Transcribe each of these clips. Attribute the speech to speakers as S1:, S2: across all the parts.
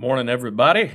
S1: Morning, everybody.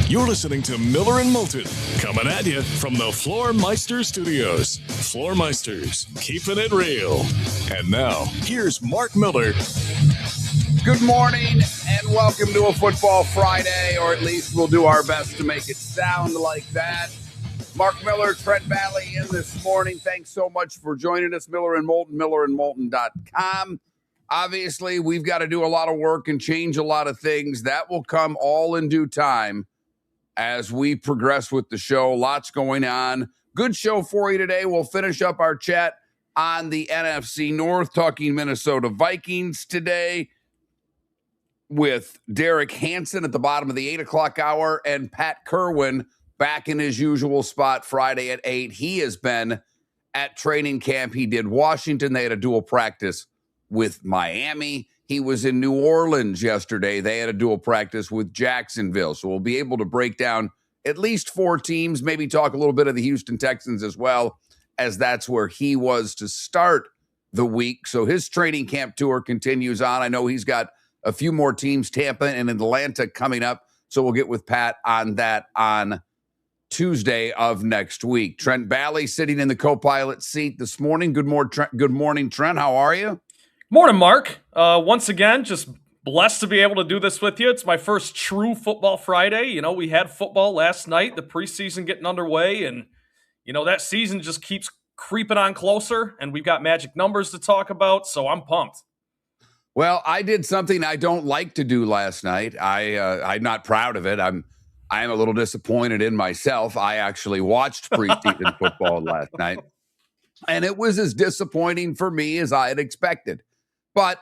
S2: You're listening to Miller and Moulton, coming at you from the Floormeister Studios. Floormeisters, keeping it real. And now, here's Mark Miller.
S3: Good morning and welcome to a Football Friday, or at least we'll do our best to make it sound like that. Mark Miller, Trent Valley in this morning. Thanks so much for joining us, Miller and Moulton, millerandmoulton.com. Obviously, we've got to do a lot of work and change a lot of things. That will come all in due time as we progress with the show. Lots going on. Good show for you today. We'll finish up our chat on the NFC North, talking Minnesota Vikings today with Derek Hanson at the bottom of the 8 o'clock hour and Pat Kirwan back in his usual spot Friday at 8. He has been at training camp. He did Washington. They had a dual practice with Miami. He was in New Orleans yesterday. They had a dual practice with Jacksonville. So we'll be able to break down at least 4 teams, maybe talk a little bit of the Houston Texans as well, as that's where he was to start the week. So his training camp tour continues on. I know he's got a few more teams, Tampa and Atlanta, coming up. So we'll get with Pat on that on Tuesday of next week. Trent Valley sitting in the co-pilot seat this morning. Good morning, Trent. How are you?
S1: Morning, Mark. Once again, just blessed to be able to do this with you. It's my first true Football Friday. You know, we had football last night, the preseason getting underway, and, you know, that season just keeps creeping on closer, and we've got magic numbers to talk about, so I'm pumped.
S3: Well, I did something I don't like to do last night. I'm not proud of it. I'm a little disappointed in myself. I actually watched preseason football last night, and it was as disappointing for me as I had expected. But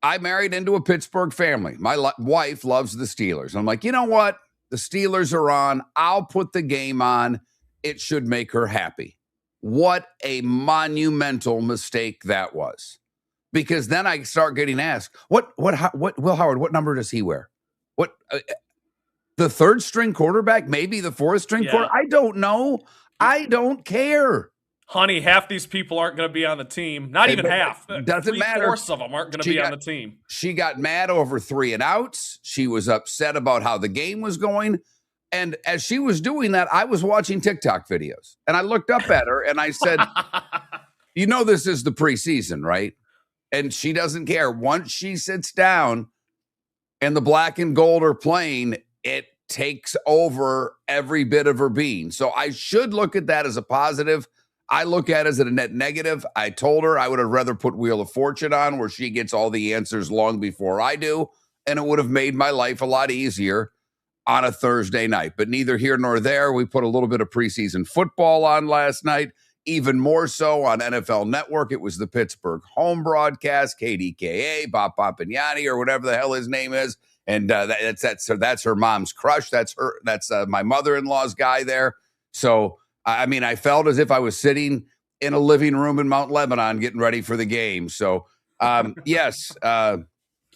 S3: I married into a Pittsburgh family. My wife loves the Steelers. I'm like, you know what? The Steelers are on. I'll put the game on. It should make her happy. What a monumental mistake that was. Because then I start getting asked, what Will Howard, what number does he wear? What, the third string quarterback? Maybe the fourth string quarterback? I don't know. I don't care.
S1: Honey, half these people aren't going to be on the team. Not even half.
S3: Doesn't matter.
S1: 3/4 of them aren't going to be on the team.
S3: She got mad over 3 and outs. She was upset about how the game was going. And as she was doing that, I was watching TikTok videos. And I looked up at her and I said, you know, this is the preseason, right? And she doesn't care. Once she sits down and the black and gold are playing, it takes over every bit of her being. So I should look at that as a positive. I look at it as a net negative. I told her I would have rather put Wheel of Fortune on where she gets all the answers long before I do. And it would have made my life a lot easier on a Thursday night. But neither here nor there. We put a little bit of preseason football on last night. Even more so on NFL Network. It was the Pittsburgh home broadcast, KDKA, Bob Pompignani, or whatever the hell his name is. And that's her mom's crush. That's my mother-in-law's guy there. So, I mean, I felt as if I was sitting in a living room in Mount Lebanon getting ready for the game. So, yes,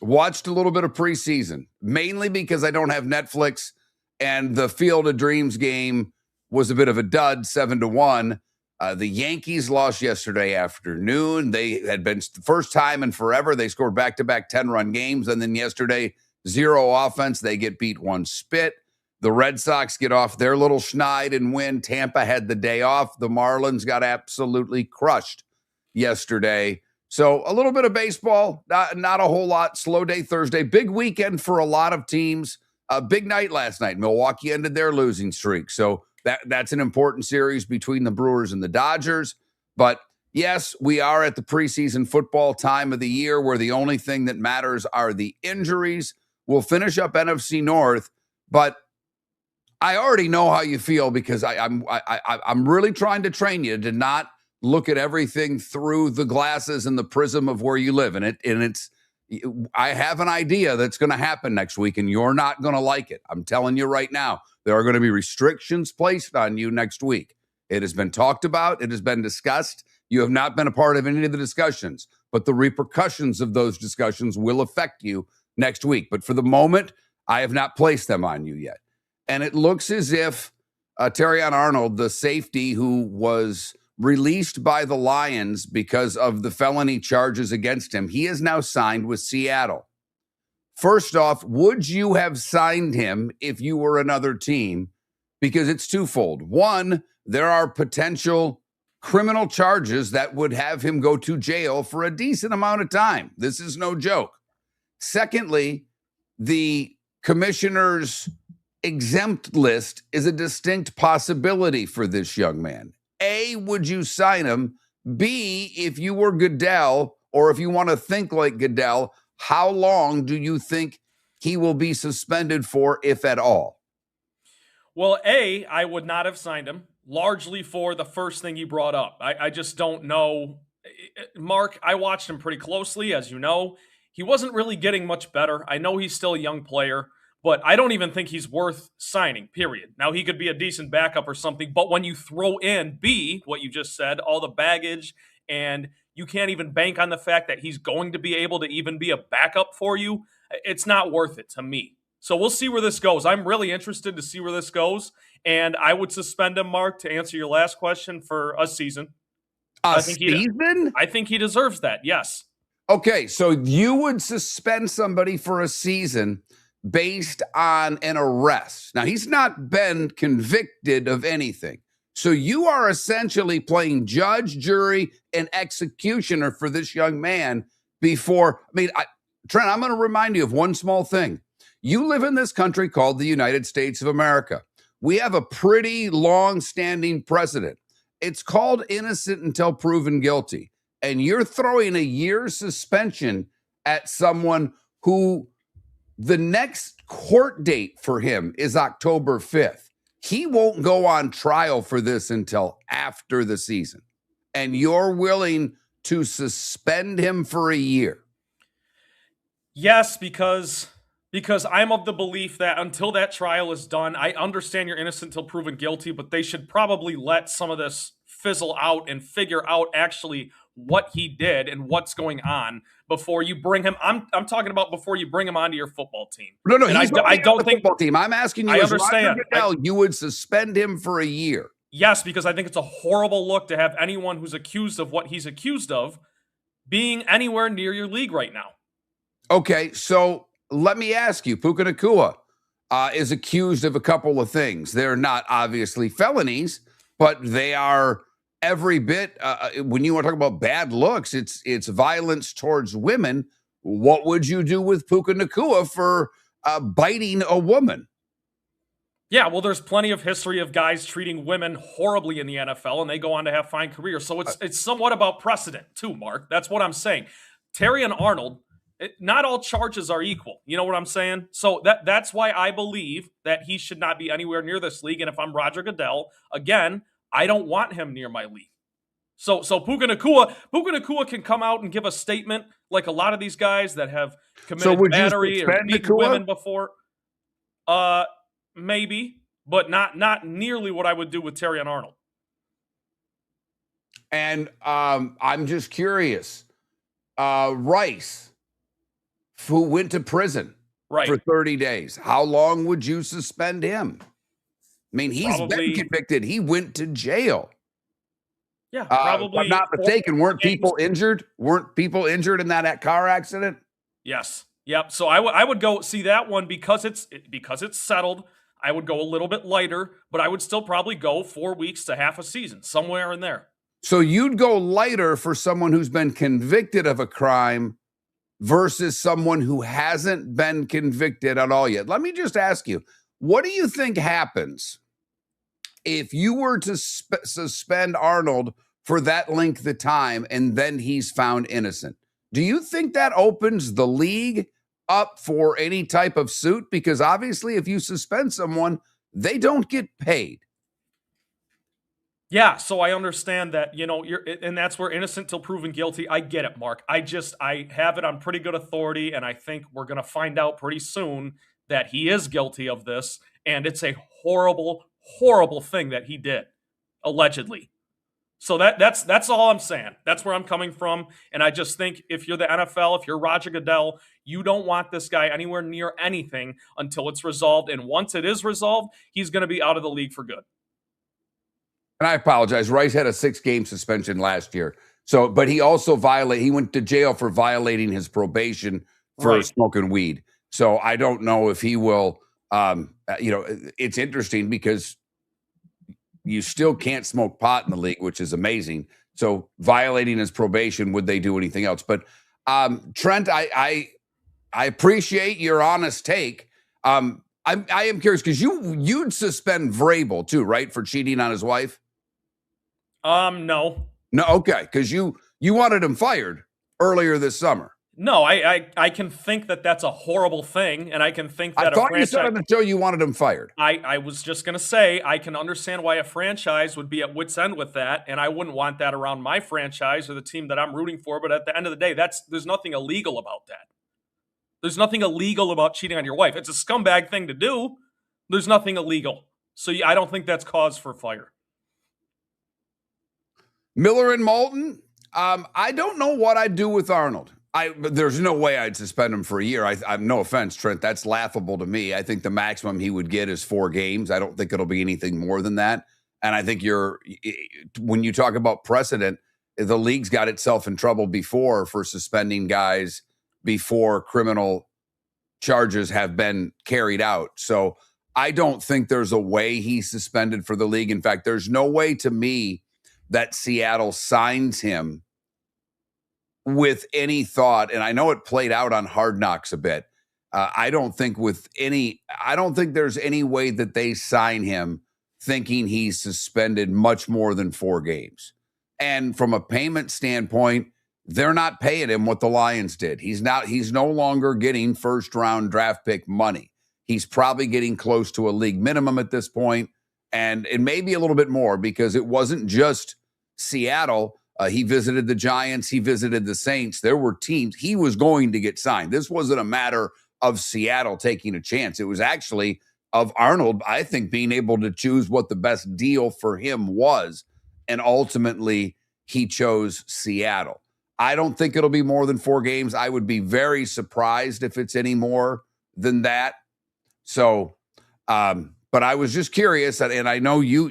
S3: Watched a little bit of preseason, mainly because I don't have Netflix, and the Field of Dreams game was a bit of a dud, 7-1. The Yankees lost yesterday afternoon. They had been the first time in forever. They scored back-to-back 10-run games, and then yesterday, 0 offense. They get beat 1 spit. The Red Sox get off their little schneid and win. Tampa had the day off. The Marlins got absolutely crushed yesterday. So a little bit of baseball, not a whole lot. Slow day Thursday. Big weekend for a lot of teams. A big night last night. Milwaukee ended their losing streak. So that's an important series between the Brewers and the Dodgers. But yes, we are at the preseason football time of the year where the only thing that matters are the injuries. We'll finish up NFC North, but I already know how you feel because I'm really trying to train you to not look at everything through the glasses and the prism of where you live. I have an idea that's going to happen next week, and you're not going to like it. I'm telling you right now, there are going to be restrictions placed on you next week. It has been talked about. It has been discussed. You have not been a part of any of the discussions, but the repercussions of those discussions will affect you next week. But for the moment, I have not placed them on you yet. And it looks as if Terrion Arnold, the safety who was released by the Lions because of the felony charges against him, he is now signed with Seattle. First off, would you have signed him if you were another team? Because it's twofold. One, there are potential criminal charges that would have him go to jail for a decent amount of time. This is no joke. Secondly, the commissioner's exempt list is a distinct possibility for this young man. A, would you sign him? B, if you were Goodell, or if you want to think like Goodell, how long do you think he will be suspended for, if at all?
S1: Well, A, I would not have signed him, largely for the first thing you brought up. I just don't know. Mark, I watched him pretty closely, as you know. He wasn't really getting much better. I know he's still a young player, but I don't even think he's worth signing, period. Now, he could be a decent backup or something, but when you throw in B, what you just said, all the baggage, and you can't even bank on the fact that he's going to be able to even be a backup for you, it's not worth it to me. So we'll see where this goes. I'm really interested to see where this goes, and I would suspend him, Mark, to answer your last question, for a season.
S3: Season?
S1: I think he deserves that, yes.
S3: Okay, so you would suspend somebody for a season based on an arrest. Now, he's not been convicted of anything. So you are essentially playing judge, jury, and executioner for this young man before. Trent, I'm going to remind you of one small thing. You live in this country called the United States of America. We have a pretty long-standing precedent. It's called innocent until proven guilty. And you're throwing a year's suspension at someone who the next court date for him is October 5th. He won't go on trial for this until after the season. And you're willing to suspend him for a year.
S1: Yes, because I'm of the belief that until that trial is done, I understand you're innocent until proven guilty, but they should probably let some of this fizzle out and figure out actually what he did and what's going on before you bring him. I'm talking about before you bring him onto your football team.
S3: No,
S1: and I don't think
S3: football team. I'm asking you.
S1: I understand.
S3: Goodell, you would suspend him for a year.
S1: Yes, because I think it's a horrible look to have anyone who's accused of what he's accused of being anywhere near your league right now.
S3: Okay, so let me ask you, Puka Nacua is accused of a couple of things. They're not obviously felonies, but they are every bit. When you want to talk about bad looks, it's violence towards women. What would you do with Puka Nacua for biting a woman?
S1: Yeah, well, there's plenty of history of guys treating women horribly in the NFL, and they go on to have fine careers. So it's somewhat about precedent too, Mark. That's what I'm saying. Terrion Arnold, not all charges are equal. You know what I'm saying? So that's why I believe that he should not be anywhere near this league. And if I'm Roger Goodell, again, I don't want him near my league. So Puka Nacua can come out and give a statement like a lot of these guys that have committed battery or beaten women before. Maybe, but not nearly what I would do with Terrion Arnold.
S3: And I'm just curious. Rice, who went to prison
S1: Right.
S3: for 30 days. How long would you suspend him? I mean, he's been convicted. He went to jail.
S1: Yeah,
S3: If I'm
S1: probably.
S3: not mistaken, weren't people injured? Weren't people injured in that car accident?
S1: Yes. Yep. So I would go see that one because it's settled. I would go a little bit lighter, but I would still probably go 4 weeks to half a season, somewhere in there.
S3: So you'd go lighter for someone who's been convicted of a crime versus someone who hasn't been convicted at all yet. Let me just ask you, what do you think happens if you were to suspend Arnold for that length of time and then he's found innocent? Do you think that opens the league up for any type of suit? Because obviously if you suspend someone, they don't get paid.
S1: Yeah, so I understand that, and that's where innocent till proven guilty. I get it, Mark. I have it on pretty good authority, and I think we're going to find out pretty soon that he is guilty of this, and it's a horrible, horrible thing that he did, allegedly. So that's all I'm saying. That's where I'm coming from, and I just think if you're the NFL, if you're Roger Goodell, you don't want this guy anywhere near anything until it's resolved, and once it is resolved, he's going to be out of the league for good.
S3: And I apologize. Rice had a 6-game suspension last year. So, but he also he went to jail for violating his probation for smoking weed. So I don't know if he will, it's interesting because you still can't smoke pot in the league, which is amazing. So violating his probation, would they do anything else? But Trent, I appreciate your honest take. I am curious because you'd suspend Vrabel too, right? For cheating on his wife.
S1: No.
S3: No, okay, because you wanted him fired earlier this summer.
S1: No, I can think that that's a horrible thing, and I can think that
S3: I thought you said on the show you wanted him fired.
S1: I was just going to say, I can understand why a franchise would be at wit's end with that, and I wouldn't want that around my franchise or the team that I'm rooting for, but at the end of the day, there's nothing illegal about that. There's nothing illegal about cheating on your wife. It's a scumbag thing to do. There's nothing illegal. So I don't think that's cause for fire.
S3: Miller and Moulton, I don't know what I'd do with Arnold. There's no way I'd suspend him for a year. I no offense, Trent, that's laughable to me. I think the maximum he would get is 4 games. I don't think it'll be anything more than that. And I think when you talk about precedent, the league's got itself in trouble before for suspending guys before criminal charges have been carried out. So I don't think there's a way he's suspended for the league. In fact, there's no way to me that Seattle signs him with any thought, and I know it played out on Hard Knocks a bit. I don't think there's any way that they sign him thinking he's suspended much more than 4 games. And from a payment standpoint, they're not paying him what the Lions did. He's no longer getting first-round draft pick money. He's probably getting close to a league minimum at this point, and it may be a little bit more because it wasn't just Seattle. He visited the Giants. He visited the Saints. There were teams he was going to get signed. This wasn't a matter of Seattle taking a chance. It was actually of Arnold, I think, being able to choose what the best deal for him was. And ultimately, he chose Seattle. I don't think it'll be more than 4 games. I would be very surprised if it's any more than that. So, but I was just curious, and I know you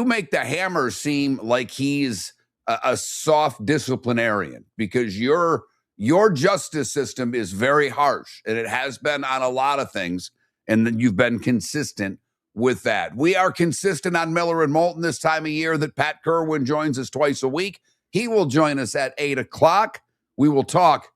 S3: make the Hammer seem like he's a soft disciplinarian because your justice system is very harsh, and it has been on a lot of things, and then you've been consistent with that. We are consistent on Miller and Moulton this time of year that Pat Kirwan joins us twice a week. He will join us at 8 o'clock. We will talk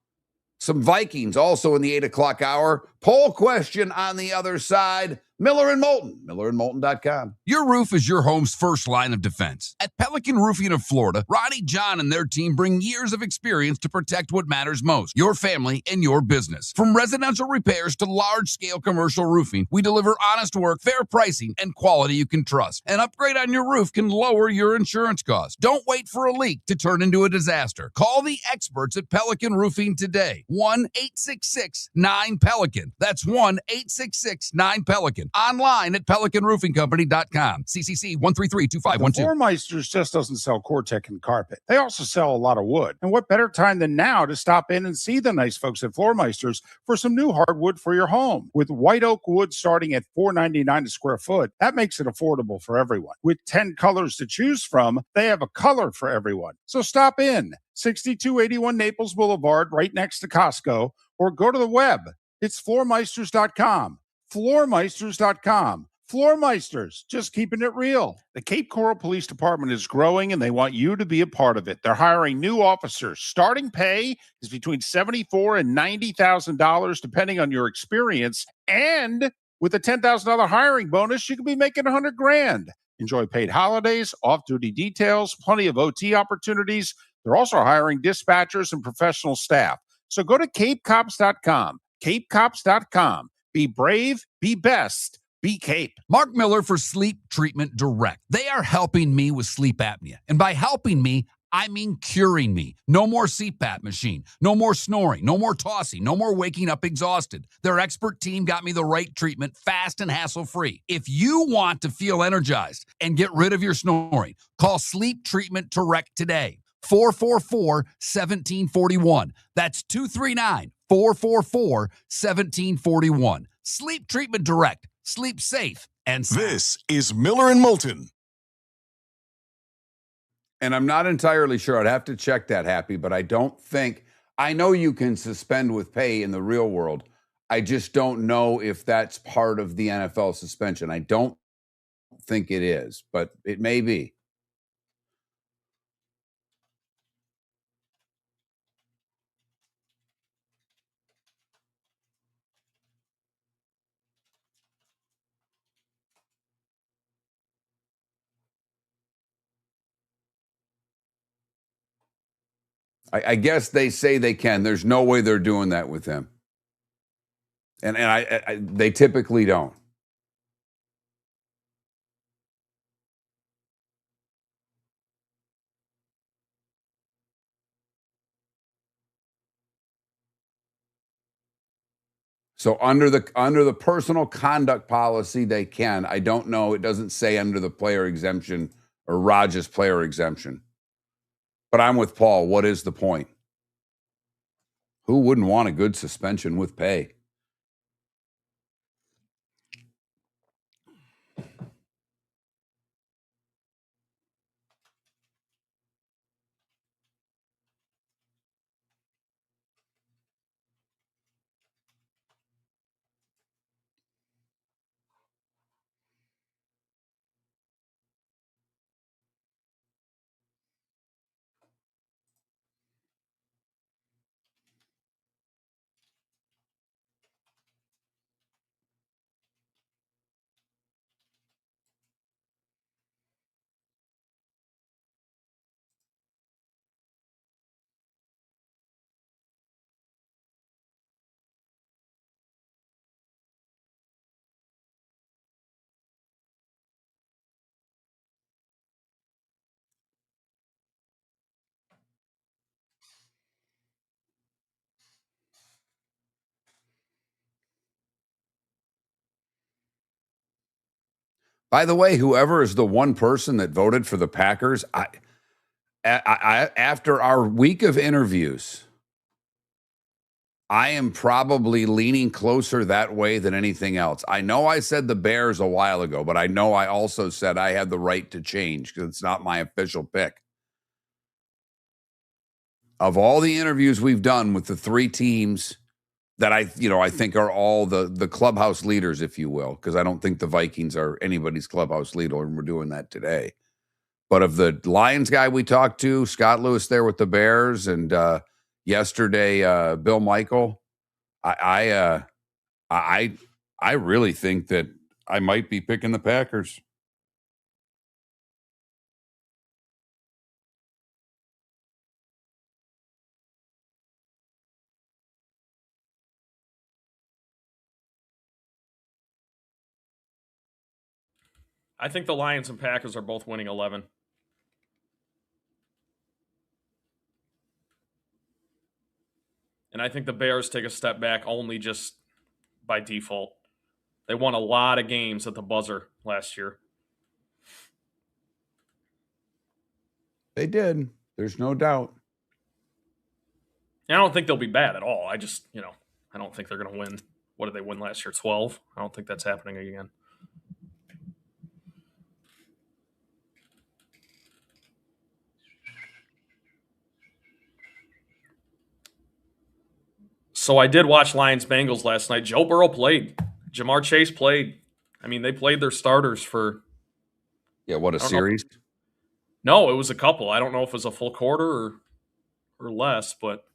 S3: some Vikings also in the 8 o'clock hour. Poll question on the other side. Miller and Moulton, millerandmoulton.com.
S4: Your roof is your home's first line of defense. At Pelican Roofing of Florida, Ronnie John and their team bring years of experience to protect what matters most, your family and your business. From residential repairs to large-scale commercial roofing, we deliver honest work, fair pricing, and quality you can trust. An upgrade on your roof can lower your insurance costs. Don't wait for a leak to turn into a disaster. Call the experts at Pelican Roofing today. 1-866-9-PELICAN. That's 1-866-9-PELICAN. Online at PelicanRoofingCompany.com. CCC 1332512.
S5: Floor Meisters just doesn't sell Cortec and carpet. They also sell a lot of wood. And what better time than now to stop in and see the nice folks at Floor Meisters for some new hardwood for your home. With white oak wood starting at $4.99 a square foot, that makes it affordable for everyone. With 10 colors to choose from, they have a color for everyone. So stop in. 6281 Naples Boulevard, right next to Costco, or go to the web. It's floormeisters.com. Floormeisters.com. Floor Meisters, just keeping it real. The Cape Coral Police Department is growing, and they want you to be a part of it. They're hiring new officers. Starting pay is between $74,000 and $90,000, depending on your experience. And with a $10,000 hiring bonus, you could be making $100,000. Enjoy paid holidays, off-duty details, plenty of OT opportunities. They're also hiring dispatchers and professional staff. So go to capecops.com. capecops.com. Be brave, be best. Be Cape.
S4: Mark Miller for Sleep Treatment Direct. They are helping me with sleep apnea. And by helping me, I mean curing me. No more CPAP machine. No more snoring. No more tossing. No more waking up exhausted. Their expert team got me the right treatment fast and hassle-free. If you want to feel energized and get rid of your snoring, call Sleep Treatment Direct today. 444-1741. That's 239-444-1741. Sleep Treatment Direct. Sleep safe and sound.
S2: This is Miller and Moulton.
S3: And I'm not entirely sure. I'd have to check that, Happy, but I don't think, I know you can suspend with pay in the real world. I just don't know if that's part of the NFL suspension. I don't think it is, but it may be. I guess they say they can. There's no way they're doing that with him. And they typically don't. So under the personal conduct policy, they can. I don't know. It doesn't say under the player exemption or Raj's player exemption. But I'm with Paul. What is the point? Who wouldn't want a good suspension with pay? By the way, whoever is the one person that voted for the Packers, after our week of interviews, I am probably leaning closer that way than anything else. I know I said the Bears a while ago, but I know I also said I had the right to change because it's not my official pick. Of all the interviews we've done with the three teams that I think are all the clubhouse leaders, if you will, because I don't think the Vikings are anybody's clubhouse leader, and we're doing that today. But of the Lions guy we talked to, Scott Lewis there with the Bears, and yesterday Bill Michael, I really think that I might be picking the Packers.
S1: I think the Lions and Packers are both winning 11. And I think the Bears take a step back only just by default. They won a lot of games at the buzzer last year.
S3: They did. There's no doubt.
S1: And I don't think they'll be bad at all. I just, I don't think they're going to win. What did they win last year? 12? I don't think that's happening again. So I did watch Lions-Bengals last night. Joe Burrow played. Jamar Chase played. I mean, they played their starters for...
S3: Yeah, what a series.
S1: No, it was a couple. I don't know if it was a full quarter or less, but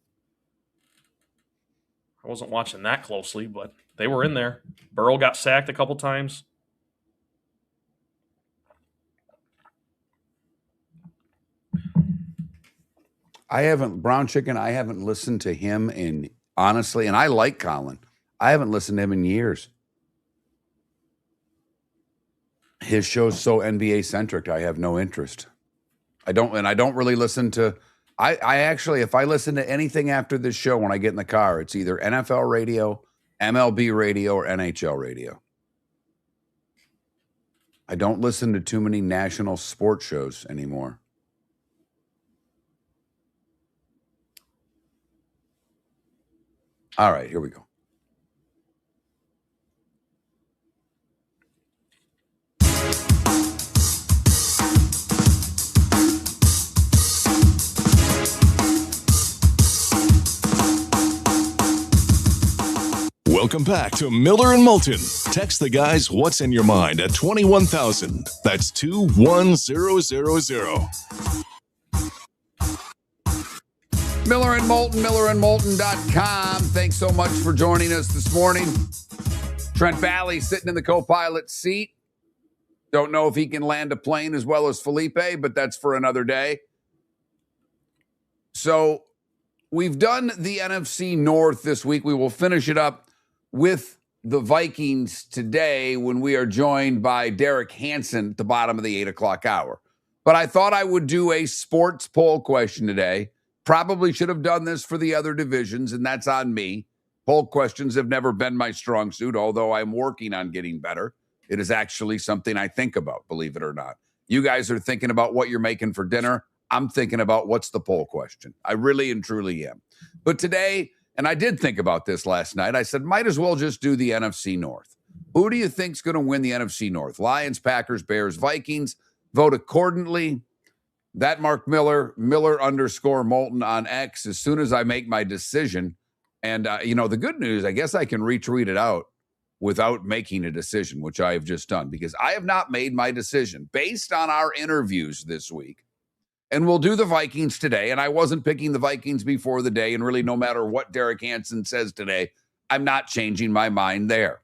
S1: I wasn't watching that closely, but they were in there. Burrow got sacked a couple times.
S3: I haven't listened to him in, honestly, and I like Colin. I haven't listened to him in years. His show's so NBA centric, I have no interest. I don't really listen to, I actually, if I listen to anything after this show when I get in the car, it's either NFL radio, MLB radio, or NHL radio. I don't listen to too many national sports shows anymore. All right, here we go.
S2: Welcome back to Miller and Moulton. Text the guys what's in your mind at 21,000. That's 21000.
S3: Miller and Moulton, millerandmoulton.com. Thanks so much for joining us this morning. Trent Valley sitting in the co-pilot seat. Don't know if he can land a plane as well as Felipe, but that's for another day. So we've done the NFC North this week. We will finish it up with the Vikings today when we are joined by Derek Hanson at the bottom of the 8 o'clock hour. But I thought I would do a sports poll question today. Probably should have done this for the other divisions, and that's on me. Poll questions have never been my strong suit, although I'm working on getting better. It is actually something I think about, believe it or not. You guys are thinking about what you're making for dinner. I'm thinking about what's the poll question. I really and truly am. But today, and I did think about this last night, I said, might as well just do the NFC North. Who do you think's going to win the NFC North? Lions, Packers, Bears, Vikings. Vote accordingly. That Mark Miller, Miller_Moulton on X, as soon as I make my decision. And, the good news, I guess I can retweet it out without making a decision, which I have just done, because I have not made my decision based on our interviews this week. And we'll do the Vikings today. And I wasn't picking the Vikings before the day. And really, no matter what Derek Hanson says today, I'm not changing my mind there.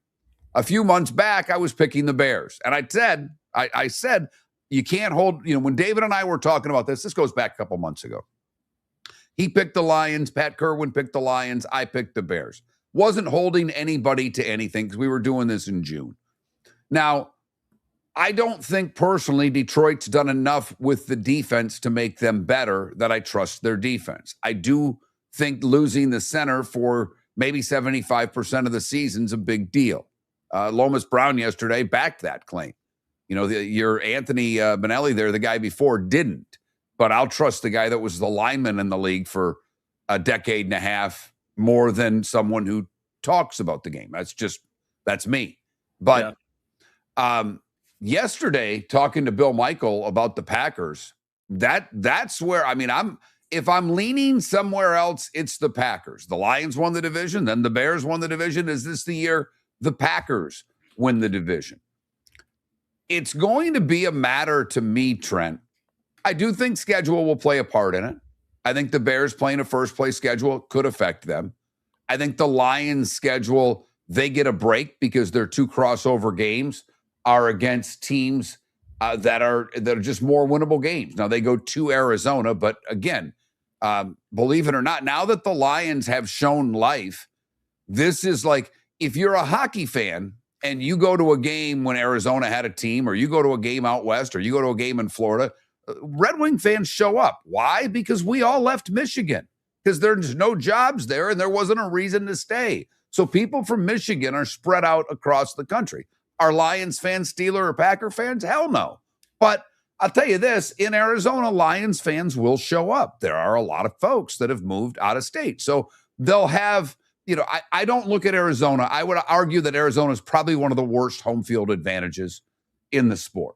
S3: A few months back, I was picking the Bears. And I said, you can't hold, when David and I were talking about this goes back a couple months ago. He picked the Lions. Pat Kirwan picked the Lions. I picked the Bears. Wasn't holding anybody to anything because we were doing this in June. Now, I don't think personally Detroit's done enough with the defense to make them better that I trust their defense. I do think losing the center for maybe 75% of the season's a big deal. Lomas Brown yesterday backed that claim. Your Anthony Benelli there, the guy before, didn't. But I'll trust the guy that was the lineman in the league for a decade and a half more than someone who talks about the game. That's me. But yesterday, talking to Bill Michael about the Packers, that's where, if I'm leaning somewhere else, it's the Packers. The Lions won the division, then the Bears won the division. Is this the year the Packers win the division? It's going to be a matter to me, Trent. I do think schedule will play a part in it. I think the Bears playing a first-place schedule could affect them. I think the Lions schedule, they get a break because their two crossover games are against teams that are just more winnable games. Now, they go to Arizona, but again, believe it or not, now that the Lions have shown life, this is like, if you're a hockey fan and you go to a game when Arizona had a team, or you go to a game out west, or you go to a game in Florida, Red Wing fans show up. Why? Because we all left Michigan, because there's no jobs there and there wasn't a reason to stay. So people from Michigan are spread out across the country. Are Lions fans Steeler or Packer fans? Hell no. But I'll tell you this, in Arizona, Lions fans will show up. There are a lot of folks that have moved out of state. So they'll have, I don't look at Arizona. I would argue that Arizona is probably one of the worst home field advantages in the sport.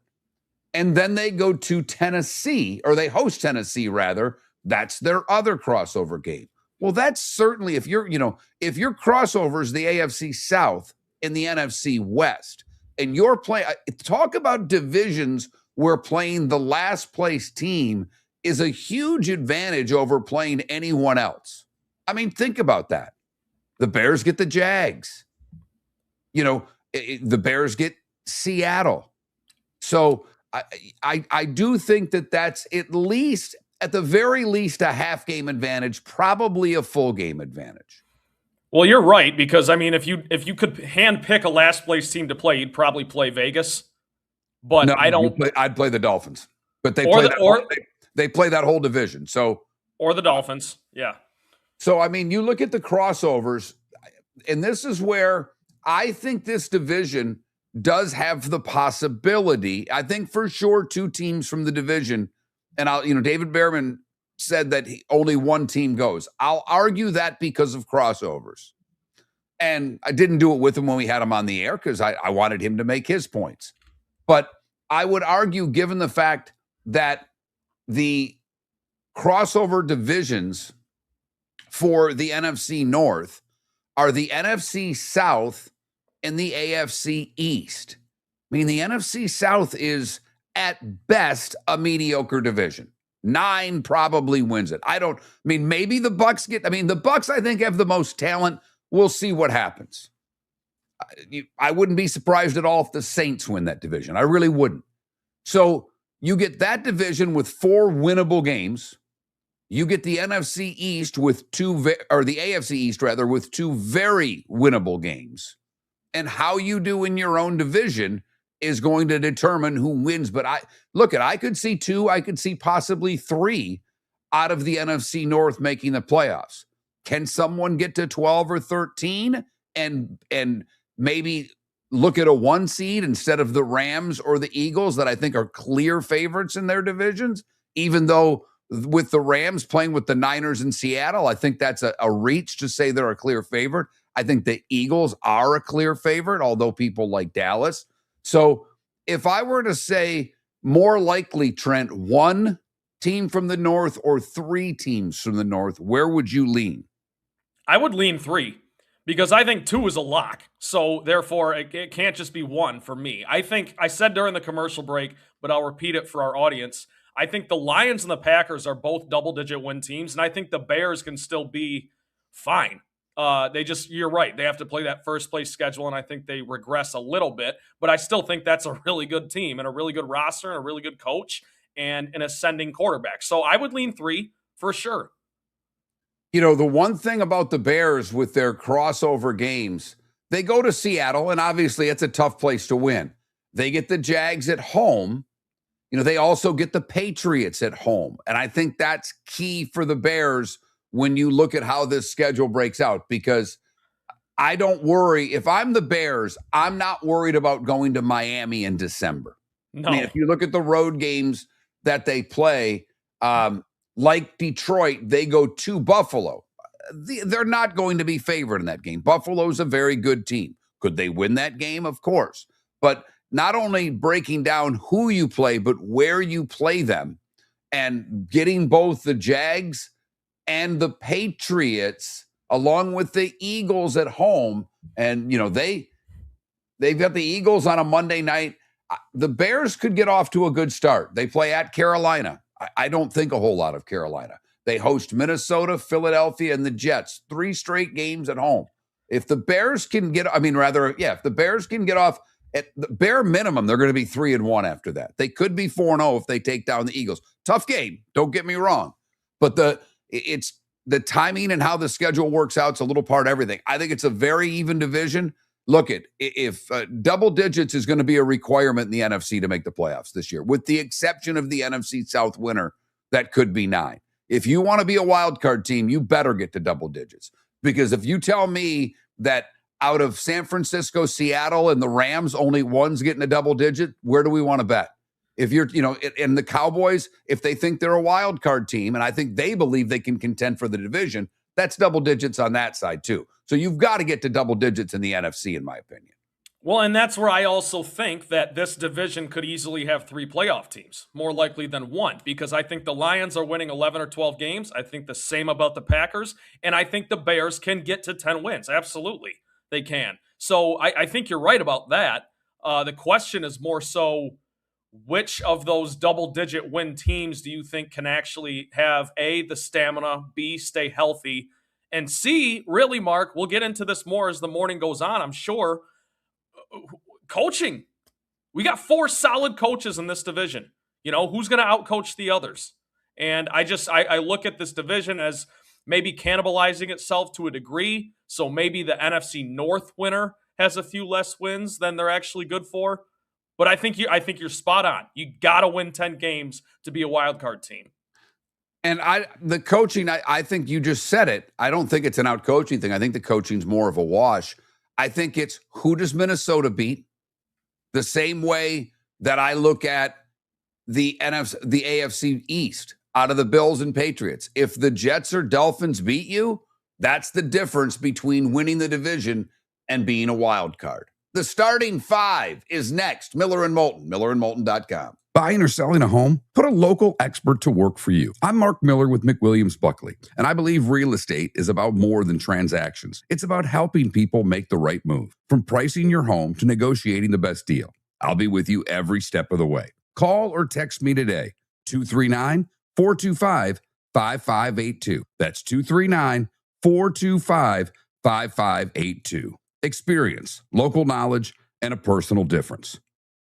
S3: And then they go to Tennessee, or they host Tennessee rather. That's their other crossover game. Well, that's certainly, if your crossover is the AFC South and the NFC West, and you're playing, talk about divisions where playing the last place team is a huge advantage over playing anyone else. I mean, think about that. The Bears get the Jags. The Bears get Seattle. So I do think that that's at the very least, a half game advantage, probably a full game advantage.
S1: Well, you're right, because I mean, if you could hand pick a last place team to play, you'd probably play Vegas. But
S3: no,
S1: I don't.
S3: I'd play the Dolphins, but they play that whole division. So
S1: or the Dolphins, yeah.
S3: So I mean, you look at the crossovers, and this is where I think this division does have the possibility. I think for sure 2 teams from the division, and David Behrman said that only one team goes. I'll argue that because of crossovers. And I didn't do it with him when we had him on the air because I wanted him to make his points. But I would argue, given the fact that the crossover divisions for the NFC North are the NFC South and the AFC East. I mean, the NFC South is at best a mediocre division. 9 probably wins it. Maybe the Bucks the Bucks I think have the most talent. We'll see what happens. I wouldn't be surprised at all if the Saints win that division. I really wouldn't. So you get that division with 4 winnable games. You get the NFC East with the AFC East rather, with 2 very winnable games. And how you do in your own division is going to determine who wins. But I could see 2, I could see possibly 3 out of the NFC North making the playoffs. Can someone get to 12 or 13 and maybe look at a 1 seed instead of the Rams or the Eagles that I think are clear favorites in their divisions? Even though with the Rams playing with the Niners in Seattle, I think that's a reach to say they're a clear favorite. I think the Eagles are a clear favorite, although people like Dallas. So if I were to say more likely, Trent, 1 team from the North or 3 teams from the North, where would you lean?
S1: I would lean 3 because I think 2 is a lock. So therefore, it can't just be 1 for me. I think I said during the commercial break, but I'll repeat it for our audience. I think the Lions and the Packers are both double-digit win teams, and I think the Bears can still be fine. You're right. They have to play that first place schedule, and I think they regress a little bit, but I still think that's a really good team and a really good roster and a really good coach and an ascending quarterback. So I would lean 3 for sure.
S3: The one thing about the Bears with their crossover games, they go to Seattle, and obviously it's a tough place to win. They get the Jags at home. They also get the Patriots at home. And I think that's key for the Bears when you look at how this schedule breaks out, because I don't worry. If I'm the Bears, I'm not worried about going to Miami in December.
S1: No.
S3: If you look at the road games that they play, like Detroit, they go to Buffalo. They're not going to be favored in that game. Buffalo's a very good team. Could they win that game? Of course. But not only breaking down who you play, but where you play them, and getting both the Jags and the Patriots along with the Eagles at home. And, they've got the Eagles on a Monday night. The Bears could get off to a good start. They play at Carolina. I don't think a whole lot of Carolina. They host Minnesota, Philadelphia, and the Jets. 3 straight games at home. If the Bears can get off at the bare minimum, they're going to be 3-1 after that. They could be 4-0 if they take down the Eagles. Tough game. Don't get me wrong. But it's the timing and how the schedule works out. It's a little part of everything. I think it's a very even division. Look, if double digits is going to be a requirement in the NFC to make the playoffs this year, with the exception of the NFC South winner, that could be 9. If you want to be a wild card team, you better get to double digits. Because if you tell me that out of San Francisco, Seattle, and the Rams, only one's getting a double digit, where do we want to bet? If you're, and the Cowboys, if they think they're a wild card team, and I think they believe they can contend for the division, that's double digits on that side too. So you've got to get to double digits in the NFC, in my opinion.
S1: Well, and that's where I also think that this division could easily have 3 playoff teams, more likely than 1, because I think the Lions are winning 11 or 12 games. I think the same about the Packers, and I think the Bears can get to 10 wins. Absolutely, they can. So I think you're right about that. The question is more so, which of those double-digit win teams do you think can actually have, A, the stamina, B, stay healthy, and C, really, Mark, we'll get into this more as the morning goes on, I'm sure, coaching. We got 4 solid coaches in this division. Who's going to outcoach the others? And I look at this division as maybe cannibalizing itself to a degree. So maybe the NFC North winner has a few less wins than they're actually good for. But I think you're spot on. You got to win 10 games to be a wild card team.
S3: And the coaching, I think you just said it. I don't think it's an out coaching thing. I think the coaching's more of a wash. I think it's, who does Minnesota beat? The same way that I look at the AFC East out of the Bills and Patriots. If the Jets or Dolphins beat you, that's the difference between winning the division and being a wild card. The starting 5 is next. Miller and Moulton, millerandmoulton.com.
S4: Buying or selling a home? Put a local expert to work for you. I'm Mark Miller with McWilliams Buckley, and I believe real estate is about more than transactions. It's about helping people make the right move, from pricing your home to negotiating the best deal. I'll be with you every step of the way. Call or text me today, 239-425-5582. That's 239-425-5582. Experience, local knowledge, and a personal difference.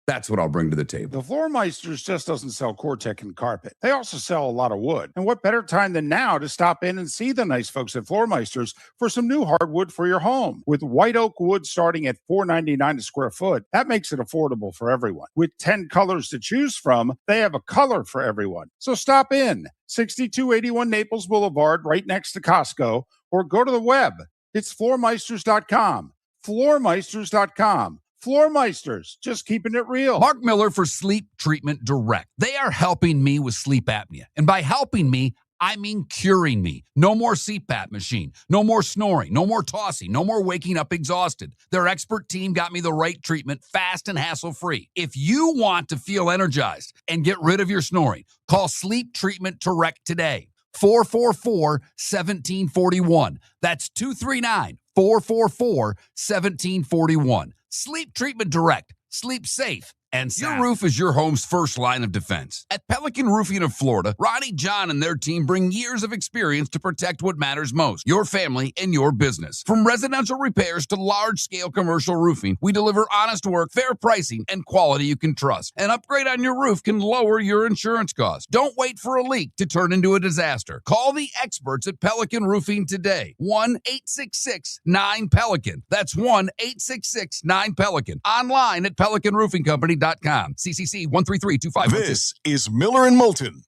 S4: That's what I'll bring to the table.
S5: The Floormeisters just doesn't sell Cortec and carpet. They also sell a lot of wood. And what better time than now to stop in and see the nice folks at Floormeisters for some new hardwood for your home. With white oak wood starting at $4.99 a square foot, that makes it affordable for everyone. With 10 colors to choose from, they have a color for everyone. So stop in, 6281 Naples Boulevard, right next to Costco, or go to the web. It's floormeisters.com. Floormeisters.com. Floormeisters, just keeping it real.
S4: Mark Miller for Sleep Treatment Direct. They are helping me with sleep apnea. And by helping me, I mean curing me. No more CPAP machine. No more snoring. No more tossing. No more waking up exhausted. Their expert team got me the right treatment, fast and hassle-free. If you want to feel energized and get rid of your snoring, call Sleep Treatment Direct today. 444-1741. That's 239-444-1741. Sleep Treatment Direct. Sleep safe and sound. Your roof is your home's first line of defense. At Pelican Roofing of Florida, Ronnie John and their team bring years of experience to protect what matters most, your family and your business. From residential repairs to large-scale commercial roofing, we deliver honest work, fair pricing, and quality you can trust. An upgrade on your roof can lower your insurance costs. Don't wait for a leak to turn into a disaster. Call the experts at Pelican Roofing today. 1-866-9-PELICAN. That's 1-866-9-PELICAN. Online at PelicanRoofingCompany.com. CCC 1332512.
S2: This is Miller and Moulton.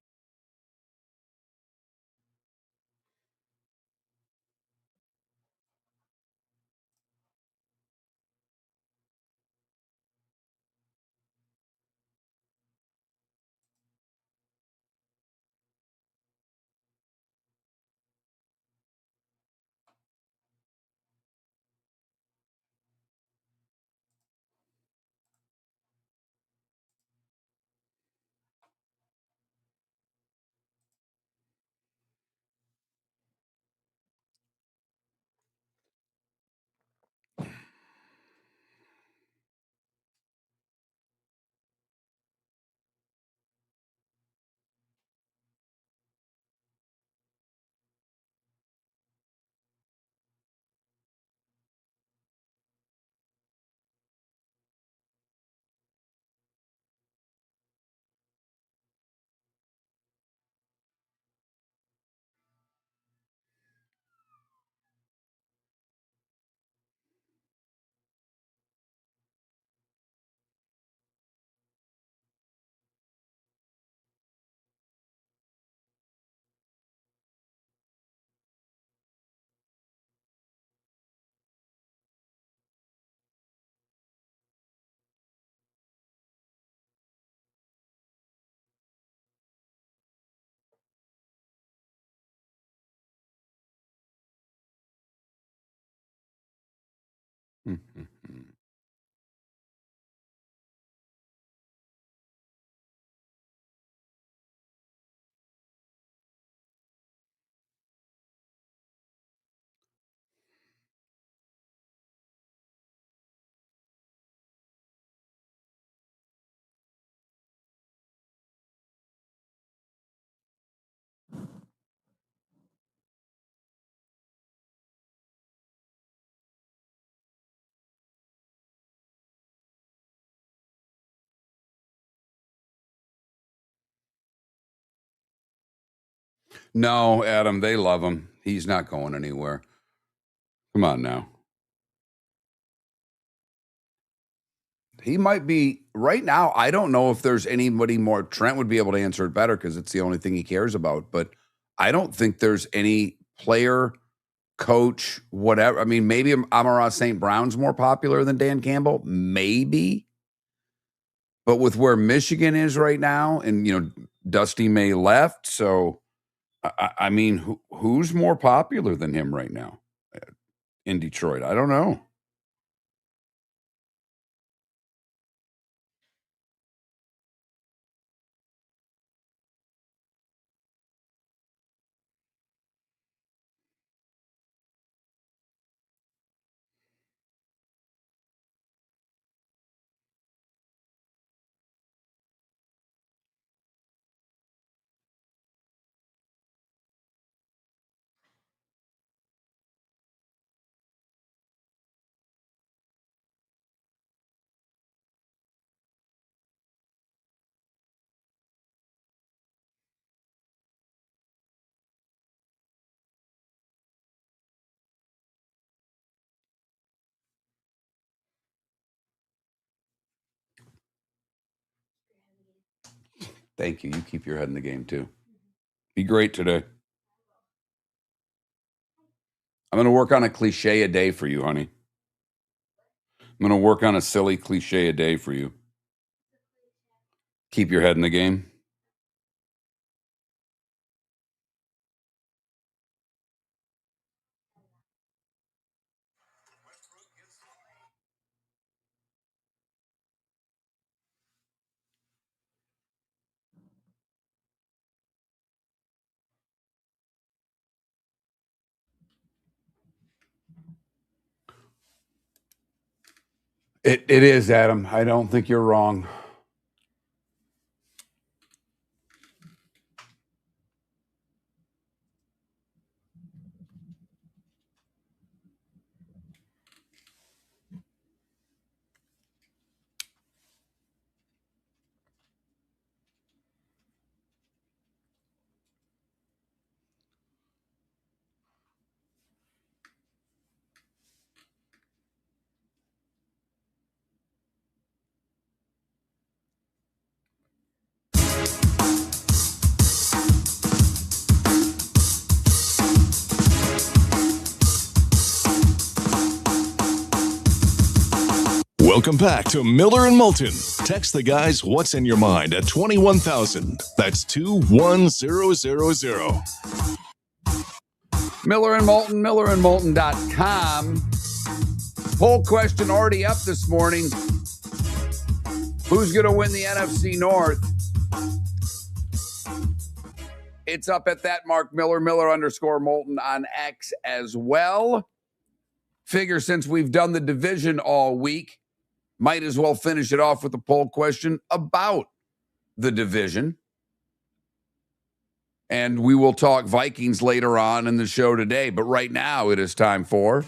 S3: No, Adam, they love him. He's not going anywhere. Come on now. He might be right now. I don't know if there's anybody more. Trent would be able to answer it better because it's the only thing he cares about. But I don't think there's any player, coach, whatever. I mean, maybe Amon-Ra St. Brown's more popular than Dan Campbell. Maybe. But with where Michigan is right now, and, Dusty May left. So, I mean, who's more popular than him right now in Detroit? I don't know. Thank you. You keep your head in the game, too. Be great today. I'm going to work on a cliche a day for you, honey. I'm going to work on a silly cliche a day for you. Keep your head in the game. It is, Adam. I don't think you're wrong.
S2: Welcome back to Miller and Moulton. Text the guys what's in your mind at 21,000. That's 21000.
S3: Miller and Moulton, millerandmoulton.com. Poll question already up this morning. Who's going to win the NFC North? It's up at that Mark Miller, Miller_Moulton on X as well. Figure since we've done the division all week, might as well finish it off with a poll question about the division. And we will talk Vikings later on in the show today. But right now it is time for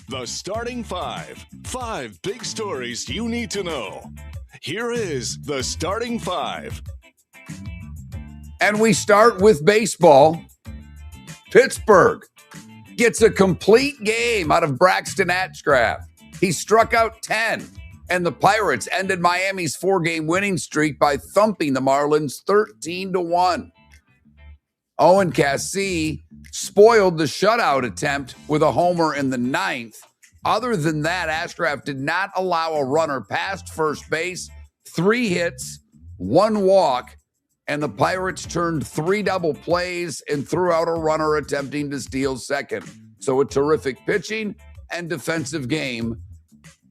S2: The Starting Five. 5 big stories you need to know. Here is The Starting Five.
S3: And we start with baseball. Pittsburgh gets a complete game out of Braxton Ashcraft. He struck out 10, and the Pirates ended Miami's 4-game winning streak by thumping the Marlins 13-1. Owen Cassee spoiled the shutout attempt with a homer in the 9th. Other than that, Ashcraft did not allow a runner past first base, 3 hits, 1 walk, and the Pirates turned 3 double plays and threw out a runner attempting to steal second. So a terrific pitching and defensive game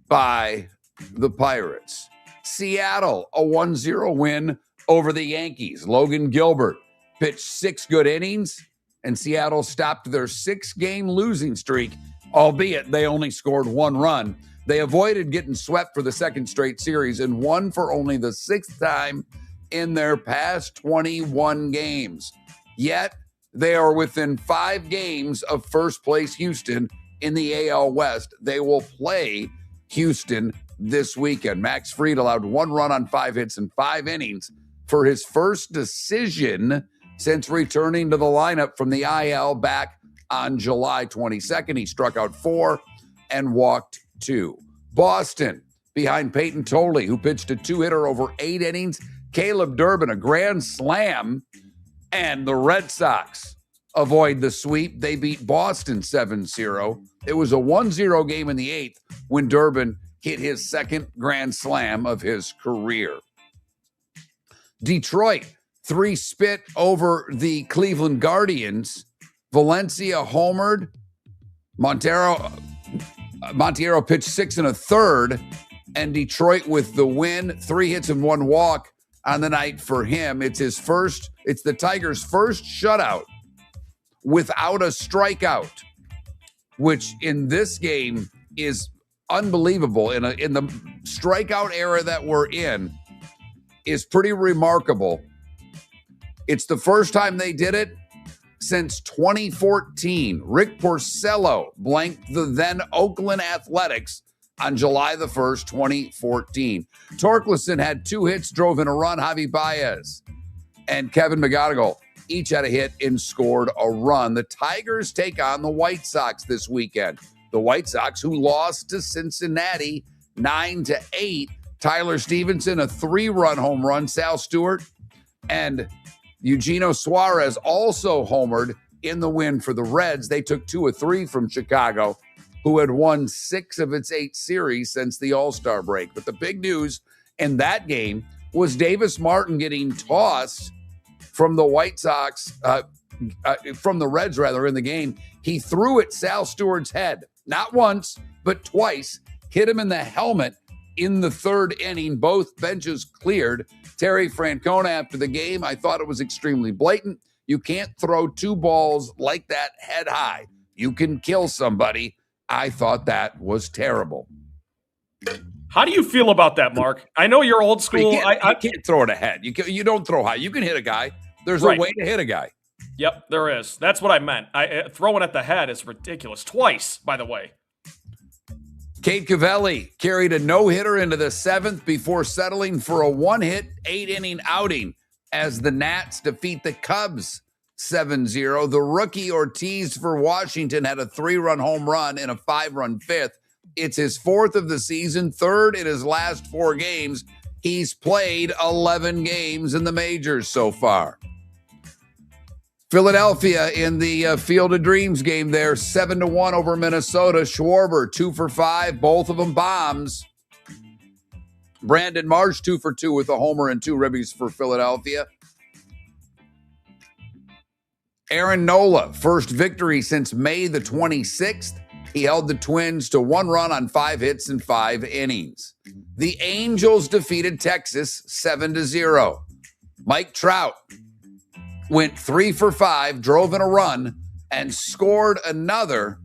S3: by the Pirates. Seattle, a 1-0 win over the Yankees. Logan Gilbert pitched 6 good innings, and Seattle stopped their 6-game losing streak, albeit they only scored 1 run. They avoided getting swept for the second straight series and won for only the 6th time in their past 21 games. Yet, they are within 5 games of first place Houston in the AL West. They will play Houston this weekend. Max Fried allowed 1 run on 5 hits in 5 innings for his first decision since returning to the lineup from the IL back on July 22nd. He struck out 4 and walked 2. Boston, behind Peyton Tolley, who pitched a 2-hitter over 8 innings. Caleb Durbin, a grand slam. And the Red Sox avoid the sweep. They beat Boston 7-0. It was a 1-0 game in the 8th when Durbin hit his second grand slam of his career. Detroit, 3 spit over the Cleveland Guardians. Valencia homered. Monteiro pitched 6 1/3, and Detroit with the win. 3 hits and 1 walk on the night for him. It's the Tigers' first shutout without a strikeout, which in this game is unbelievable. In the strikeout era that we're in, is pretty remarkable. It's the first time they did it since 2014. Rick Porcello blanked the then Oakland Athletics on July the 1st, 2014. Torkelson had 2 hits, drove in a run. Javi Baez and Kevin McGonigal each had a hit and scored a run. The Tigers take on the White Sox this weekend. The White Sox, who lost to Cincinnati 9-8. Tyler Stevenson, a 3-run home run. Sal Stewart and Eugenio Suarez also homered in the win for the Reds. They took 2 of 3 from Chicago, who had won 6 of its 8 series since the All-Star break. But the big news in that game was Davis Martin getting tossed from the White Sox, from the Reds rather, in the game. He threw at Sal Stewart's head, not once, but twice, hit him in the helmet in the 3rd inning. Both benches cleared. Terry Francona after the game, I thought it was extremely blatant. You can't throw 2 balls like that head high. You can kill somebody. I thought that was terrible.
S1: How do you feel about that, Mark? I know you're old school.
S3: You can't throw it ahead. You don't throw high. You can hit a guy. There's
S1: right.
S3: a way to hit a guy.
S1: Yep, there is. That's what I meant. Throwing at the head is ridiculous. Twice, by the way.
S3: Cade Cavelli carried a no-hitter into the 7th before settling for a 1-hit, 8-inning outing as the Nats defeat the Cubs 7-0. The rookie Ortiz for Washington had a 3-run home run in a 5-run 5th. It's his 4th of the season, 3rd in his last 4 games. He's played 11 games in the majors so far. Philadelphia in the Field of Dreams game there, 7-1 over Minnesota. Schwarber, 2 for 5, both of them bombs. Brandon Marsh, 2 for 2 with a homer and 2 ribbies for Philadelphia. Aaron Nola, first victory since May the 26th. He held the Twins to 1 run on 5 hits in 5 innings. The Angels defeated Texas 7-0. Mike Trout went 3 for 5, drove in a run, and scored another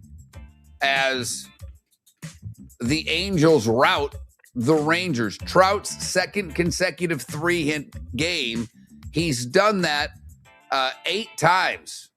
S3: as the Angels rout the Rangers. Trout's 2nd consecutive 3-hit game. He's done that 8 times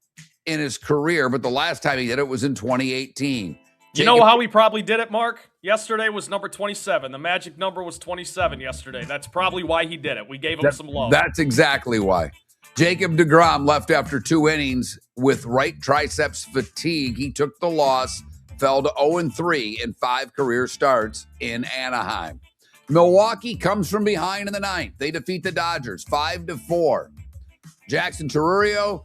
S3: in his career, but the last time he did it was in 2018.
S1: You know how he probably did it, Mark? Yesterday was number 27. The magic number was 27 yesterday. That's probably why he did it. We gave him some love.
S3: That's exactly why. Jacob deGrom left after 2 innings with right triceps fatigue. He took the loss, fell to 0-3 in 5 career starts in Anaheim. Milwaukee comes from behind in the 9th. They defeat the Dodgers 5-4. Jackson Terrurio,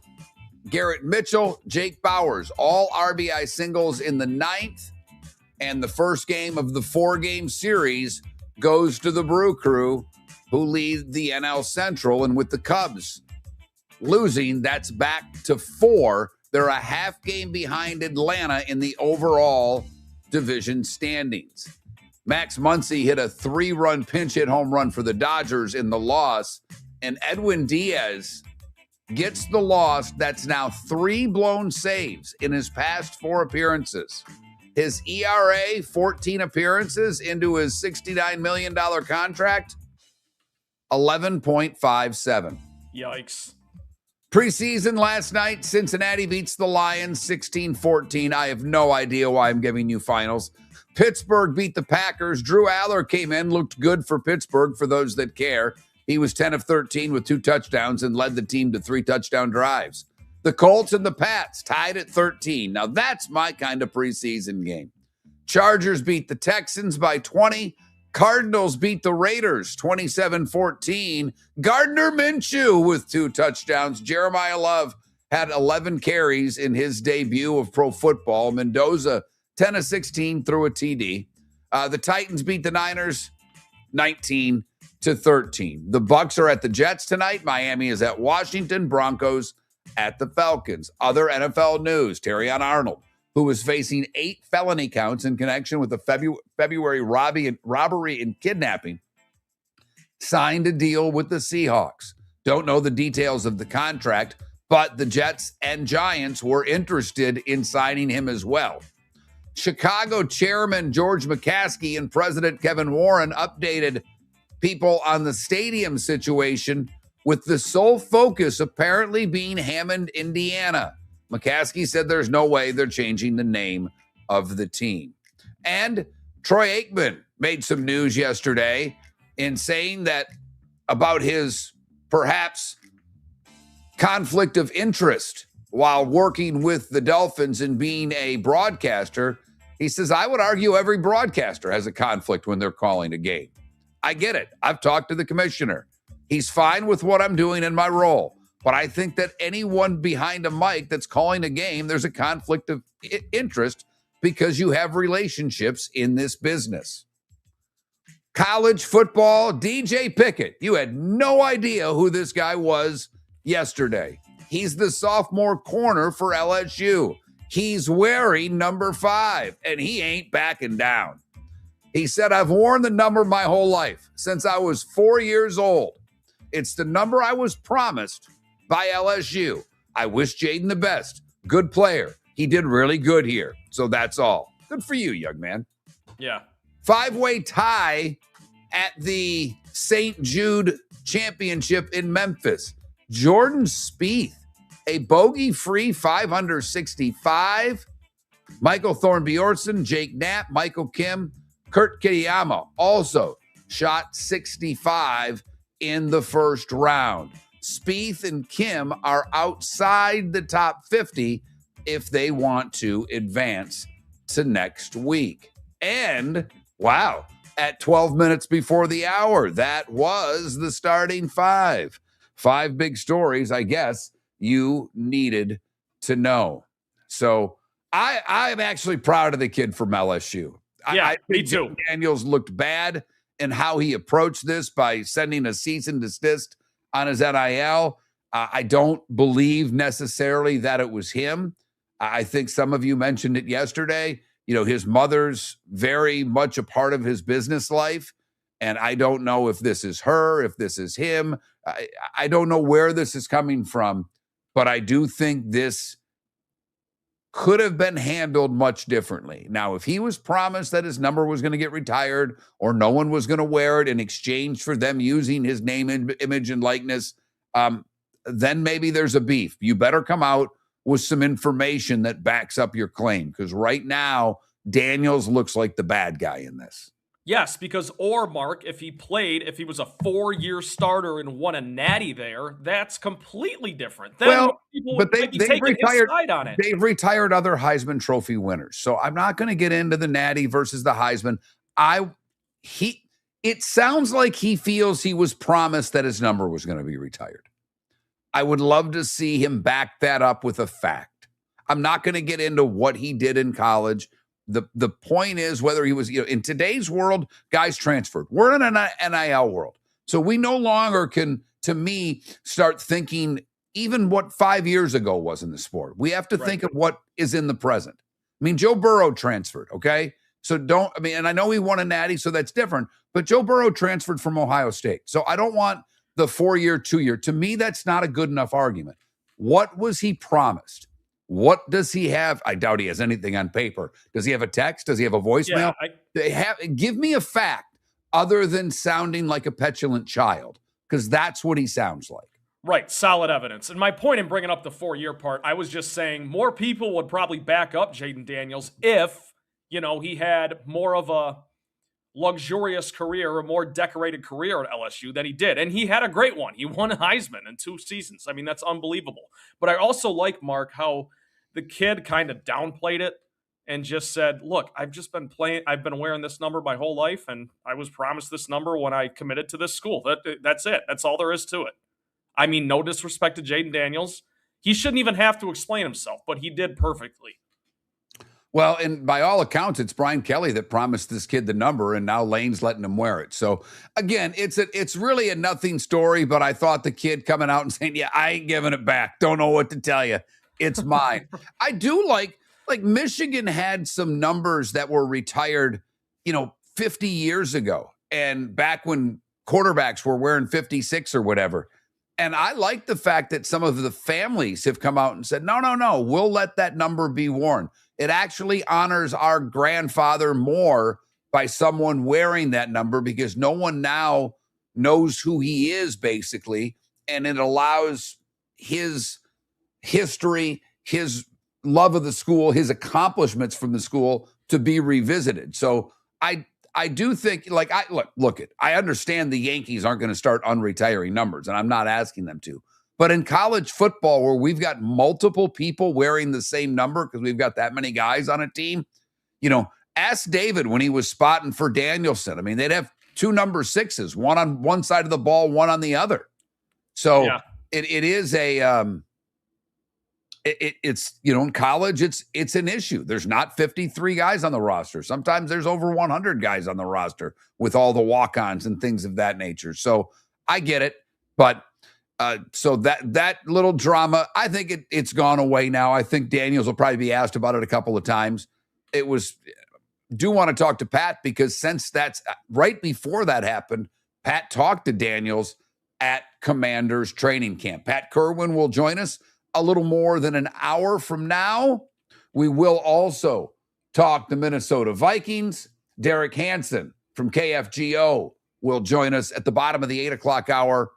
S3: Garrett Mitchell, Jake Bowers, all RBI singles in the 9th. And the first game of the 4-game series goes to the Brew Crew, who lead the NL Central. And with the Cubs losing, that's back to 4. They're a half game behind Atlanta in the overall division standings. Max Muncy hit a 3-run pinch hit home run for the Dodgers in the loss, and Edwin Diaz gets the loss. That's now 3 blown saves in his past 4 appearances. His ERA, 14 appearances into his $69 million contract, 11.57.
S1: Yikes.
S3: Preseason last night, Cincinnati beats the Lions 16-14. I have no idea why I'm giving you finals. Pittsburgh beat the Packers. Drew Aller came in, looked good for Pittsburgh for those that care. He was 10 of 13 with 2 touchdowns and led the team to 3 touchdown drives. The Colts and the Pats tied at 13. Now that's my kind of preseason game. Chargers beat the Texans by 20. Cardinals beat the Raiders 27-14. Gardner Minshew with 2 touchdowns. Jeremiah Love had 11 carries in his debut of pro football. Mendoza, 10 of 16 through a TD. The Titans beat the Niners 19-13. The Bucs are at the Jets tonight. Miami is at Washington. Broncos at the Falcons. Other NFL news, Terrion Arnold, who was facing 8 felony counts in connection with the February robbery and kidnapping, signed a deal with the Seahawks. Don't know the details of the contract, but the Jets and Giants were interested in signing him as well. Chicago chairman George McCaskey and President Kevin Warren updated people on the stadium situation, with the sole focus apparently being Hammond, Indiana. McCaskey said there's no way they're changing the name of the team. And Troy Aikman made some news yesterday in saying that about his perhaps conflict of interest while working with the Dolphins and being a broadcaster. He says, I would argue every broadcaster has a conflict when they're calling a game. I get it. I've talked to the commissioner. He's fine with what I'm doing in my role. But I think that anyone behind a mic that's calling a game, there's a conflict of interest because you have relationships in this business. College football, DJ Pickett. You had no idea who this guy was yesterday. He's the sophomore corner for LSU. He's wearing number 5, and he ain't backing down. He said, I've worn the number my whole life, since I was 4 years old. It's the number I was promised by LSU. I wish Jaden the best. Good player. He did really good here. So that's all. Good for you, young man.
S1: Yeah.
S3: 5-way tie at the St. Jude Championship in Memphis. Jordan Spieth, a bogey-free 565. Michael Thorne Bjornsson, Jake Knapp, Michael Kim, Kurt Kitayama also shot 65 in the first round. Spieth and Kim are outside the top 50 if they want to advance to next week. And, wow, at 12 minutes before the hour, that was the starting 5. 5 big stories, I guess, you needed to know. So I'm actually proud of the kid from LSU.
S1: Yeah,
S3: I
S1: me too.
S3: Daniels looked bad in how he approached this by sending a cease and desist on his NIL. I don't believe necessarily that it was him. I think some of you mentioned it yesterday. You know, his mother's very much a part of his business life. And I don't know if this is her, if this is him. I don't know where this is coming from, but I do think this could have been handled much differently. Now, if he was promised that his number was going to get retired or no one was going to wear it in exchange for them using his name, image, and likeness, then maybe there's a beef. You better come out with some information that backs up your claim, because right now, Daniels looks like the bad guy in this.
S1: Yes, because Mark, if he was a 4-year starter and won a natty there, that's completely different. Then
S3: Well,
S1: people
S3: but
S1: might be
S3: they've
S1: taking his
S3: retired.
S1: side on it.
S3: They've retired other Heisman Trophy winners, so I'm not going to get into the natty versus the Heisman. It sounds like he feels he was promised that his number was going to be retired. I would love to see him back that up with a fact. I'm not going to get into what he did in college. The point is whether he was, in today's world, guys transferred. We're in an NIL world. So we no longer can, to me, start thinking even what 5 years ago was in the sport. We have to think of what is in the present. I mean, Joe Burrow transferred, okay? So and I know he won a natty, so that's different, but Joe Burrow transferred from Ohio State. So I don't want the 4-year, 2-year. To me, that's not a good enough argument. What was he promised? What does he have? I doubt he has anything on paper. Does he have a text? Does he have a voicemail? Give me a fact other than sounding like a petulant child, because that's what he sounds like.
S1: Right, solid evidence. And my point in bringing up the 4-year part, I was just saying more people would probably back up Jaden Daniels if, he had more of a luxurious career, a more decorated career at LSU than he did. And he had a great one. He won Heisman in 2 seasons. I mean, that's unbelievable. But I also like, Mark, how the kid kind of downplayed it and just said, look, I've been wearing this number my whole life, and I was promised this number when I committed to this school. That's it. That's all there is to it. I mean, no disrespect to Jaden Daniels. He shouldn't even have to explain himself, but he did perfectly.
S3: Well, and by all accounts, it's Brian Kelly that promised this kid the number, and now Lane's letting him wear it. So, again, it's really a nothing story, but I thought the kid coming out and saying, yeah, I ain't giving it back. Don't know what to tell you. It's mine. I do like Michigan had some numbers that were retired, 50 years ago, and back when quarterbacks were wearing 56 or whatever. And I like the fact that some of the families have come out and said, no, we'll let that number be worn. It actually honors our grandfather more by someone wearing that number, because no one now knows who he is, basically. And it allows his history, his love of the school, his accomplishments from the school to be revisited. So I do think, I understand the Yankees aren't going to start unretiring numbers, and I'm not asking them to. But in college football, where we've got multiple people wearing the same number because we've got that many guys on a team, ask David when he was spotting for Danielson. I mean, they'd have 2 number 6s, one on one side of the ball, one on the other. So yeah. It is it's in college, it's an issue. There's not 53 guys on the roster. Sometimes there's over 100 guys on the roster with all the walk-ons and things of that nature. So I get it, but so that little drama, I think it's gone away now. I think Daniels will probably be asked about it a couple of times. Do want to talk to Pat, because since that's right before that happened, Pat talked to Daniels at Commanders training camp. Pat Kirwan will join us a little more than an hour from now. We will also talk the Minnesota Vikings. Derek Hanson from KFGO will join us at the bottom of the 8 o'clock hour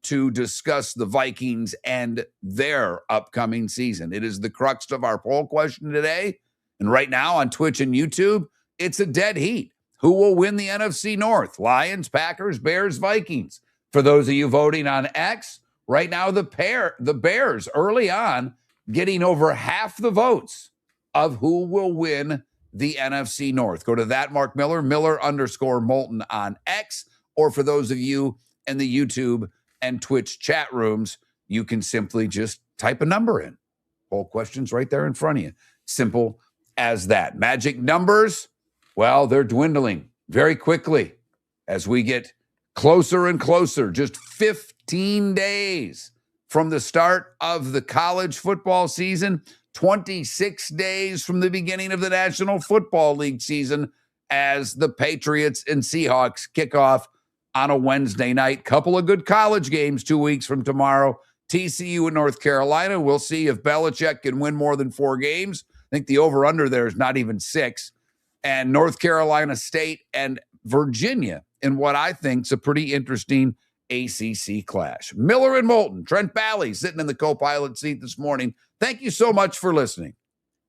S3: to discuss the Vikings and their upcoming season. It is the crux of our poll question today. And right now on Twitch and YouTube, it's a dead heat. Who will win the NFC North? Lions, Packers, Bears, Vikings. For those of you voting on X, right now the Bears early on getting over half the votes of who will win the NFC North. Go to that Mark Miller, Miller_Moulton on X, or for those of you in the YouTube and Twitch chat rooms, you can simply just type a number in. Poll questions right there in front of you. Simple as that. Magic numbers, well, they're dwindling very quickly as we get closer and closer. Just 15 days from the start of the college football season, 26 days from the beginning of the National Football League season, as the Patriots and Seahawks kick off on a Wednesday night. Couple of good college games 2 weeks from tomorrow. TCU and North Carolina. We'll see if Belichick can win more than 4 games. I think the over-under there is not even 6. And North Carolina State and Virginia in what I think is a pretty interesting ACC clash. Miller and Moulton, Trent Bally sitting in the co-pilot seat this morning. Thank you so much for listening.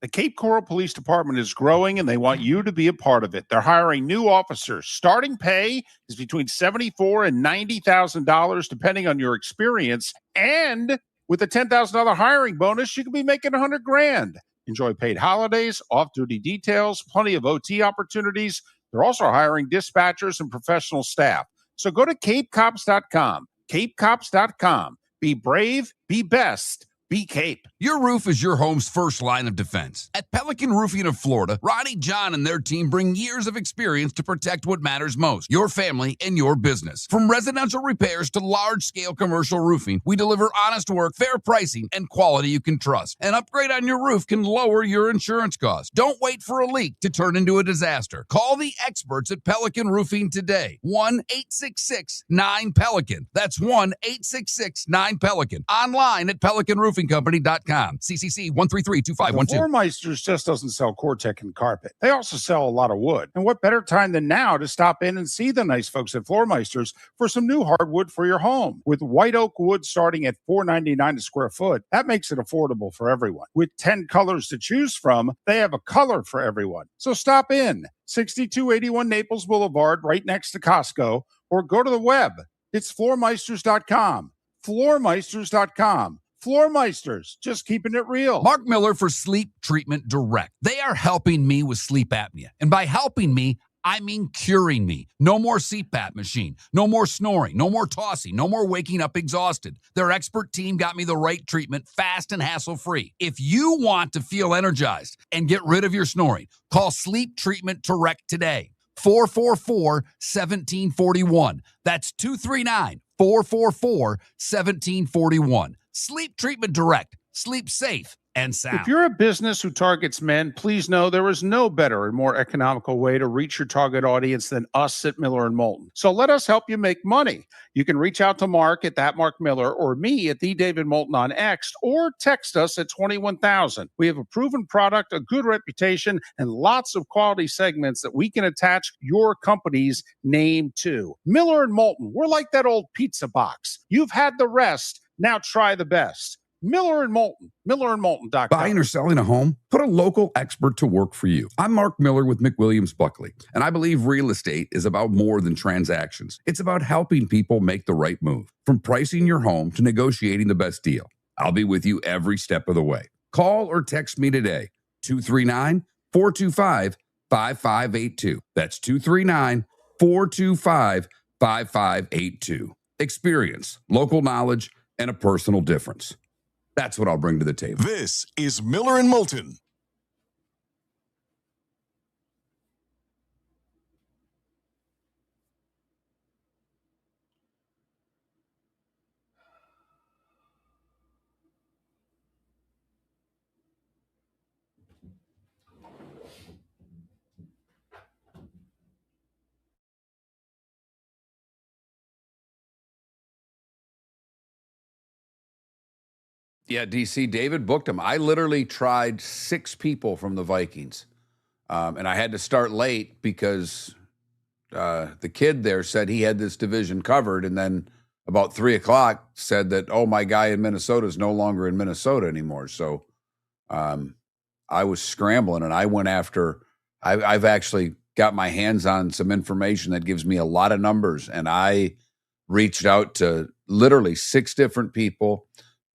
S5: The Cape Coral Police Department is growing, and they want you to be a part of it. They're hiring new officers. Starting pay is between $74,000 and $90,000, depending on your experience. And with a $10,000 hiring bonus, you could be making $100,000. Enjoy paid holidays, off-duty details, plenty of OT opportunities. They're also hiring dispatchers and professional staff. So go to capecops.com, capecops.com. Be brave, be best,
S4: Be Cape. Your roof is your home's first line of defense. At Pelican Roofing of Florida, Ronnie John and their team bring years of experience to protect what matters most, your family and your business. From residential repairs to large-scale commercial roofing, we deliver honest work, fair pricing, and quality you can trust. An upgrade on your roof can lower your insurance costs. Don't wait for a leak to turn into a disaster. Call the experts at Pelican Roofing today. 1-866-9-PELICAN. That's 1-866-9-PELICAN. Online at PelicanRoofingCompany.com. CCC 1332512.
S5: The Floormeisters just doesn't sell Cortec and carpet. They also sell a lot of wood. And what better time than now to stop in and see the nice folks at Floormeisters for some new hardwood for your home. With white oak wood starting at $4.99 a square foot, that makes it affordable for everyone. With 10 colors to choose from, they have a color for everyone. So stop in. 6281 Naples Boulevard, right next to Costco, or go to the web. It's floormeisters.com. Floormeisters.com. Floormeisters, just keeping it real.
S4: Mark Miller for Sleep Treatment Direct. They are helping me with sleep apnea. And by helping me, I mean curing me. No more CPAP machine. No more snoring. No more tossing. No more waking up exhausted. Their expert team got me the right treatment, fast and hassle-free. If you want to feel energized and get rid of your snoring, call Sleep Treatment Direct today. 444-1741. That's 239-444-1741. Sleep Treatment Direct. Sleep safe and sound.
S5: If you're a business who targets men, please know there is no better and more economical way to reach your target audience than us at Miller and Moulton. So let us help you make money. You can reach out to Mark at that Mark Miller or me at the David Moulton on X, or text us at 21,000. We have a proven product, a good reputation, and lots of quality segments that we can attach your company's name to. Miller and Moulton, we're like that old pizza box. You've had the rest. Now try the best. Miller and Moulton, millerandmoulton.com.
S4: Buying or selling a home? Put a local expert to work for you. I'm Mark Miller with McWilliams Buckley, and I believe real estate is about more than transactions. It's about helping people make the right move, from pricing your home to negotiating the best deal. I'll be with you every step of the way. Call or text me today, 239-425-5582. That's 239-425-5582. Experience, local knowledge, and a personal difference. That's what I'll bring to the table.
S2: This is Miller and Moulton.
S3: Yeah, DC, David booked him. I literally tried 6 people from the Vikings, and I had to start late because the kid there said he had this division covered, and then about 3 o'clock said that, oh, my guy in Minnesota is no longer in Minnesota anymore. So I was scrambling, and I went after – I've actually got my hands on some information that gives me a lot of numbers, and I reached out to literally 6 different people.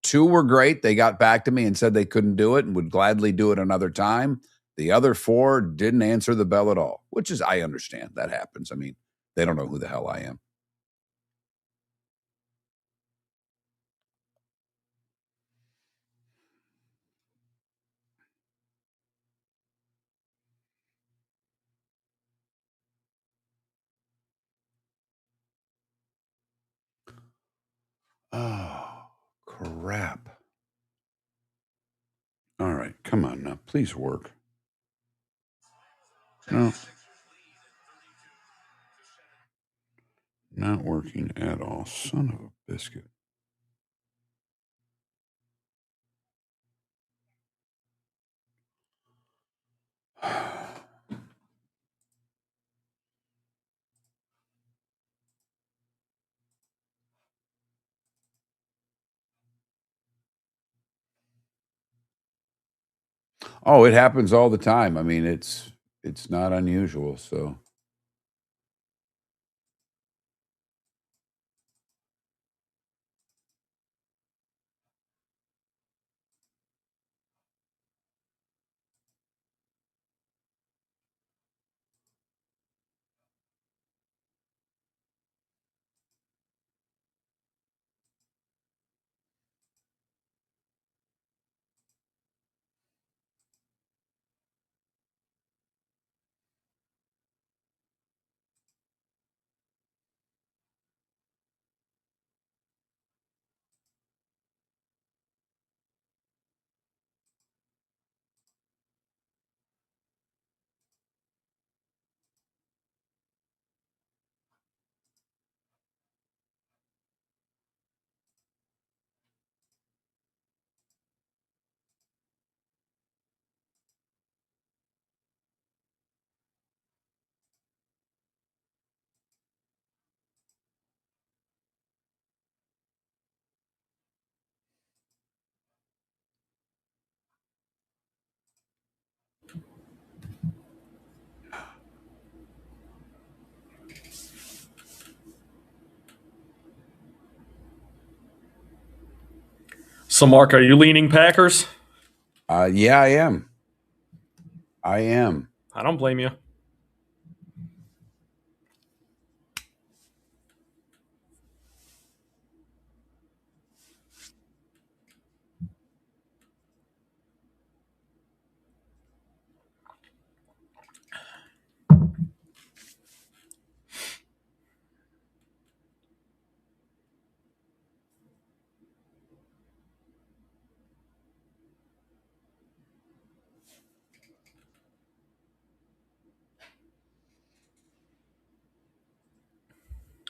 S3: 2 were great. They got back to me and said they couldn't do it and would gladly do it another time. The other 4 didn't answer the bell at all, which is, I understand that happens. I mean, they don't know who the hell I am. Oh, crap. All right, come on now. Please work. No. Not working at all. Son of a biscuit. Oh, it happens all the time. I mean, it's not unusual, so.
S1: So, Mark, are you leaning Packers?
S3: Yeah, I am.
S1: I don't blame you.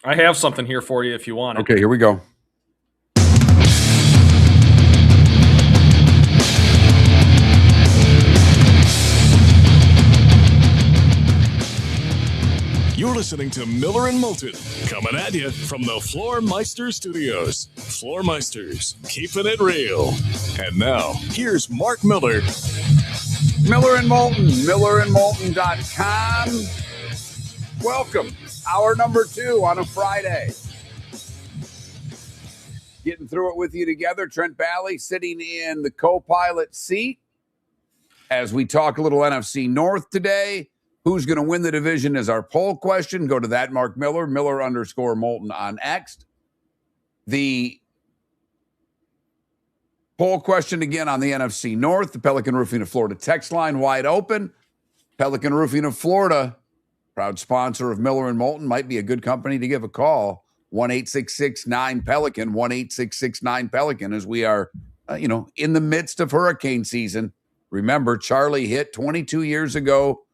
S1: I have something here for you if you want it.
S3: Okay, here we go.
S2: You're listening to Miller and Moulton, coming at you from the Floor Meister Studios. Floor Meisters, keeping it real. And now, here's Mark Miller.
S3: Miller and Moulton, millerandmoulton.com. Welcome. Hour number 2 on a Friday. Getting through it with you together. Trent Bally sitting in the co-pilot seat as we talk a little NFC North today. Who's going to win the division is our poll question. Go to that, Mark Miller, Miller_Moulton on X. The poll question again on the NFC North. The Pelican Roofing of Florida text line wide open. Pelican Roofing of Florida, proud sponsor of Miller and Moulton, might be a good company to give a call. 1-866-9-PELICAN, 1-866-9-PELICAN, as we are, in the midst of hurricane season. Remember, Charlie hit 22 years ago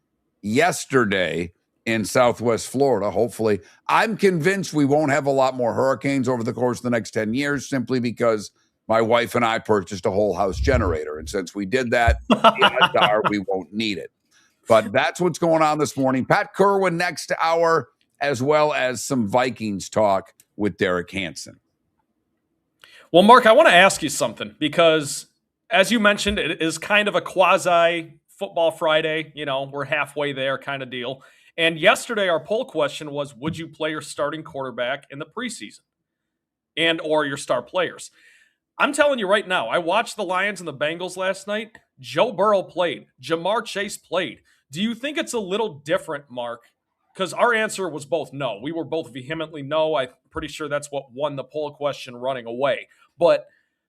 S3: yesterday in Southwest Florida. Hopefully, I'm convinced we won't have a lot more hurricanes over the course of the next 10 years, simply because my wife and I purchased a whole house generator. And since we did that, the odds are we won't need it. But that's what's going on this morning. Pat Kirwan next hour, as well as some Vikings talk with Derek Hanson.
S1: Well, Mark, I want to ask you something because, as you mentioned, it is kind of a quasi-football Friday. We're halfway there kind of deal. And yesterday, our poll question was, would you play your starting quarterback in the preseason and or your star players? I'm telling you right now, I watched the Lions and the Bengals last night. Joe Burrow played. Jamar Chase played. Do you think it's a little different, Mark? Because our answer was both no. We were both vehemently no. I'm pretty sure that's what won the poll question running away. But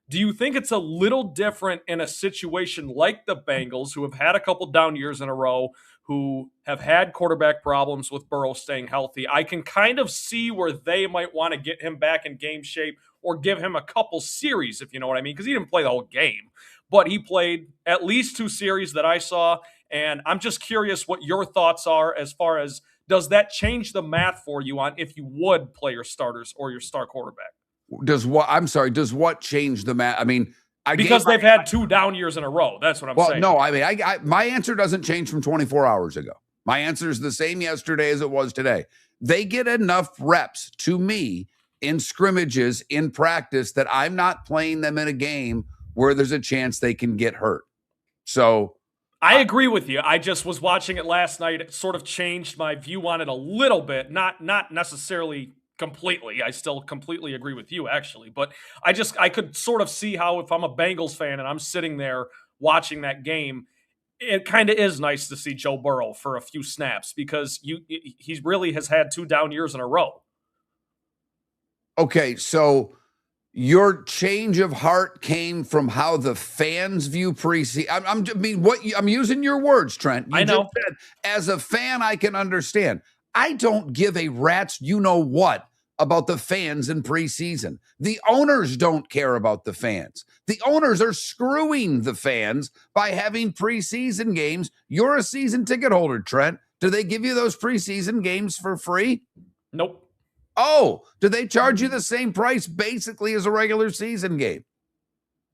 S1: do you think it's a little different in a situation like the Bengals, who have had a couple down years in a row, who have had quarterback problems with Burrow staying healthy? I can kind of see where they might want to get him back in game shape or give him a couple series, if you know what I mean, because he didn't play the whole game. But he played at least 2 series that I saw, and I'm just curious what your thoughts are as far as, does that change the math for you on if you would play your starters or your star quarterback?
S3: Does what change the math? I mean,
S1: because they've had 2 down years in a row. That's what I'm saying.
S3: No, I mean, my answer doesn't change from 24 hours ago. My answer is the same yesterday as it was today. They get enough reps to me in scrimmages, in practice, that I'm not playing them in a game where there's a chance they can get hurt. So
S1: I agree with you. I just was watching it last night. It sort of changed my view on it a little bit, not necessarily completely. I still completely agree with you, actually. But I could sort of see how, if I'm a Bengals fan and I'm sitting there watching that game, it kind of is nice to see Joe Burrow for a few snaps, because he really has had 2 down years in a row.
S3: Okay, so your change of heart came from how the fans view preseason. I'm using your words, Trent.
S1: I know.
S3: Just said, as a fan, I can understand. I don't give a rat's you-know-what about the fans in preseason. The owners don't care about the fans. The owners are screwing the fans by having preseason games. You're a season ticket holder, Trent. Do they give you those preseason games for free?
S1: Nope.
S3: Oh, do they charge you the same price basically as a regular season game?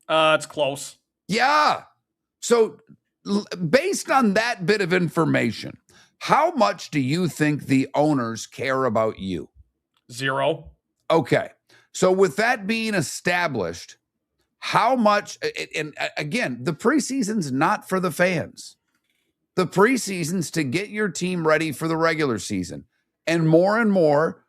S1: It's close.
S3: Yeah. So based on that bit of information, how much do you think the owners care about you?
S1: 0.
S3: Okay. So with that being established, how much, and again, the preseason's not for the fans. The preseason's to get your team ready for the regular season. And more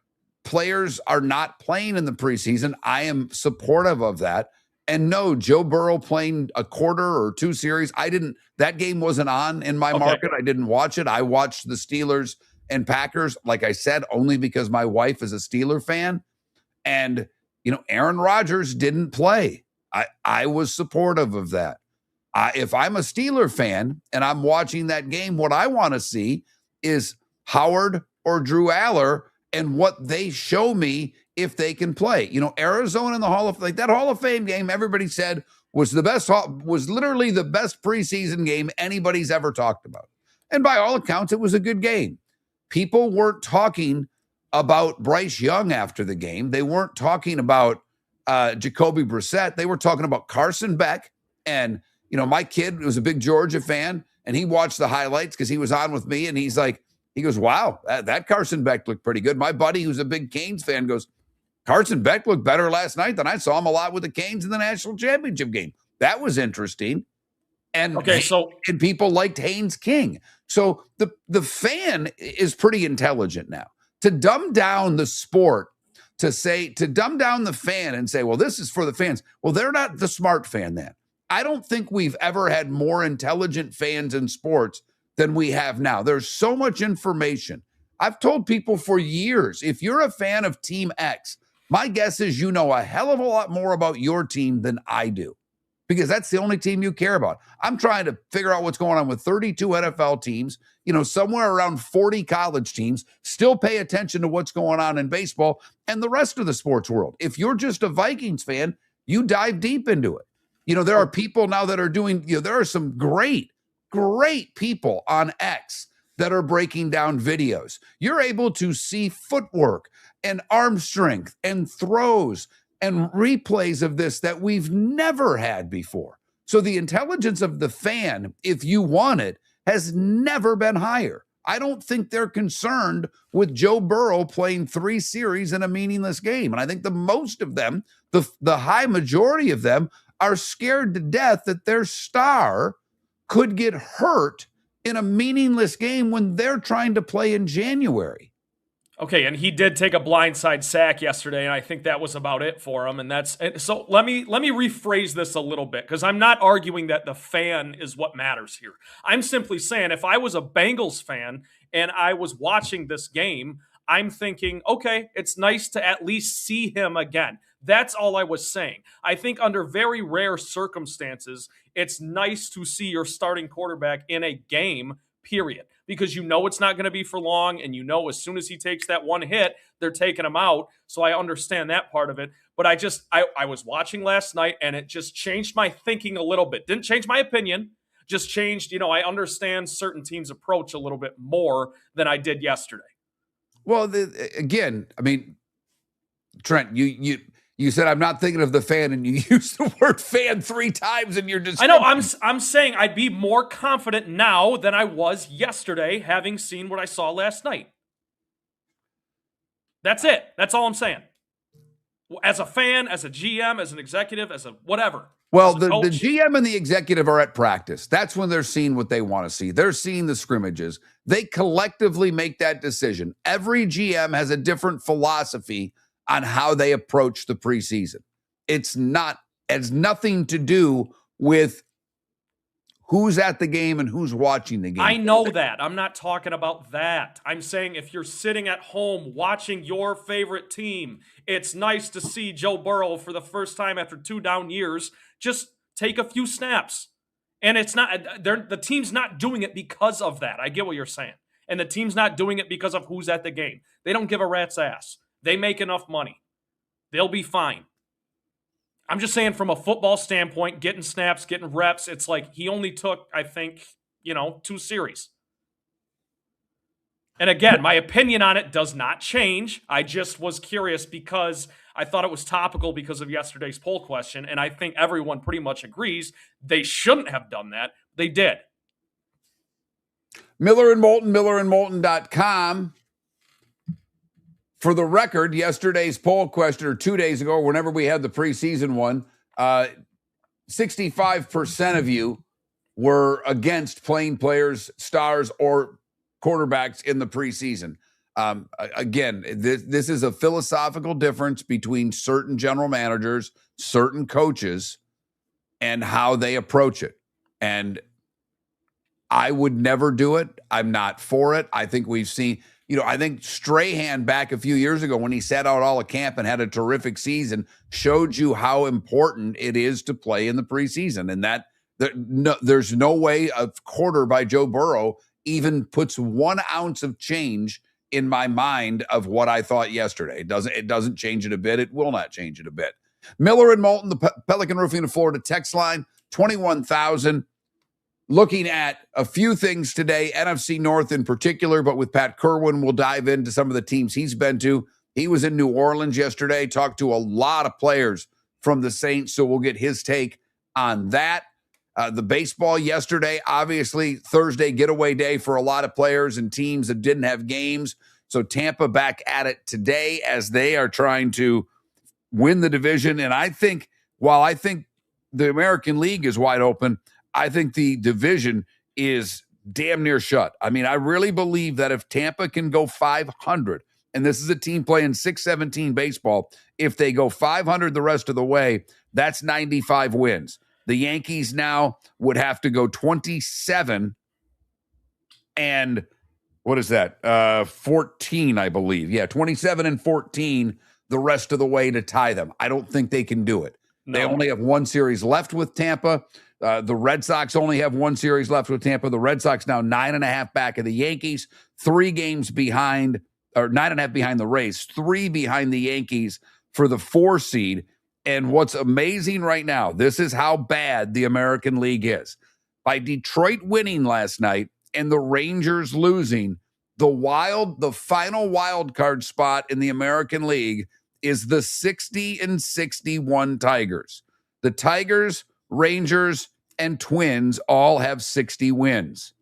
S3: players are not playing in the preseason. I am supportive of that. And no, Joe Burrow playing a quarter or two series. That game wasn't on in my market. I didn't watch it. I watched the Steelers and Packers, like I said, only because my wife is a Steeler fan. And, Aaron Rodgers didn't play. I was supportive of that. If I'm a Steeler fan and I'm watching that game, what I want to see is Howard or Drew Aller and what they show me if they can play. Arizona in the that Hall of Fame game, everybody said was literally the best preseason game anybody's ever talked about. And by all accounts, it was a good game. People weren't talking about Bryce Young after the game. They weren't talking about Jacoby Brissett. They were talking about Carson Beck. And, my kid was a big Georgia fan, and he watched the highlights because he was on with me, and he goes, wow, that Carson Beck looked pretty good. My buddy, who's a big Canes fan, goes, Carson Beck looked better last night than I saw him a lot with the Canes in the national championship game. That was interesting. And and people liked Haynes King. So the fan is pretty intelligent now. To dumb down the sport, to dumb down the fan and say, well, this is for the fans. Well, they're not the smart fan then. I don't think we've ever had more intelligent fans in sports than we have now. There's so much information. I've told people for years, if you're a fan of Team X, my guess is you know a hell of a lot more about your team than I do, because that's the only team you care about. I'm trying to figure out what's going on with 32 NFL teams, somewhere around 40 college teams, still pay attention to what's going on in baseball and the rest of the sports world. If you're just a Vikings fan, you dive deep into it. There are people now that are doing, there are some great people on X that are breaking down videos. You're able to see footwork and arm strength and throws and replays of this that we've never had before. So the intelligence of the fan, if you want it, has never been higher. I don't think they're concerned with Joe Burrow playing 3 series in a meaningless game. And I think the most of them, the high majority of them, are scared to death that their star could get hurt in a meaningless game when they're trying to play in January.
S1: Okay, and he did take a blindside sack yesterday, and I think that was about it for him. And so let me rephrase this a little bit, because I'm not arguing that the fan is what matters here. I'm simply saying if I was a Bengals fan and I was watching this game, I'm thinking, okay, it's nice to at least see him again. That's all I was saying. I think under very rare circumstances, it's nice to see your starting quarterback in a game, period, because it's not going to be for long, and as soon as he takes that one hit, they're taking him out. So I understand that part of it. But I was watching last night, and it just changed my thinking a little bit. Didn't change my opinion, just changed, I understand certain teams' approach a little bit more than I did yesterday.
S3: Well, again, I mean, Trent, you said I'm not thinking of the fan, and you used the word fan 3 times in your description.
S1: I know. I'm saying I'd be more confident now than I was yesterday, having seen what I saw last night. That's it. That's all I'm saying. As a fan, as a GM, as an executive, as a whatever.
S3: Well, the GM and the executive are at practice. That's when they're seeing what they want to see. They're seeing the scrimmages. They collectively make that decision. Every GM has a different philosophy on how they approach the preseason. It has nothing to do with who's at the game and who's watching the game.
S1: I know that. I'm not talking about that. I'm saying if you're sitting at home watching your favorite team, it's nice to see Joe Burrow for the first time after 2 down years just take a few snaps. And it's not, the team's not doing it because of that. I get what you're saying. And the team's not doing it because of who's at the game. They don't give a rat's ass. They make enough money. They'll be fine. I'm just saying from a football standpoint, getting snaps, getting reps, it's like he only took, I think, 2 series. And again, my opinion on it does not change. I just was curious because I thought it was topical because of yesterday's poll question, and I think everyone pretty much agrees they shouldn't have done that. They did.
S3: Miller and Moulton, millerandmoulton.com. For the record, yesterday's poll question, or 2 days ago, whenever we had the preseason one, 65% of you were against playing players, stars, or quarterbacks in the preseason. Again, this is a philosophical difference between certain general managers, certain coaches, and how they approach it. And I would never do it. I'm not for it. I think we've seen, I think Strahan back a few years ago when he sat out all of camp and had a terrific season showed you how important it is to play in the preseason. And there's no way a quarter by Joe Burrow even puts 1 ounce of change in my mind of what I thought yesterday. It doesn't change it a bit. It will not change it a bit. Miller and Moulton, the Pelican Roofing of Florida text line, 21,000. Looking at a few things today, NFC North in particular, but with Pat Kirwan, we'll dive into some of the teams he's been to. He was in New Orleans yesterday, talked to a lot of players from the Saints, so we'll get his take on that. The baseball yesterday, obviously Thursday getaway day for a lot of players and teams that didn't have games. So Tampa back at it today as they are trying to win the division. And while I think the American League is wide open, I think the division is damn near shut. I mean, I really believe that if Tampa can go 500, and this is a team playing 6-17 baseball, if they go 500 the rest of the way, that's 95 wins. The Yankees now would have to go 27 and what is that? 14, I believe. Yeah, 27 and 14 the rest of the way to tie them. I don't think they can do it. No. They only have 1 series left with Tampa. The Red Sox only have 1 series left with Tampa. The Red Sox now 9.5 back of the Yankees, 3 games behind, or 9.5 behind the Rays, 3 behind the Yankees for the 4 seed. And what's amazing right now, this is how bad the American League is. By Detroit winning last night and the Rangers losing, the final wild card spot in the American League is the 60-61 Tigers. The Tigers, Rangers, and Twins all have 60 wins.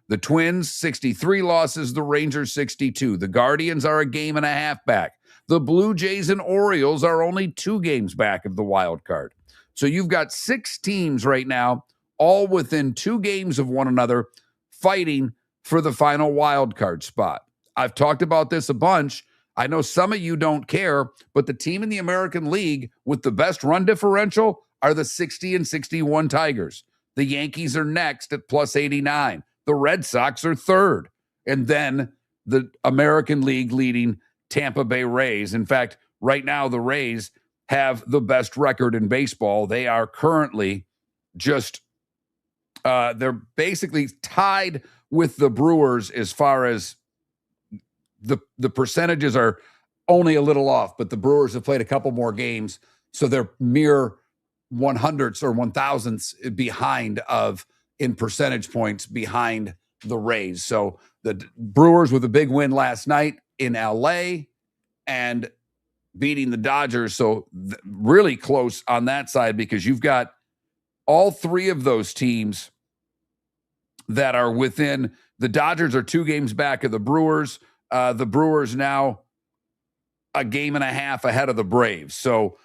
S3: The Twins, 63 losses, the Rangers, 62. The Guardians are a game and a half back. The Blue Jays and Orioles are only 2 games back of the wild card. So you've got 6 teams right now, all within 2 games of one another, fighting for the final wild card spot. I've talked about this a bunch. I know some of you don't care, but the team in the American League with the best run differential are the 60-61 Tigers. The Yankees are next at plus 89. The Red Sox are third. And then the American League leading Tampa Bay Rays. In fact, right now the Rays have the best record in baseball. They are currently they're basically tied with the Brewers as far as the percentages are only a little off, but the Brewers have played a couple more games, so they're mere 100ths or 1,000ths behind in percentage points behind the Rays. So the Brewers with a big win last night in LA and beating the Dodgers. So really close on that side because you've got all 3 of those teams that are within. The Dodgers are 2 games back of the Brewers. The Brewers now a game and a half ahead of the Braves. So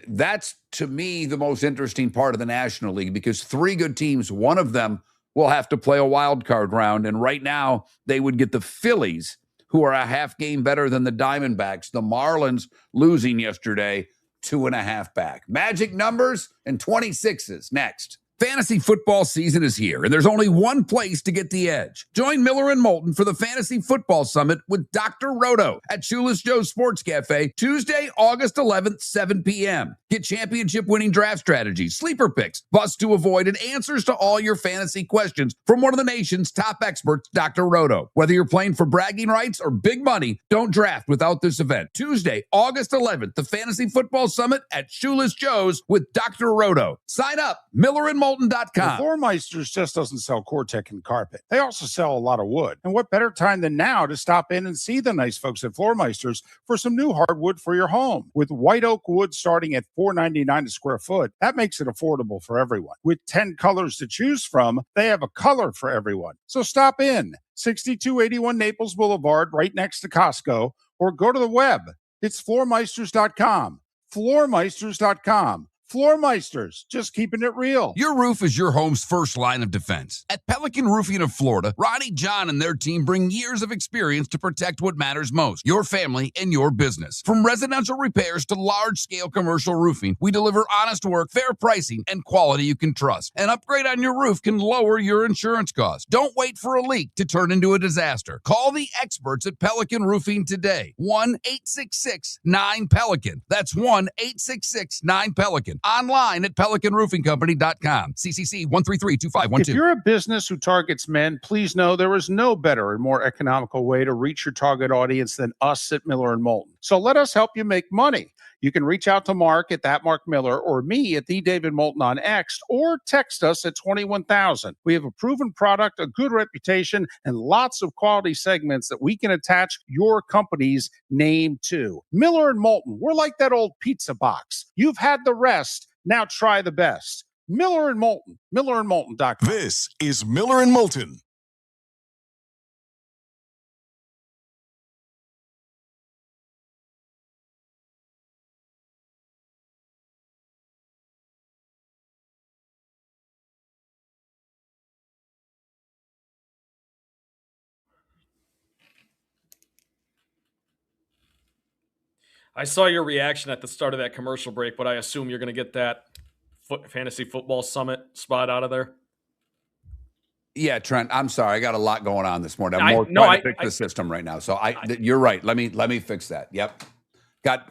S3: that's, to me, the most interesting part of the National League because 3 good teams, one of them will have to play a wild card round. And right now they would get the Phillies, who are a half game better than the Diamondbacks. The Marlins losing yesterday, 2.5 back. Magic numbers and 26s next. Fantasy football season is here, and there's only one place to get the edge. Join Miller and Moulton for the Fantasy Football Summit with Dr. Roto at Shoeless Joe's Sports Cafe, Tuesday, August 11th, 7 p.m. Get championship-winning draft strategies, sleeper picks, busts to avoid, and answers to all your fantasy questions from one of the nation's top experts, Dr. Roto. Whether you're playing for bragging rights or big money, don't draft without this event. Tuesday, August 11th, the Fantasy Football Summit at Shoeless Joe's with Dr. Roto. Sign up, Miller and Moulton.
S5: The Floor Meisters just doesn't sell Cortec and carpet. They also sell a lot of wood. And what better time than now to stop in and see the nice folks at Floor Meisters for some new hardwood for your home. With white oak wood starting at $4.99 a square foot, that makes it affordable for everyone. With 10 colors to choose from, they have a color for everyone. So stop in, 6281 Naples Boulevard, right next to Costco, or go to the web. It's floormeisters.com. Floormeisters.com. Floormeisters, just keeping it real.
S4: Your roof is your home's first line of defense. At Pelican Roofing of Florida, Ronnie, John, and their team bring years of experience to protect what matters most, your family and your business. From residential repairs to large-scale commercial roofing, we deliver honest work, fair pricing, and quality you can trust. An upgrade on your roof can lower your insurance costs. Don't wait for a leak to turn into a disaster. Call the experts at Pelican Roofing today. 1-866-9-PELICAN. That's 1-866-9-PELICAN. Online at PelicanRoofingCompany.com. CCC 1332512.
S5: If you're a business who targets men, please know there is no better and more economical way to reach your target audience than us at Miller and Moulton. So let us help you make money. You can reach out to Mark at that Mark Miller or me at the David Moulton on X, or text us at 21,000. We have a proven product, a good reputation, and lots of quality segments that we can attach your company's name to. Miller and Moulton, we're like that old pizza box. You've had the rest. Now try the best. Miller and Moulton, millerandmoulton.com.
S2: This is Miller and Moulton.
S1: I saw your reaction at the start of that commercial break, but I assume you're going to get that fantasy football summit spot out of there.
S3: Yeah, Trent, I'm sorry. I got a lot going on this morning. I'm trying to fix the system right now. So you're right. Let me fix that. Yep.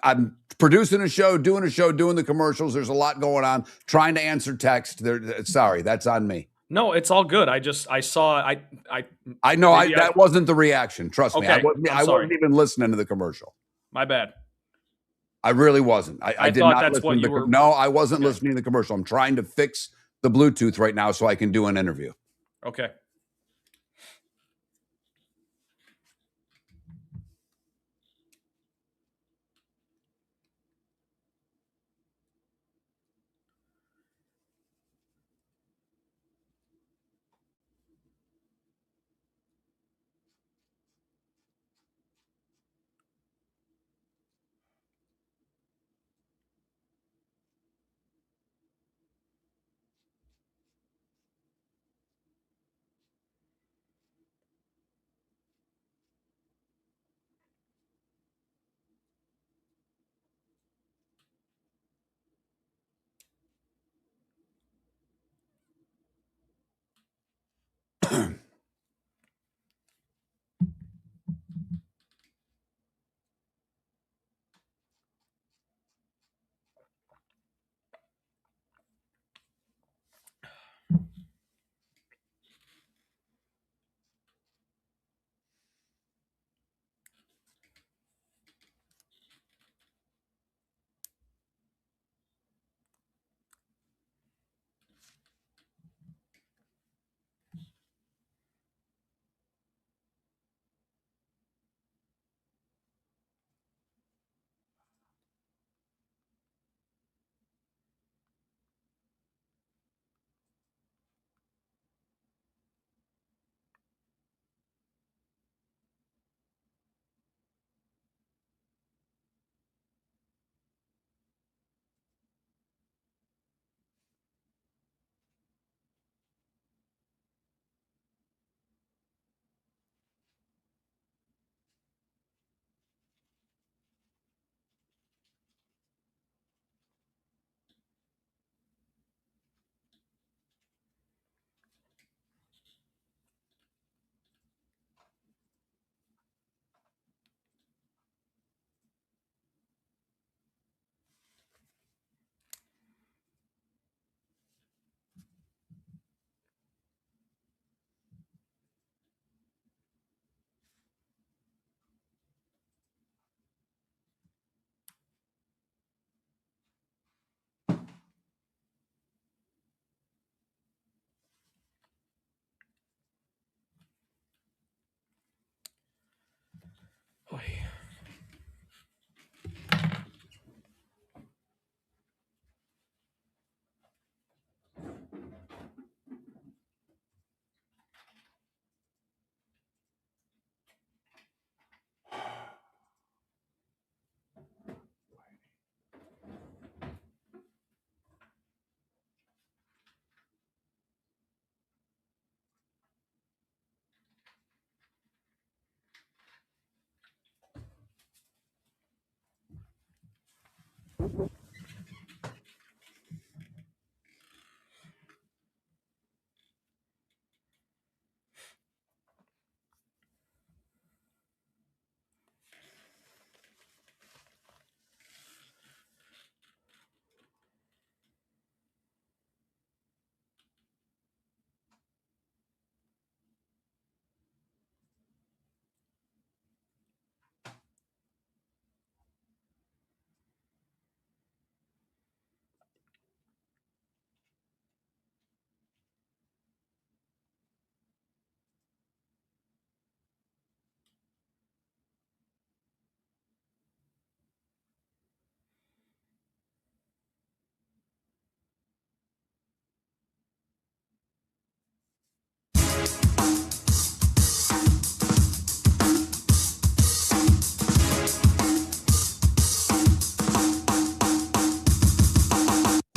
S3: I'm producing a show, doing the commercials. There's a lot going on. Trying to answer text. Sorry, that's on me.
S1: No, it's all good. I know
S3: that wasn't the reaction. Trust me.
S1: Okay,
S3: I wasn't even listening to the commercial.
S1: My bad.
S3: I really wasn't. I did not listen to No, I wasn't listening to the commercial. I'm trying to fix the Bluetooth right now so I can do an interview.
S1: Okay.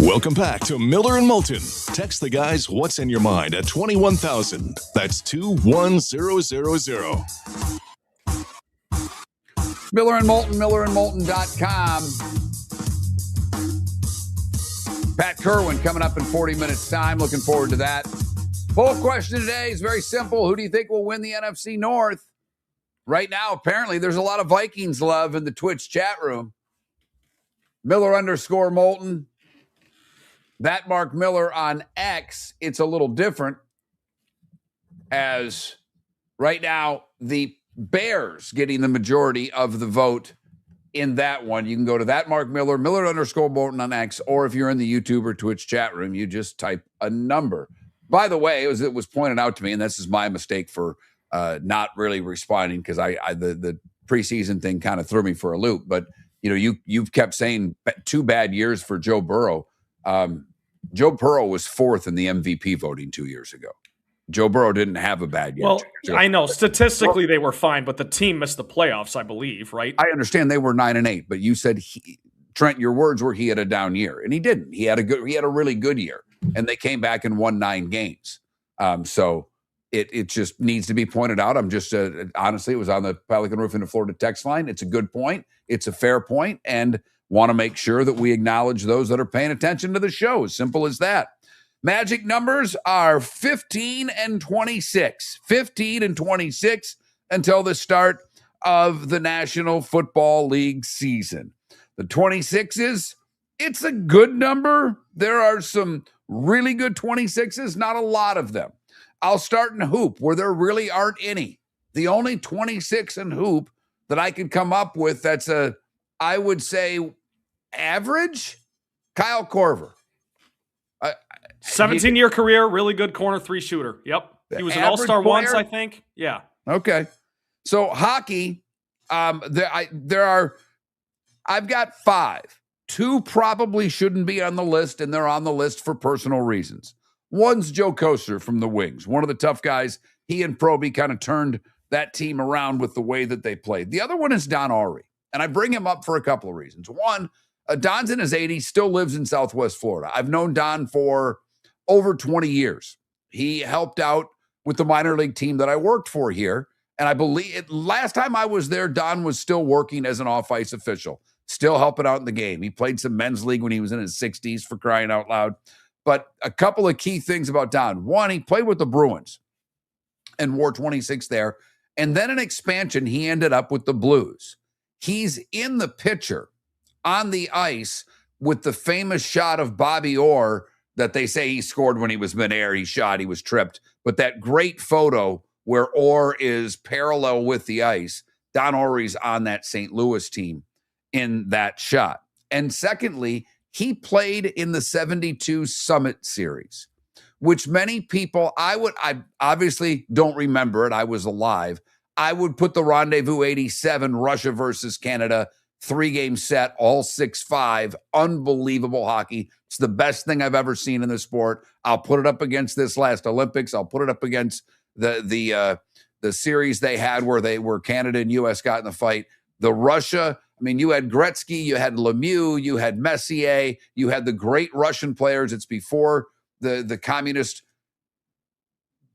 S2: Welcome back to Miller and Moulton. Text the guys what's in your mind at 21,000. That's 21000.
S3: Miller and Moulton, millerandmoulton.com. Pat Kirwan coming up in 40 minutes time. Looking forward to that. Poll question today is very simple. Who do you think will win the NFC North? Right now, apparently, there's a lot of Vikings love in the Twitch chat room. Miller_Moulton. That Mark Miller on X, it's a little different, as right now the Bears getting the majority of the vote in that one. You can go to that Mark Miller, Miller_Moulton on X, or if you're in the YouTube or Twitch chat room, you just type a number. By the way, it was pointed out to me, and this is my mistake for not really responding, because the preseason thing kind of threw me for a loop. But you've kept saying 2 bad years for Joe Burrow. Joe Burrow was 4th in the MVP voting 2 years ago. Joe Burrow didn't have a bad year.
S1: Well, I know statistically they were fine, but the team missed the playoffs, I believe, right?
S3: I understand they were 9-8, but you said Trent, your words were he had a down year, and he didn't. He had a really good year, and they came back and won 9 games. So it just needs to be pointed out. I'm just honestly, it was on the Pelican Roofing of Florida text line. It's a good point. It's a fair point, and want to make sure that we acknowledge those that are paying attention to the show. As simple as that. Magic numbers are 15 and 26. 15 and 26 until the start of the National Football League season. The 26s, it's a good number. There are some really good 26s, not a lot of them. I'll start in hoop, where there really aren't any. The only 26 in hoop that I could come up with that's I would say, average, Kyle Korver.
S1: 17-year career, really good corner 3 shooter. Yep. He was an all-star once, I think. Yeah.
S3: Okay. So hockey, I've got 5. 2 probably shouldn't be on the list, and they're on the list for personal reasons. One's Joe Koster from the Wings, one of the tough guys. He and Proby kind of turned that team around with the way that they played. The other one is Don Awrey, and I bring him up for a couple of reasons. One, Don's in his 80s, still lives in Southwest Florida. I've known Don for over 20 years. He helped out with the minor league team that I worked for here. And I believe last time I was there, Don was still working as an off-ice official, still helping out in the game. He played some men's league when he was in his 60s, for crying out loud. But a couple of key things about Don. One, he played with the Bruins and wore 26 there. And then in expansion, he ended up with the Blues. He's in the picture on the ice with the famous shot of Bobby Orr that they say he scored when he was midair. He shot, he was tripped. But that great photo where Orr is parallel with the ice, Don Awrey's on that St. Louis team in that shot. And secondly, he played in the 72 Summit Series, which many people, I obviously don't remember it. I was alive. I would put the Rendezvous 87 Russia versus Canada 3-game set, all 6-5, unbelievable hockey. It's the best thing I've ever seen in the sport. I'll put it up against this last Olympics. I'll put it up against the series they had where Canada and U.S. got in the fight. The Russia, I mean, you had Gretzky, you had Lemieux, you had Messier, you had the great Russian players. It's before the communist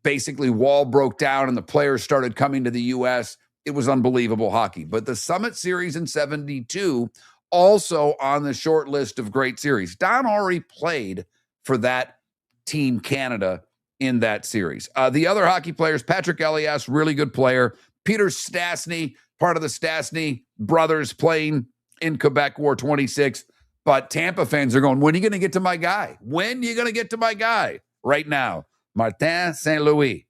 S3: basically wall broke down and the players started coming to the U.S. It was unbelievable hockey. But the Summit Series in 72 also on the short list of great series. Don already played for that Team Canada in that series. The other hockey players, Patrick Elias, really good player. Peter Stastny, part of the Stastny brothers playing in Quebec War 26. But Tampa fans are going, when are you going to get to my guy? When are you going to get to my guy? Right now, Martin St. Louis,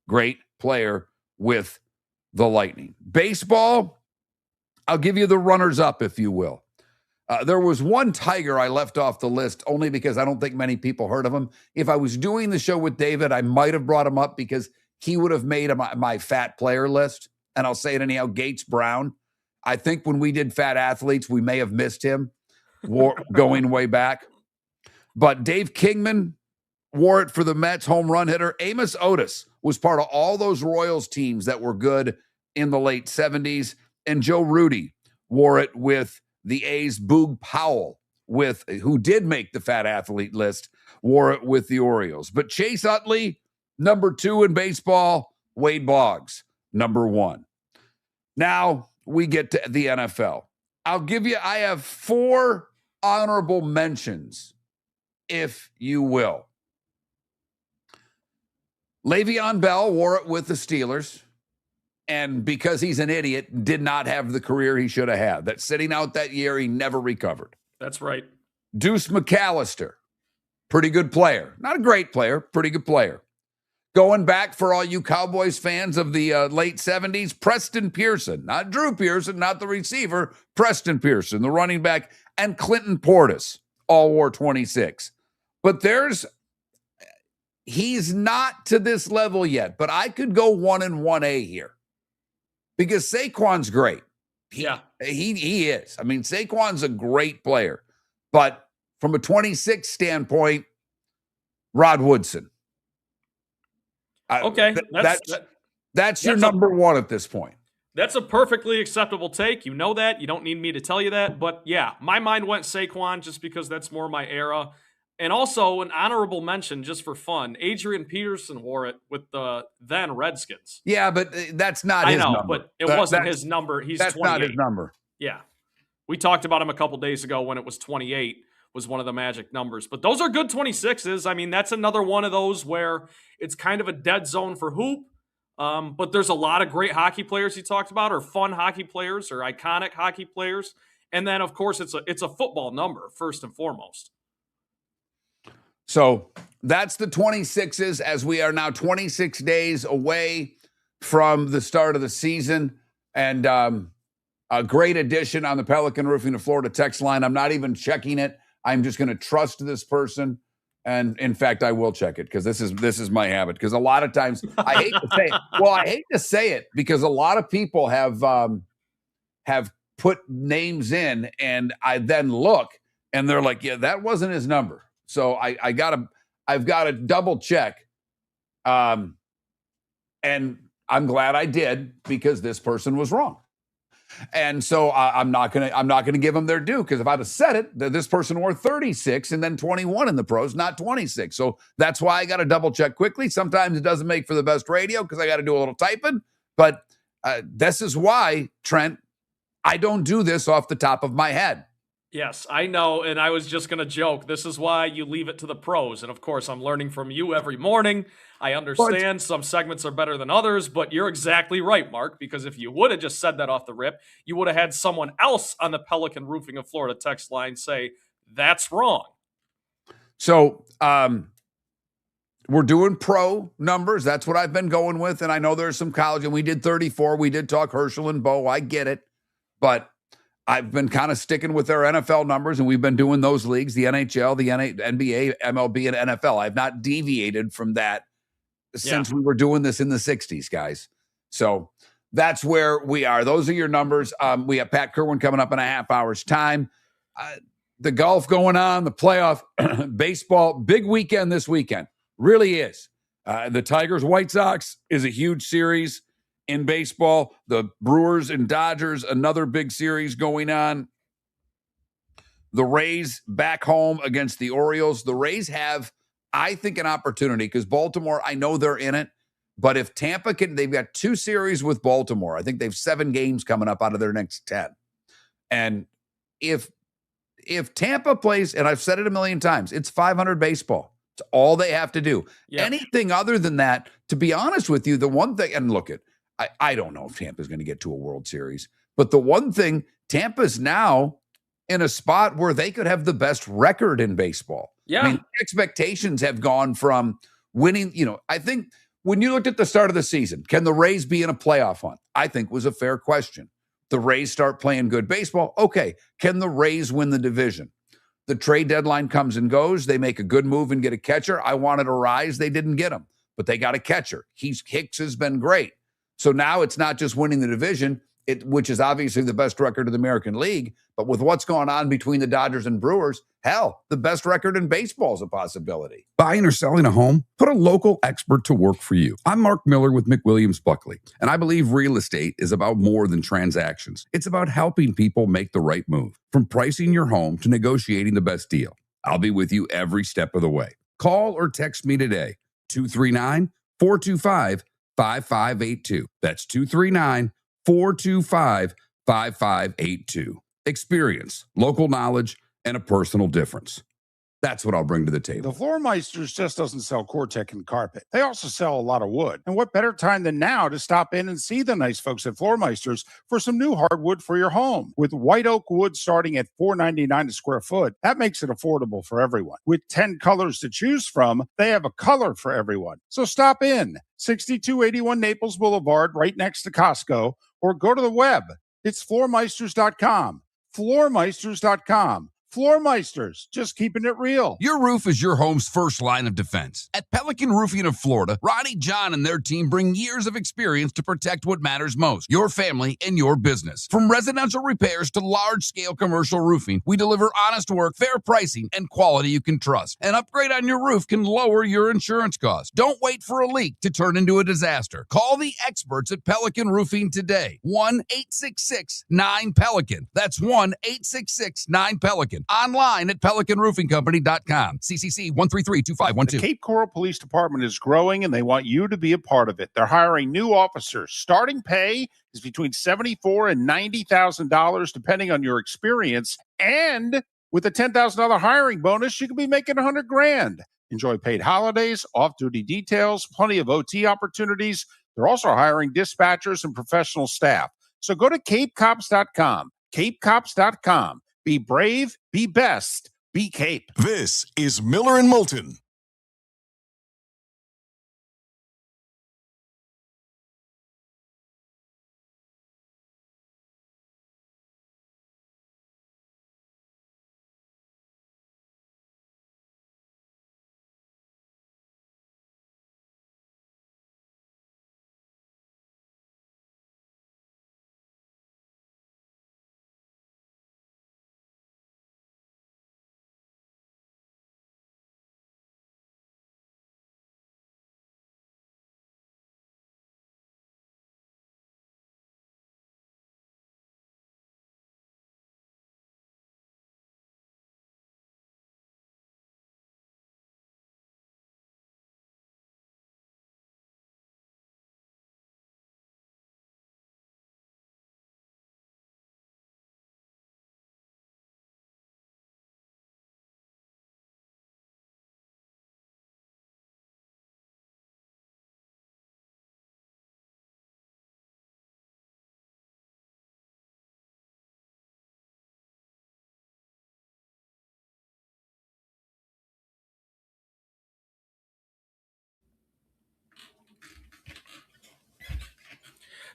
S3: great player with the Lightning. Baseball, I'll give you the runners-up, if you will. There was one Tiger I left off the list only because I don't think many people heard of him. If I was doing the show with David, I might have brought him up because he would have made my fat player list. And I'll say it anyhow, Gates Brown. I think when we did fat athletes, we may have missed him going way back. But Dave Kingman wore it for the Mets, home run hitter. Amos Otis was part of all those Royals teams that were good in the late 70s. And Joe Rudy wore it with the A's. Boog Powell, who did make the fat athlete list, wore it with the Orioles. But Chase Utley, number 2 in baseball. Wade Boggs, number 1. Now we get to the NFL. I have 4 honorable mentions, if you will. Le'Veon Bell wore it with the Steelers, and because he's an idiot, did not have the career he should have had. That sitting out that year, he never recovered.
S1: That's right.
S3: Deuce McAllister, pretty good player. Not a great player, pretty good player. Going back for all you Cowboys fans of the late 70s, Preston Pearson, not Drew Pearson, not the receiver, Preston Pearson, the running back, and Clinton Portis, all wore 26. But he's not to this level yet, but I could go 1 and 1A here because Saquon's great. He is. I mean, Saquon's a great player, but from a 26 standpoint, Rod Woodson.
S1: Okay,
S3: that's your number 1 at this point.
S1: That's a perfectly acceptable take. You know that. You don't need me to tell you that. But yeah, my mind went Saquon just because that's more my era. And also an honorable mention just for fun. Adrian Peterson wore it with the then Redskins.
S3: Yeah, but that's not his number.
S1: But it wasn't his number. He's 28.
S3: That's not his number.
S1: Yeah. We talked about him a couple days ago when it was 28 was one of the magic numbers. But those are good 26s. I mean, that's another one of those where it's kind of a dead zone for hoop. But there's a lot of great hockey players you talked about, or fun hockey players, or iconic hockey players. And then, of course, it's a football number, first and foremost.
S3: So that's the 26s as we are now 26 days away from the start of the season. And a great addition on the Pelican Roofing of Florida text line. I'm not even checking it. I'm just going to trust this person. And in fact, I will check it because this is my habit. Because a lot of times I hate to say it. Well, I hate to say it because a lot of people have put names in, and I then look and they're like, yeah, that wasn't his number. So I've got to double check. And I'm glad I did because this person was wrong. And so I'm not gonna give them their due, because if I'd have said it, this person wore 36 and then 21 in the pros, not 26. So that's why I got to double check quickly. Sometimes it doesn't make for the best radio because I got to do a little typing. But this is why, Trent, I don't do this off the top of my head.
S1: Yes, I know, and I was just going to joke. This is why you leave it to the pros. And, of course, I'm learning from you every morning. I understand some segments are better than others, but you're exactly right, Mark, because if you would have just said that off the rip, you would have had someone else on the Pelican Roofing of Florida text line say, that's wrong.
S3: So we're doing pro numbers. That's what I've been going with, and I know there's some college, and we did 34. We did talk Herschel and Bo. I get it, but I've been kind of sticking with their NFL numbers, and we've been doing those leagues, the NHL, the NBA, MLB, and NFL. I've not deviated from that since we were doing this in the 60s, guys. So that's where we are. Those are your numbers. We have Pat Kirwan coming up in a half hour's time. The golf going on, the playoff, baseball, big weekend this weekend. Really is. The Tigers-White Sox is a huge series in baseball. The Brewers and Dodgers, another big series going on. The Rays back home against the Orioles. The Rays have, I think, an opportunity because Baltimore, I know they're in it, but if Tampa can, they've got 2 series with Baltimore. I think they have 7 games coming up out of their next 10. And if Tampa plays, and I've said it a million times, it's 500 baseball. It's all they have to do.
S1: Yep.
S3: Anything other than that, to be honest with you, the one thing, and look at, I don't know if Tampa's going to get to a World Series, but the one thing, Tampa's now in a spot where they could have the best record in baseball.
S1: Yeah.
S3: I mean, expectations have gone from winning, I think when you looked at the start of the season, can the Rays be in a playoff hunt? I think was a fair question. The Rays start playing good baseball. Okay, can the Rays win the division? The trade deadline comes and goes. They make a good move and get a catcher. I wanted a Rise. They didn't get him, but they got a catcher. Hicks has been great. So now it's not just winning the division, which is obviously the best record in the American League, but with what's going on between the Dodgers and Brewers, hell, the best record in baseball is a possibility.
S4: Buying or selling a home? Put a local expert to work for you. I'm Mark Miller with McWilliams Buckley, and I believe real estate is about more than transactions. It's about helping people make the right move, from pricing your home to negotiating the best deal. I'll be with you every step of the way. Call or text me today, 239-425-5582. That's 239-425-5582. Experience, local knowledge, and a personal difference. That's what I'll bring to the table.
S5: The Floormeisters just doesn't sell Cortec and carpet. They also sell a lot of wood. And what better time than now to stop in and see the nice folks at Floormeisters for some new hardwood for your home. With white oak wood starting at $4.99 a square foot, that makes it affordable for everyone. With 10 colors to choose from, they have a color for everyone. So stop in, 6281 Naples Boulevard, right next to Costco, or go to the web. It's floormeisters.com. Floormeisters.com. Floormeisters, just keeping it real.
S4: Your roof is your home's first line of defense. At Pelican Roofing of Florida, Ronnie John and their team bring years of experience to protect what matters most, your family and your business. From residential repairs to large-scale commercial roofing, we deliver honest work, fair pricing, and quality you can trust. An upgrade on your roof can lower your insurance costs. Don't wait for a leak to turn into a disaster. Call the experts at Pelican Roofing today. 1-866-9-PELICAN. That's 1-866-9-PELICAN. Online at PelicanRoofingCompany.com. CCC 1332512.
S5: The Cape Coral Police Department is growing, and they want you to be a part of it. They're hiring new officers. Starting pay is between $74,000 and $90,000, depending on your experience. And with a $10,000 hiring bonus, you could be making $100,000. Enjoy paid holidays, off-duty details, plenty of OT opportunities. They're also hiring dispatchers and professional staff. So go to CapeCops.com. CapeCops.com. Be brave, be best, be Cape.
S2: This is Miller and Moulton.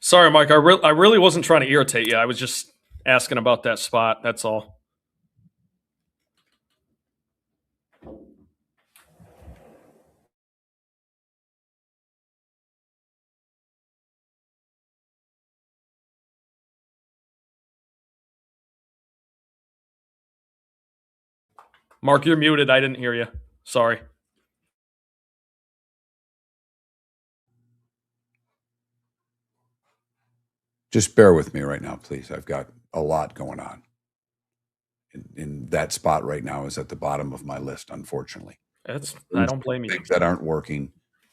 S1: Sorry, Mike. I really wasn't trying to irritate you. I was just asking about that spot. That's all. Mark, you're muted. I didn't hear you. Sorry.
S3: Just bear with me right now, please. I've got a lot going on. And that spot right now is at the bottom of my list, unfortunately.
S1: I don't blame you.
S3: Things that aren't working,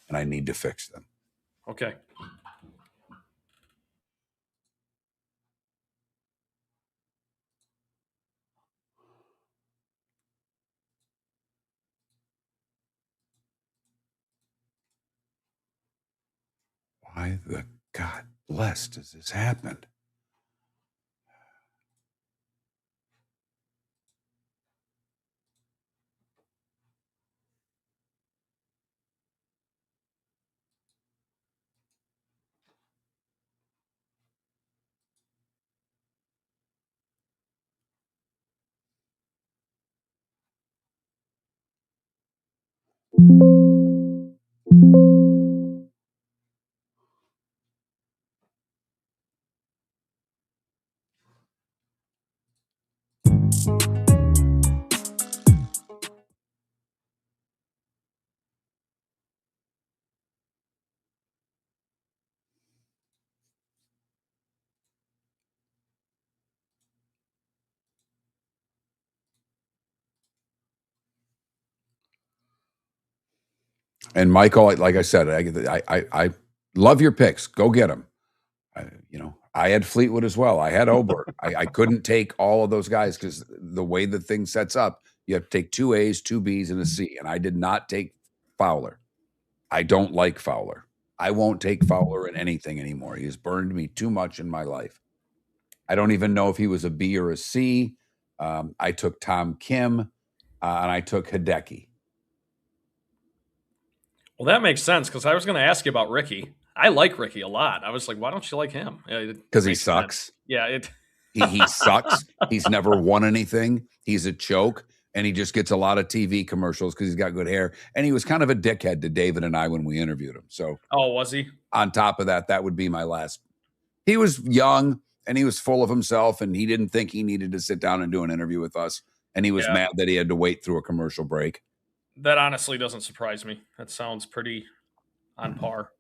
S3: and I need to fix them.
S1: Okay.
S3: Why the God bless does this happen? And Michael, like I said, I love your picks. Go get them. I had Fleetwood as well. I had Obert. I couldn't take all of those guys because the way the thing sets up, you have to take 2 A's, 2 B's, and a C. And I did not take Fowler. I don't like Fowler. I won't take Fowler in anything anymore. He has burned me too much in my life. I don't even know if he was a B or a C. I took Tom Kim, and I took Hideki.
S1: Well, that makes sense because I was going to ask you about Ricky. I like Ricky a lot. I was like, why don't you like him?
S3: Because he sucks.
S1: Sense. Yeah,
S3: he sucks. He's never won anything. He's a choke, and he just gets a lot of TV commercials because he's got good hair. And he was kind of a dickhead to David and I when we interviewed him. So,
S1: was he?
S3: On top of that, that would be my last. He was young and he was full of himself, and he didn't think he needed to sit down and do an interview with us. And he was mad that he had to wait through a commercial break.
S1: That honestly doesn't surprise me. That sounds pretty on par.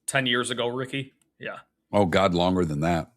S1: 10 years ago, Ricky. Yeah.
S3: Oh, God, longer than that.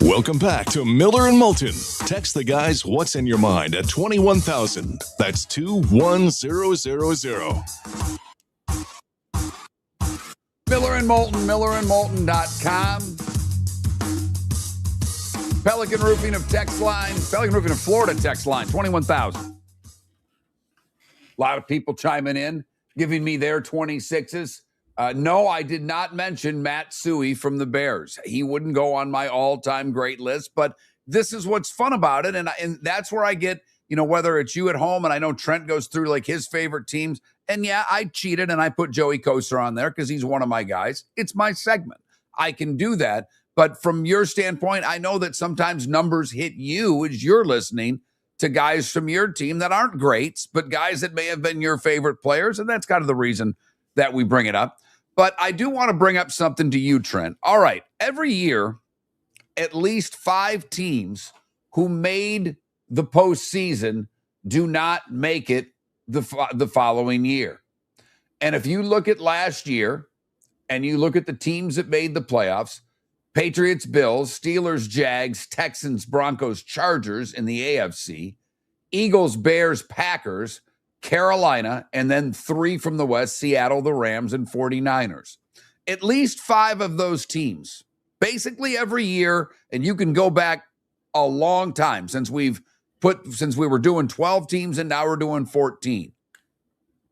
S2: Welcome back to Miller and Moulton. Text the guys what's in your mind at 21,000. That's 21000.
S3: Miller and Moulton, millerandmoulton.com. Pelican Roofing of text line, Pelican Roofing of Florida text line, 21,000. A lot of people chiming in, giving me their 26s. No, I did not mention Matt Suhey from the Bears. He wouldn't go on my all-time great list, but this is what's fun about it, and that's where I get, whether it's you at home, and I know Trent goes through like his favorite teams, and yeah, I cheated and I put Joey Koser on there because he's one of my guys. It's my segment. I can do that, but from your standpoint, I know that sometimes numbers hit you as you're listening to guys from your team that aren't greats, but guys that may have been your favorite players, and that's kind of the reason that we bring it up. But I do want to bring up something to you, Trent. All right, every year, at least 5 teams who made the postseason do not make it the following year. And if you look at last year and you look at the teams that made the playoffs, Patriots, Bills, Steelers, Jags, Texans, Broncos, Chargers in the AFC, Eagles, Bears, Packers, Carolina, and then 3 from the West, Seattle, the Rams, and 49ers. At least 5 of those teams, basically every year, and you can go back a long time since we were doing 12 teams and now we're doing 14.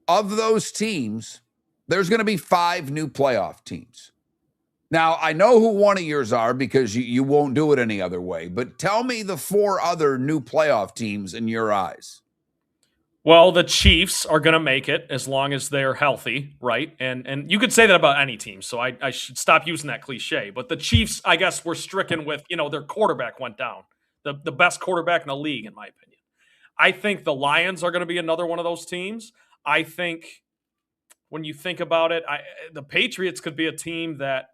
S3: Of those teams, there's going to be 5 new playoff teams. Now, I know who one of yours are because you won't do it any other way, but tell me the 4 other new playoff teams in your eyes.
S1: Well, the Chiefs are going to make it as long as they're healthy, right? And you could say that about any team, so I should stop using that cliche. But the Chiefs, I guess, were stricken with, their quarterback went down. The best quarterback in the league, in my opinion. I think the Lions are going to be another one of those teams. I think when you think about it, the Patriots could be a team that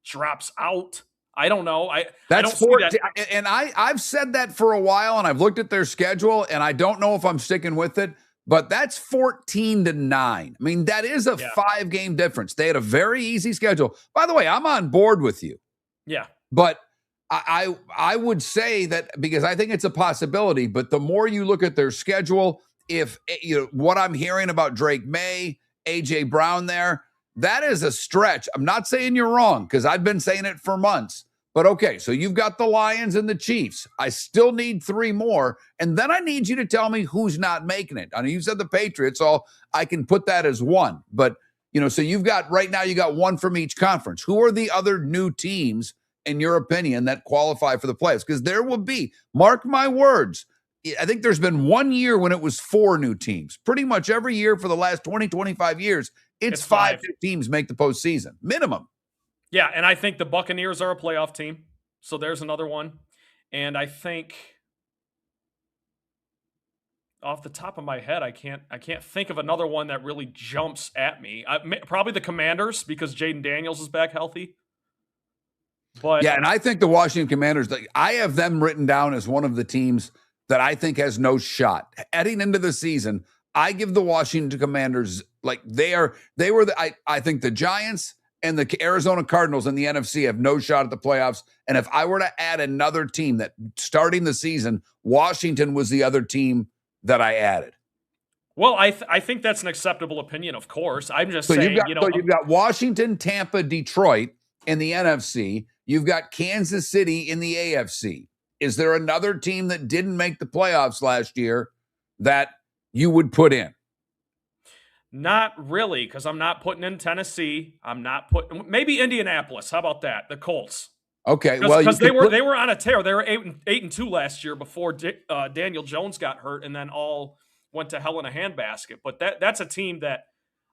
S1: drops out. I don't know. I don't see that.
S3: And I've said that for a while, and I've looked at their schedule, and I don't know if I'm sticking with it. But that's 14-9. I mean, that is a 5-game difference. They had a very easy schedule. By the way, I'm on board with you.
S1: Yeah.
S3: But I would say that because I think it's a possibility, but the more you look at their schedule, if what I'm hearing about Drake May, AJ Brown there, that is a stretch. I'm not saying you're wrong because I've been saying it for months. But okay, so you've got the Lions and the Chiefs. I still need 3 more. And then I need you to tell me who's not making it. I know you said the Patriots, so I can put that as 1. But, so you've got, right now, you got 1 from each conference. Who are the other new teams, in your opinion, that qualify for the playoffs? Because there will be, mark my words, I think there's been 1 year when it was 4 new teams. Pretty much every year for the last 20, 25 years, it's 5 new teams make the postseason, minimum.
S1: Yeah, and I think the Buccaneers are a playoff team, so there's another one. And I think, off the top of my head, I can't think of another one that really jumps at me. Probably the Commanders because Jaden Daniels is back healthy. But
S3: yeah, and I think the Washington Commanders, I have them written down as one of the teams that I think has no shot heading into the season. I give the Washington Commanders, I think the Giants and the Arizona Cardinals in the NFC have no shot at the playoffs. And if I were to add another team that starting the season, Washington was the other team that I added.
S1: Well, I think that's an acceptable opinion, of course. I'm just saying,
S3: you've got Washington, Tampa, Detroit in the NFC. You've got Kansas City in the AFC. Is there another team that didn't make the playoffs last year that you would put in?
S1: Not really, because I'm not putting in Tennessee. I'm not putting maybe Indianapolis. How about that? The Colts.
S3: Okay,
S1: because they were on a tear. They were 8-2 last year before Daniel Jones got hurt, and then all went to hell in a handbasket. But that's a team that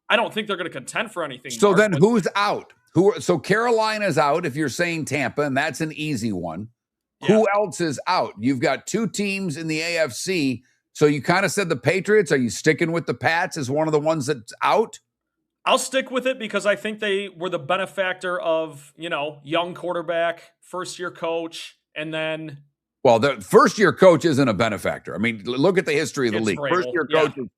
S1: I don't think they're going to contend for anything.
S3: So then, who's out? So Carolina's out. If you're saying Tampa, and that's an easy one. Yeah. Who else is out? You've got 2 teams in the AFC. So you kind of said the Patriots. Are you sticking with the Pats as one of the ones that's out?
S1: I'll stick with it because I think they were the benefactor of, young quarterback, first-year coach, and then...
S3: Well, the first-year coach isn't a benefactor. I mean, look at the history of the league. First-year coaches,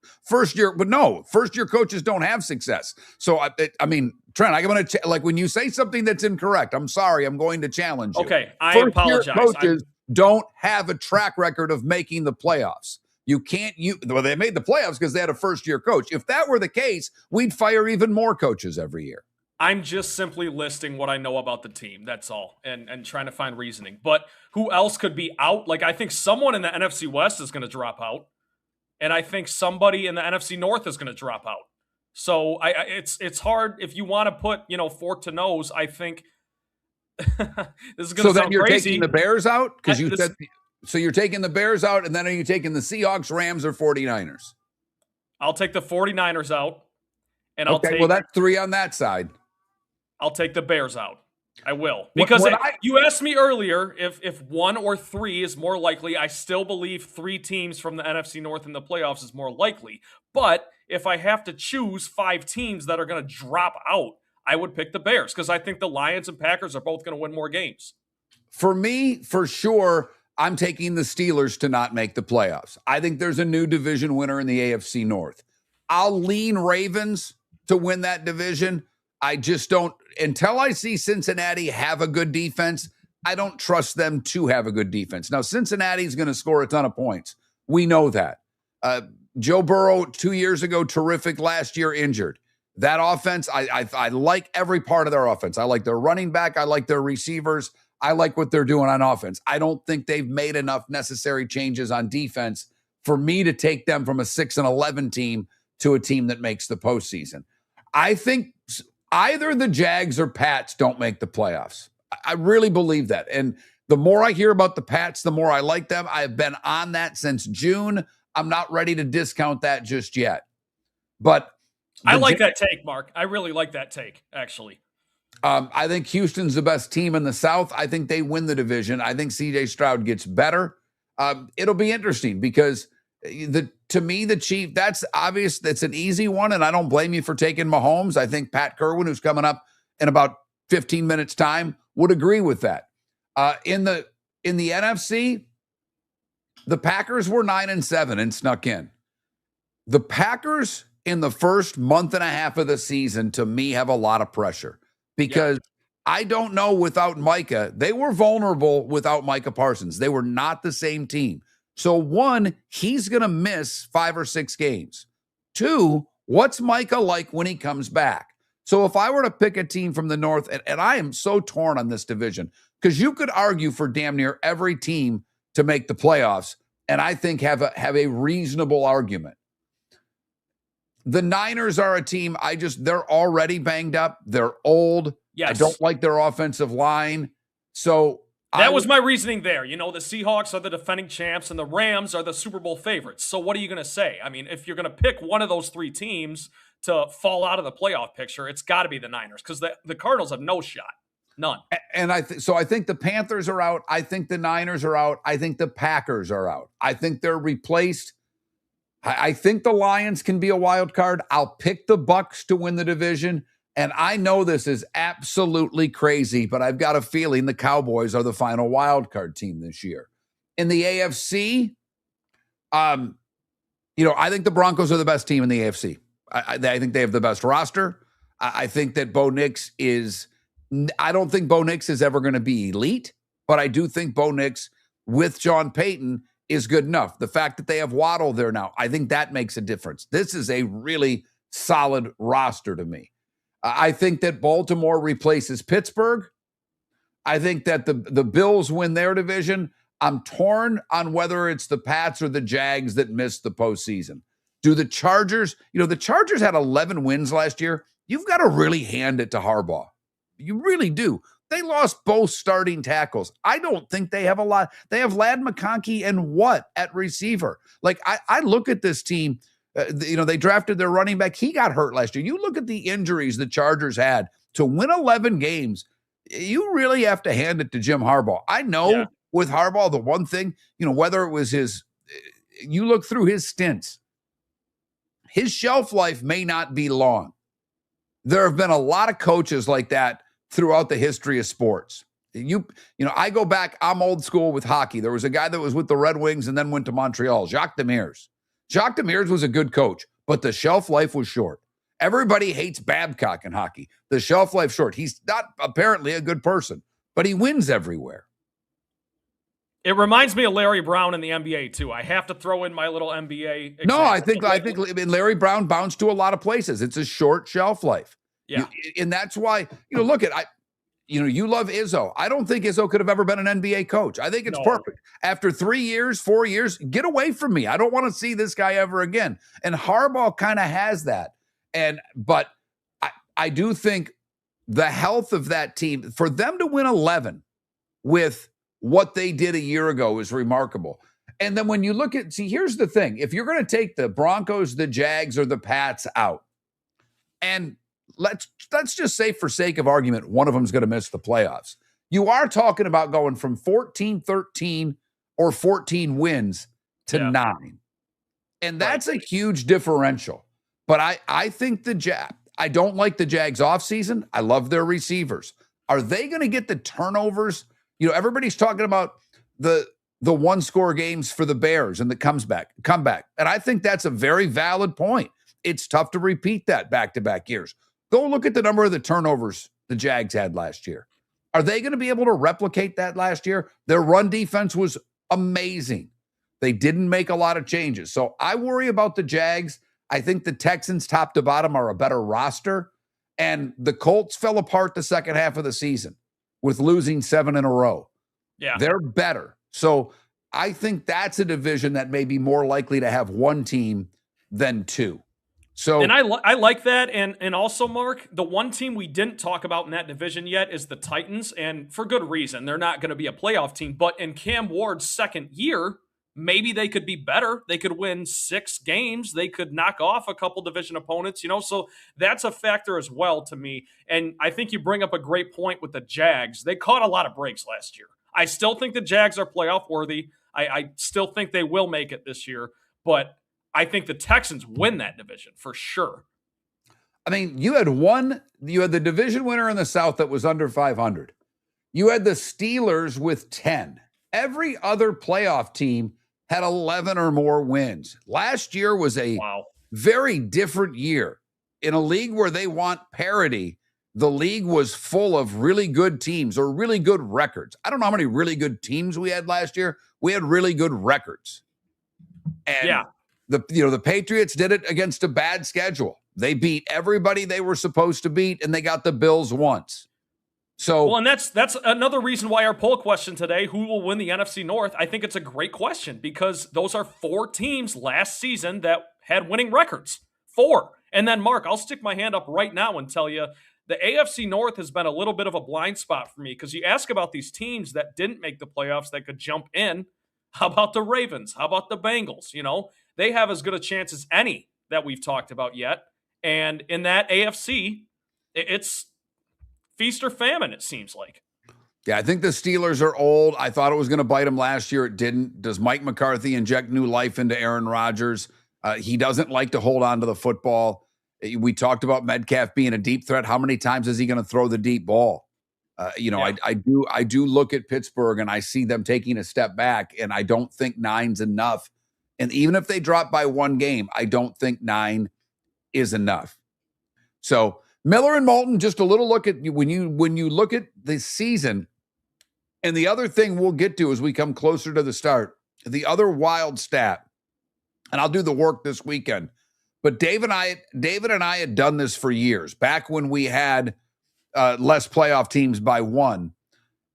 S3: first-year coaches don't have success. So, I mean, Trent, I'm going to, when you say something that's incorrect, I'm sorry, I'm going to challenge you.
S1: Okay, I apologize.
S3: Coaches don't have a track record of making the playoffs. They made the playoffs because they had a first-year coach. If that were the case, we'd fire even more coaches every year.
S1: I'm just simply listing what I know about the team. That's all, and trying to find reasoning. But who else could be out? I think someone in the NFC West is going to drop out, and I think somebody in the NFC North is going to drop out. So it's hard if you want to put fork to nose. I think this is going to sound crazy. So then
S3: you're taking the Bears out because you said. So you're taking the Bears out, and then are you taking the Seahawks, Rams, or 49ers?
S1: I'll take the 49ers out, and
S3: well, that's 3 on that side.
S1: I'll take the Bears out. I will. Because you asked me earlier if 1 or 3 is more likely. I still believe 3 teams from the NFC North in the playoffs is more likely. But if I have to choose 5 teams that are going to drop out, I would pick the Bears because I think the Lions and Packers are both going to win more games.
S3: For me, for sure, I'm taking the Steelers to not make the playoffs. I think there's a new division winner in the AFC North. I'll lean Ravens to win that division. I just don't, until I see Cincinnati have a good defense, I don't trust them to have a good defense. Now, Cincinnati's going to score a ton of points. We know that. Joe Burrow 2 years ago, terrific. Last year, injured. That offense, I like every part of their offense. I like their running back. I like their receivers. I like what they're doing on offense. I don't think they've made enough necessary changes on defense for me to take them from a 6-11 team to a team that makes the postseason. I think either the Jags or Pats don't make the playoffs. I really believe that. And the more I hear about the Pats, the more I like them. I've been on that since June. I'm not ready to discount that just yet. But
S1: I like that take, Mark. I really like that take, actually.
S3: I think Houston's the best team in the South. I think they win the division. I think C.J. Stroud gets better. It'll be interesting because To me, the Chief, that's obvious. That's an easy one, and I don't blame you for taking Mahomes. I think Pat Kirwan, who's coming up in about 15 minutes' time, would agree with that. In the NFC, the Packers were 9-7 and snuck in. The Packers in the first month and a half of the season, to me, have a lot of pressure because I don't know without Micah. They were vulnerable without Micah Parsons. They were not the same team. So one, he's going to miss 5 or 6 games. 2, what's Micah like when he comes back? So if I were to pick a team from the North, and I am so torn on this division, because you could argue for damn near every team to make the playoffs, and I think have a reasonable argument. The Niners are a team, they're already banged up. They're old.
S1: Yes.
S3: I don't like their offensive line. So
S1: that was my reasoning there. The Seahawks are the defending champs and the Rams are the Super Bowl favorites. So what are you going to say? I mean, if you're going to pick one of those 3 teams to fall out of the playoff picture, it's got to be the Niners because the Cardinals have no shot. None.
S3: And I think the Panthers are out. I think the Niners are out. I think the Packers are out. I think they're replaced. I think the Lions can be a wild card. I'll pick the Bucks to win the division. And I know this is absolutely crazy, but I've got a feeling the Cowboys are the final wild card team this year. In the AFC, I think the Broncos are the best team in the AFC. I think they have the best roster. I think that Bo Nix I don't think Bo Nix is ever going to be elite, but I do think Bo Nix with John Payton is good enough. The fact that they have Waddle there now, I think that makes a difference. This is a really solid roster to me. I think that Baltimore replaces Pittsburgh. I think that the Bills win their division. I'm torn on whether it's the Pats or the Jags that missed the postseason. Do the Chargers, the Chargers had 11 wins last year. You've got to really hand it to Harbaugh. You really do. They lost both starting tackles. I don't think they have a lot. They have Ladd McConkey and what at receiver? Like, I look at this team, they drafted their running back. He got hurt last year. You look at the injuries the Chargers had to win 11 games. You really have to hand it to Jim Harbaugh. I know with Harbaugh, the one thing, whether it was you look through his stints, his shelf life may not be long. There have been a lot of coaches like that throughout the history of sports. I go back, I'm old school with hockey. There was a guy that was with the Red Wings and then went to Montreal, Jacques Demers. Jacques Demers was a good coach, but the shelf life was short. Everybody hates Babcock in hockey. The shelf life short. He's not apparently a good person, but he wins everywhere.
S1: It reminds me of Larry Brown in the NBA too. I have to throw in my little NBA example.
S3: No, I think Larry Brown bounced to a lot of places. It's a short shelf life.
S1: Yeah.
S3: And that's why, look at, you love Izzo. I don't think Izzo could have ever been an NBA coach. I think it's perfect. After 3 years, 4 years, get away from me. I don't want to see this guy ever again. And Harbaugh kind of has that. But I do think the health of that team, for them to win 11 with what they did a year ago is remarkable. And then when you look at, here's the thing. If you're going to take the Broncos, the Jags, or the Pats out, and let's just say for sake of argument, one of them is going to miss the playoffs. You are talking about going from 14-13 or 14 wins to 9. And that's a huge differential. But I think I don't like the Jags offseason. I love their receivers. Are they going to get the turnovers? Everybody's talking about the one-score games for the Bears and the comeback. And I think that's a very valid point. It's tough to repeat that back-to-back years. Go look at the number of the turnovers the Jags had last year. Are they going to be able to replicate that last year? Their run defense was amazing. They didn't make a lot of changes. So I worry about the Jags. I think the Texans, top to bottom, are a better roster. And the Colts fell apart the second half of the season with losing 7 in a row.
S1: Yeah.
S3: They're better. So I think that's a division that may be more likely to have one team than 2. So,
S1: and I like that. And also, Mark, the one team we didn't talk about in that division yet is the Titans. And for good reason. They're not going to be a playoff team. But in Cam Ward's second year, maybe they could be better. They could win 6 games. They could knock off a couple division opponents, so that's a factor as well to me. And I think you bring up a great point with the Jags. They caught a lot of breaks last year. I still think the Jags are playoff worthy. I still think they will make it this year. but I think the Texans win that division for sure.
S3: I mean, you had the division winner in the South that was under 500. You had the Steelers with 10. Every other playoff team had 11 or more wins. Last year was a very different year. In a league where they want parity, the league was full of really good teams or really good records. I don't know how many really good teams we had last year. We had really good records. And the Patriots did it against a bad schedule. They beat everybody they were supposed to beat, and they got the Bills once. So,
S1: and that's another reason why our poll question today, who will win the NFC North, I think it's a great question because those are 4 teams last season that had winning records. 4. And then, Mark, I'll stick my hand up right now and tell you the AFC North has been a little bit of a blind spot for me because you ask about these teams that didn't make the playoffs that could jump in. How about the Ravens? How about the Bengals? They have as good a chance as any that we've talked about yet. And in that AFC, it's feast or famine, it seems like.
S3: Yeah, I think the Steelers are old. I thought it was going to bite them last year. It didn't. Does Mike McCarthy inject new life into Aaron Rodgers? He doesn't like to hold on to the football. We talked about Metcalf being a deep threat. How many times is he going to throw the deep ball? I do look at Pittsburgh and I see them taking a step back, and I don't think 9's enough. And even if they drop by 1 game, I don't think 9 is enough. So Miller and Moulton, just a little look at when you look at the season. And the other thing we'll get to as we come closer to the start, the other wild stat, and I'll do the work this weekend. But David and I had done this for years, back when we had less playoff teams by 1.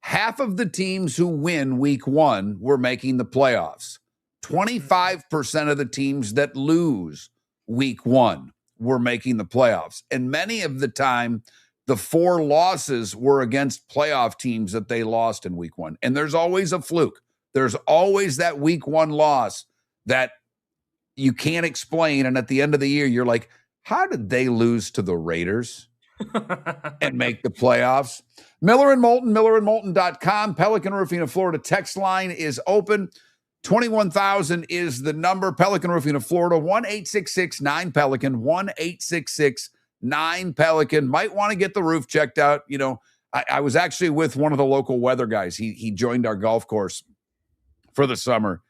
S3: Half of the teams who win week 1 were making the playoffs. 25% of the teams that lose week 1 were making the playoffs. And many of the time, the 4 losses were against playoff teams that they lost in week 1. And there's always a fluke. There's always that week 1 loss that you can't explain. And at the end of the year, you're like, how did they lose to the Raiders and make the playoffs? Miller and Moulton, millerandmoulton.com. Pelican Roofing of Florida text line is open. 21,000 is the number. Pelican Roofing of Florida, 1-866-9-PELICAN, 1-866-9-PELICAN. Might want to get the roof checked out. I was actually with one of the local weather guys. He joined our golf course for the summer,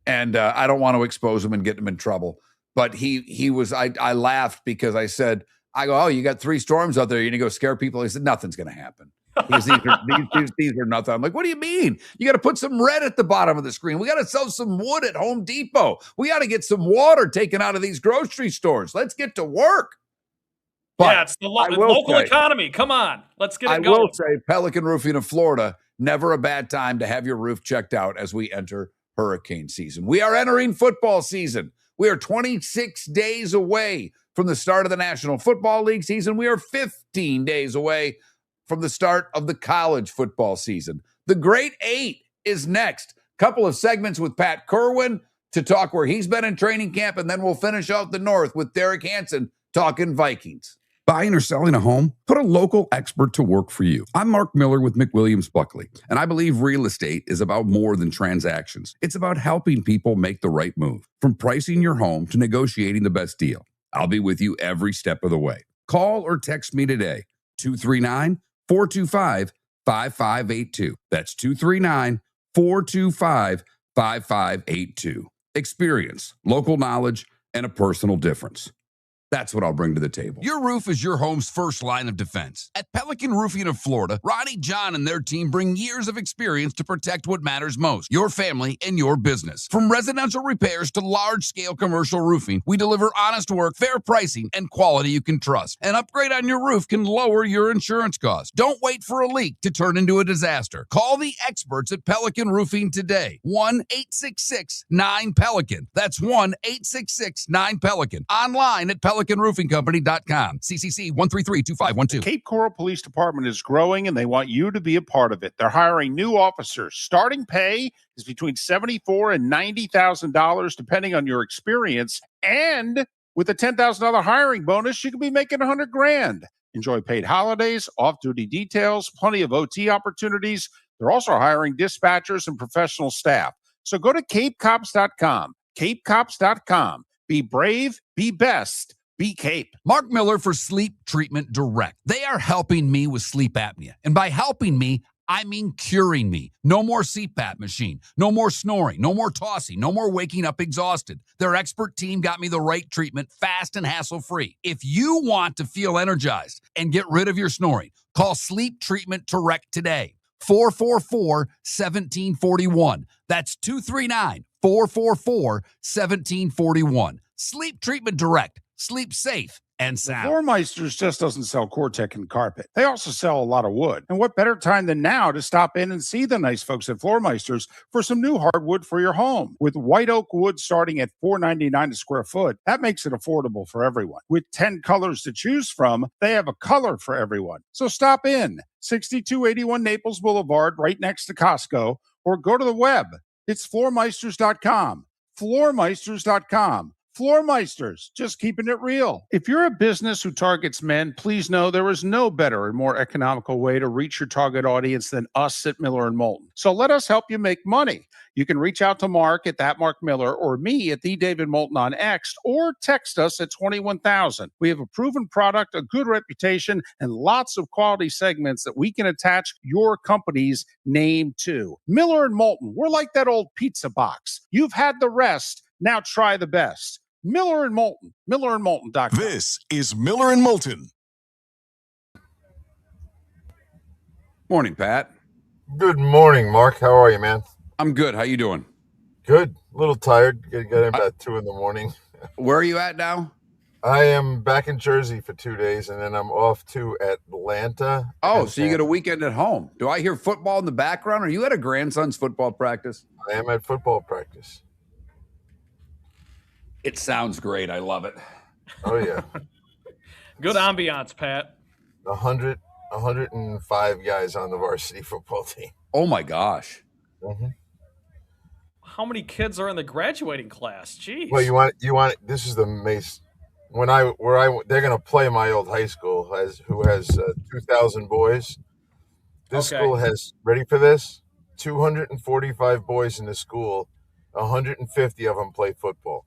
S3: and I don't want to expose him and get him in trouble. But he was, I laughed because I said, oh, you got 3 storms out there. You're going to go scare people? He said, nothing's going to happen. Because these are nothing. I'm like, what do you mean? You got to put some red at the bottom of the screen. We got to sell some wood at Home Depot. We got to get some water taken out of these grocery stores. Let's get to work.
S1: But it's the local economy. Come on. Let's get it going.
S3: I will say, Pelican Roofing of Florida, never a bad time to have your roof checked out as we enter hurricane season. We are entering football season. We are 26 days away from the start of the National Football League season. We are 15 days away from the start of the college football season. The Great 8 is next. Couple of segments with Pat Kirwan to talk where he's been in training camp, and then we'll finish out the North with Derek Hanson talking Vikings.
S6: Buying or selling a home? Put a local expert to work for you. I'm Mark Miller with McWilliams Buckley, and I believe real estate is about more than transactions. It's about helping people make the right move, from pricing your home to negotiating the best deal. I'll be with you every step of the way. Call or text me today, 239-425-5582. That's 239-425-5582. Experience, local knowledge, and a personal difference. That's what I'll bring to the table.
S4: Your roof is your home's first line of defense. At Pelican Roofing of Florida, Ronnie, John, and their team bring years of experience to protect what matters most, your family and your business. From residential repairs to large-scale commercial roofing, we deliver honest work, fair pricing, and quality you can trust. An upgrade on your roof can lower your insurance costs. Don't wait for a leak to turn into a disaster. Call the experts at Pelican Roofing today. 1-866-9-PELICAN. That's 1-866-9-PELICAN. Online at PelicanRoofingCompany.com. CCC 1332512.
S5: Cape Coral Police Department is growing, and they want you to be a part of it. They're hiring new officers. Starting pay is between $74,000 and $90,000, depending on your experience. And with a $10,000 hiring bonus, you could be making $100,000. Enjoy paid holidays, off-duty details, plenty of OT opportunities. They're also hiring dispatchers and professional staff. So go to CapeCops.com. CapeCops.com. Be brave, be best, be Cape.
S4: Mark Miller for Sleep Treatment Direct. They are helping me with sleep apnea. And by helping me, I mean curing me. No more CPAP machine, no more snoring, no more tossing, no more waking up exhausted. Their expert team got me the right treatment, fast and hassle-free. If you want to feel energized and get rid of your snoring, call Sleep Treatment Direct today. 444-1741. That's 239-444-1741. Sleep Treatment Direct. Sleep safe and sound.
S5: Floor Meisters just doesn't sell Cortec and carpet. They also sell a lot of wood. And what better time than now to stop in and see the nice folks at Floor Meisters for some new hardwood for your home. With white oak wood starting at $4.99 a square foot, that makes it affordable for everyone. With 10 colors to choose from, they have a color for everyone. So stop in, 6281 Naples Boulevard, right next to Costco, or go to the web. It's floormeisters.com. Floormeisters.com. Floor Meisters, just keeping it real. If you're a business who targets men, please know there is no better and more economical way to reach your target audience than us at Miller & Moulton. So let us help you make money. You can reach out to Mark at that Mark Miller or me at the David Moulton on X, or text us at 21,000. We have a proven product, a good reputation, and lots of quality segments that we can attach your company's name to. Miller & Moulton, we're like that old pizza box. You've had the rest. Now try the best. Miller and Moulton, millerandmoulton.com.
S2: This is Miller and Moulton.
S6: Morning, Pat.
S7: Good morning, Mark. How are you, man?
S6: I'm good. How you doing?
S7: Good. A little tired. Got in about 2 in the morning.
S6: Where are you at now?
S7: I am back in Jersey for 2 days, and then I'm off to Atlanta.
S6: Oh, so you get a weekend at home. Do I hear football in the background? Are you at a grandson's football practice?
S7: I am at football practice.
S6: It sounds great. I love it.
S7: Oh, yeah.
S1: Good ambiance, Pat.
S7: 105 guys on the varsity football team.
S6: Oh, my gosh.
S7: Mm-hmm.
S1: How many kids are in the graduating class? Jeez.
S7: Well, you want this is the mace. They're going to play my old high school who has 2,000 boys. This school has, ready for this? 245 boys in the school. 150 of them play football.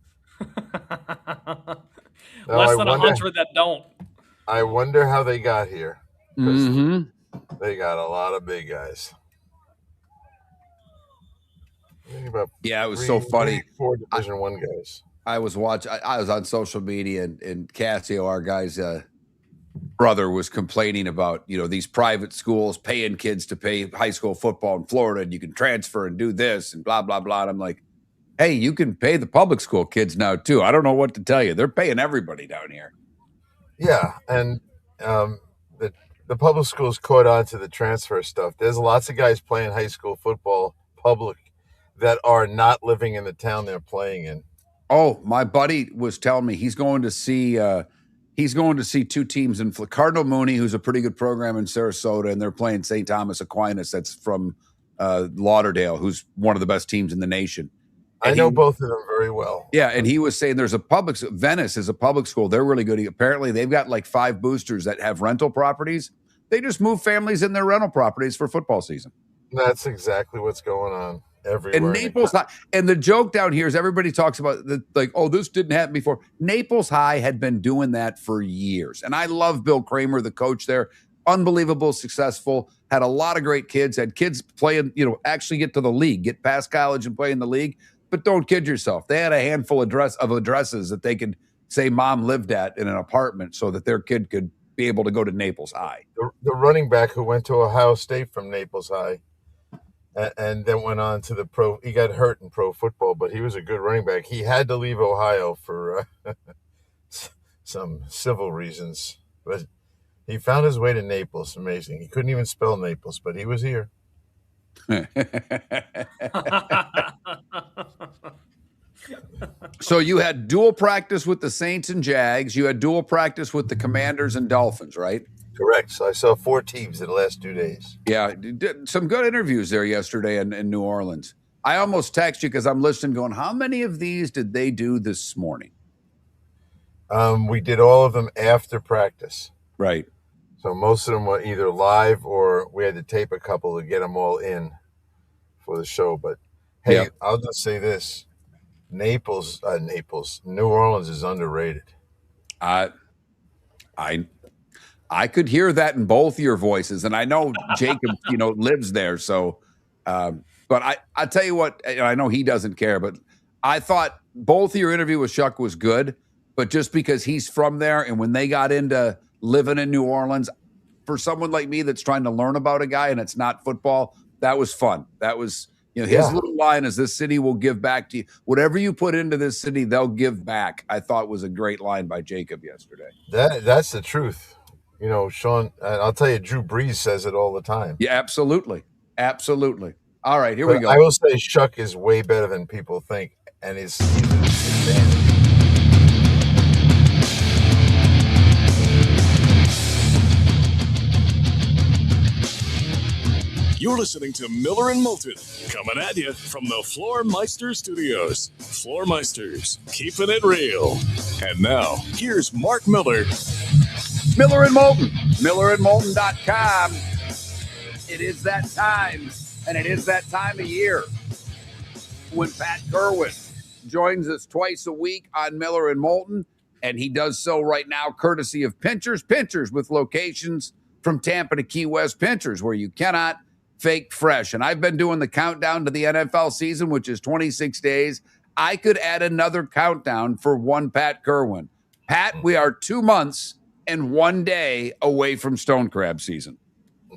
S1: Less than 100 that don't.
S7: I wonder how they got here.
S6: Mm-hmm.
S7: They got a lot of big guys.
S6: Yeah, it was so funny.
S7: 4 Division I guys.
S6: I was on social media, and Cassio, our guy's brother, was complaining about, these private schools paying kids to pay high school football in Florida, and you can transfer and do this and blah, blah, blah. And I'm like, hey, you can pay the public school kids now, too. I don't know what to tell you. They're paying everybody down here.
S7: Yeah, and the public schools caught on to the transfer stuff. There's lots of guys playing high school football public that are not living in the town they're playing in.
S6: Oh, my buddy was telling me he's going to see 2 teams in Cardinal Mooney, who's a pretty good program in Sarasota, and they're playing St. Thomas Aquinas, that's from Lauderdale, who's one of the best teams in the nation.
S7: I know both of them very well.
S6: Yeah, and he was saying Venice is a public school. They're really good. Apparently, they've got like 5 boosters that have rental properties. They just move families in their rental properties for football season.
S7: That's exactly what's going on everywhere.
S6: And Naples High, and the joke down here is everybody talks about this didn't happen before. Naples High had been doing that for years. And I love Bill Kramer, the coach there. Unbelievable, successful, had a lot of great kids, had kids playing, actually get to the league, get past college and play in the league. But don't kid yourself. They had a handful of addresses that they could say mom lived at in an apartment so that their kid could be able to go to Naples High.
S7: The running back who went to Ohio State from Naples High and then went on to the pro. He got hurt in pro football, but he was a good running back. He had to leave Ohio for some civil reasons. But he found his way to Naples. Amazing. He couldn't even spell Naples, but he was here.
S6: So you had dual practice with the Saints and Jags. You had dual practice with the Commanders and Dolphins, right?
S7: Correct. So I saw 4 teams in the last 2 days.
S6: Yeah, did some good interviews there yesterday in New Orleans. I almost text you because I'm listening going, how many of these did they do this morning?
S7: We did all of them after practice.
S6: Right.
S7: So most of them were either live or we had to tape a couple to get them all in for the show. But, hey, I'll just say this. New Orleans is underrated.
S4: I could hear that in both your voices, and I know Jacob, lives there. So, but I tell you what, I know he doesn't care, but I thought both your interview with Shuck was good, but just because he's from there, and when they got into living in New Orleans, for someone like me that's trying to learn about a guy and it's not football, that was fun. That was, his little line is, "This city will give back to you. Whatever you put into this city, they'll give back." I thought was a great line by Jacob yesterday.
S7: That's the truth. Sean, I'll tell you, Drew Brees says it all the time.
S4: Yeah, absolutely. Absolutely. All right, here we go.
S7: I will say Shuck is way better than people think, and he's advantage.
S2: You're listening to Miller and Moulton, coming at you from the Floor Meister Studios. Floor Meisters, keeping it real. And now, here's Mark Miller.
S3: Miller and Moulton, millerandmoulton.com. It is that time, and it is that time of year when Pat Kirwan
S4: joins us twice a week on Miller and Moulton, and he does so right now courtesy of Pinchers with locations from Tampa to Key West. Pinchers, where you cannot fake fresh. And I've been doing the countdown to the NFL season, which is 26 days. I could add another countdown for one Pat Kirwan. Pat, we are 2 months and 1 day away from stone crab season.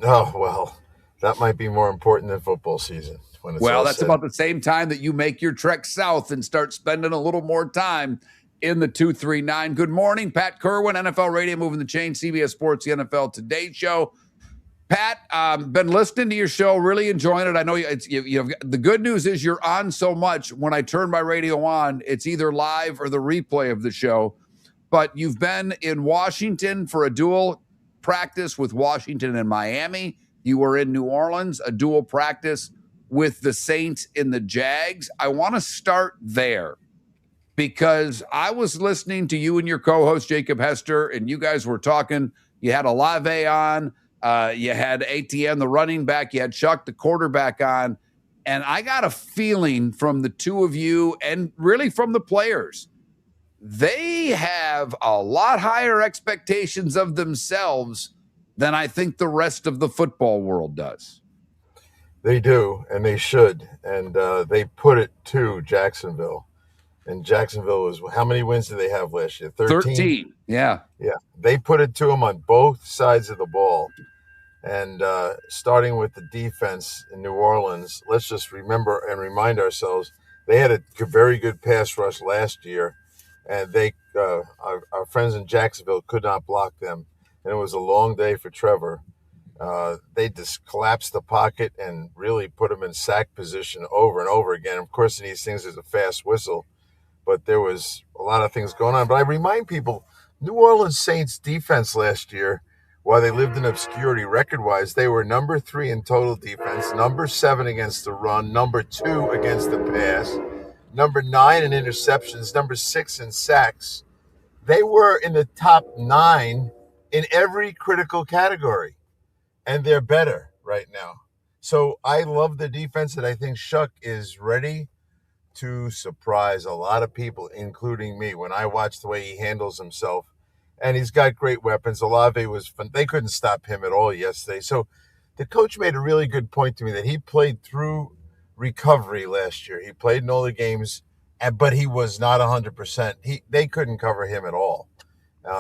S7: Oh, well, that might be more important than football season.
S4: Well, that's about the same time that you make your trek south and start spending a little more time in the 239. Good morning, Pat Kirwan, NFL Radio, Moving the Chain, CBS Sports, the NFL Today Show. Pat, been listening to your show, really enjoying it. I know the good news is you're on so much. When I turn my radio on, it's either live or the replay of the show. But you've been in Washington for a dual practice with Washington and Miami. You were in New Orleans, a dual practice with the Saints and the Jags. I want to start there because I was listening to you and your co-host, Jacob Hester, and you guys were talking. You had Olave on. You had ATN, the running back. You had Chuck, the quarterback, on. And I got a feeling from the two of you and really from the players, they have a lot higher expectations of themselves than I think the rest of the football world does.
S7: They do, and they should. And they put it to Jacksonville. And Jacksonville was, how many wins did they have last year?
S4: 13. Yeah.
S7: Yeah. They put it to them on both sides of the ball. And starting with the defense in New Orleans, let's just remember and remind ourselves, they had a very good pass rush last year. And our friends in Jacksonville could not block them. And it was a long day for Trevor. They just collapsed the pocket and really put him in sack position over and over again. Of course, in these things, there's a fast whistle. But there was a lot of things going on. But I remind people, New Orleans Saints defense last year, while they lived in obscurity record-wise, they were number 3 in total defense, number 7 against the run, number 2 against the pass, number 9 in interceptions, number 6 in sacks. They were in the top 9 in every critical category, and they're better right now. So I love the defense, and I think Shuck is ready to surprise a lot of people, including me, when I watch the way he handles himself. And he's got great weapons. Olave was fun. They couldn't stop him at all yesterday. So the coach made a really good point to me that he played through recovery last year. He played in all the games, but he was not 100%. They couldn't cover him at all.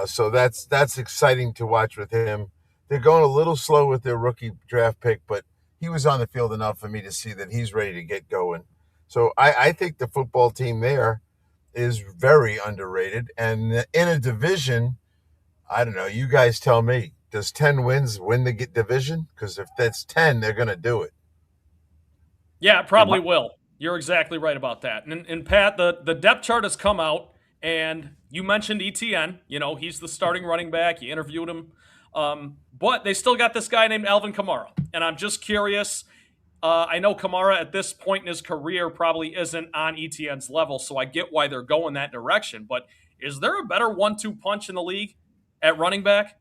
S7: So that's exciting to watch with him. They're going a little slow with their rookie draft pick, but he was on the field enough for me to see that he's ready to get going. So I think the football team there is very underrated. And in a division, I don't know, you guys tell me, does 10 wins win the division? Because if that's 10, they're going to do it.
S1: Yeah, it probably will. You're exactly right about that. And Pat, the depth chart has come out, and you mentioned ETN. He's the starting running back. You interviewed him. But they still got this guy named Alvin Kamara. And I'm just curious. I know Kamara at this point in his career probably isn't on ETN's level, so I get why they're going that direction. But is there a better 1-2 punch in the league at running back?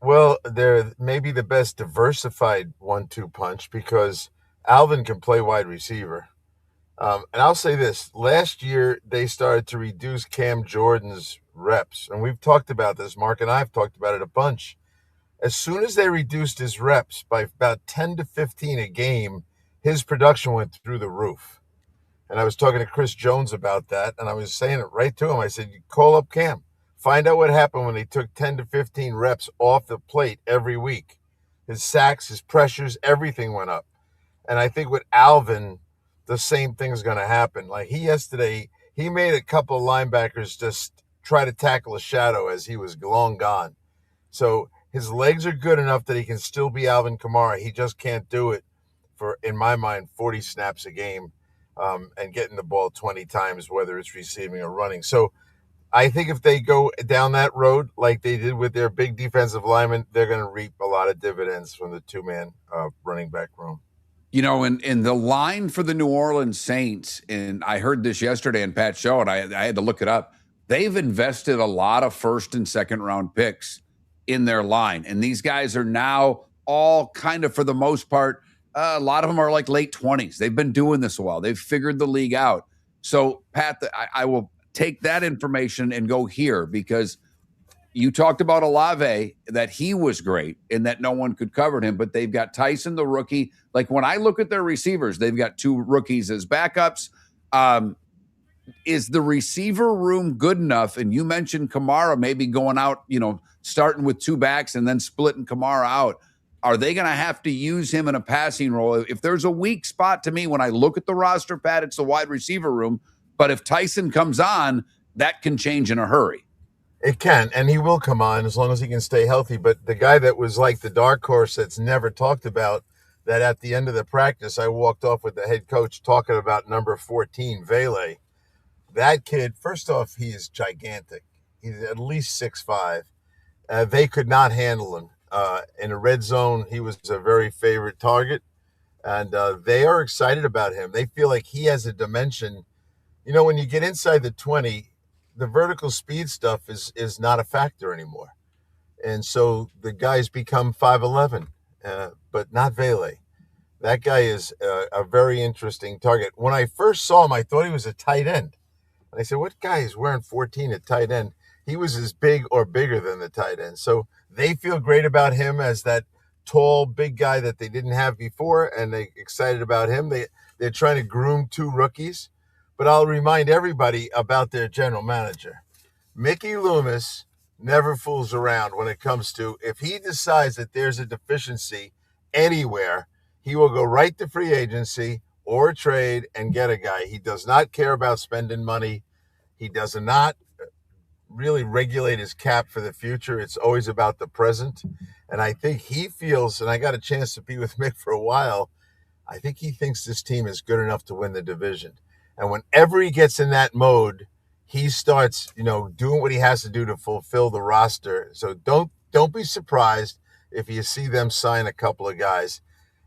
S7: Well, they're maybe the best diversified 1-2 punch because Alvin can play wide receiver. And I'll say this. Last year, they started to reduce Cam Jordan's reps. And we've talked about this. Mark and I have talked about it a bunch. As soon as they reduced his reps by about 10 to 15 a game, his production went through the roof. And I was talking to Chris Jones about that, and I was saying it right to him. I said, you call up Cam. Find out what happened when they took 10 to 15 reps off the plate every week. His sacks, his pressures, everything went up. And I think with Alvin, the same thing is going to happen. Like yesterday, he made a couple of linebackers just try to tackle a shadow as he was long gone. So his legs are good enough that he can still be Alvin Kamara. He just can't do it for, in my mind, 40 snaps a game and getting the ball 20 times, whether it's receiving or running. So I think if they go down that road like they did with their big defensive linemen, they're going to reap a lot of dividends from the two-man running back room.
S4: You know, in the line for the New Orleans Saints, and I heard this yesterday in Pat's show, and I had to look it up. They've invested a lot of first and second round picks in their line. And these guys are now all kind of, for the most part, a lot of them are like late 20s. They've been doing this a while. They've figured the league out. So, Pat, I will take that information and go here, because you talked about Olave, that he was great and that no one could cover him, but they've got Tyson, the rookie. Like when I look at their receivers, they've got two rookies as backups. Is the receiver room good enough? And you mentioned Kamara maybe going out, you know, starting with two backs and then splitting Kamara out. Are they going to have to use him in a passing role? If there's a weak spot to me when I look at the roster, Pat, it's the wide receiver room. But if Tyson comes on, that can change in a hurry.
S7: It can, and he will come on as long as he can stay healthy. But the guy that was like the dark horse that's never talked about, that at the end of the practice, I walked off with the head coach talking about number 14, Vele. That kid, first off, he is gigantic. He's at least 6'5". They could not handle him. In a red zone, he was a very favorite target, and they are excited about him. They feel like he has a dimension. You know, when you get inside the 20, the vertical speed stuff is not a factor anymore. And so the guy's become 5'11", but not Vele. That guy is a very interesting target. When I first saw him, I thought he was a tight end. And I said, what guy is wearing 14 at tight end? He was as big or bigger than the tight end. So they feel great about him as that tall, big guy that they didn't have before, and they're excited about him. They're trying to groom two rookies. But I'll remind everybody about their general manager. Mickey Loomis never fools around when it comes to, if he decides that there's a deficiency anywhere, he will go right to free agency or trade and get a guy. He does not care about spending money. He does not really regulate his cap for the future. It's always about the present. And I think he feels, and I got a chance to be with Mick for a while, I think he thinks this team is good enough to win the division. And whenever he gets in that mode, he starts, doing what he has to do to fulfill the roster. So don't be surprised if you see them sign a couple of guys.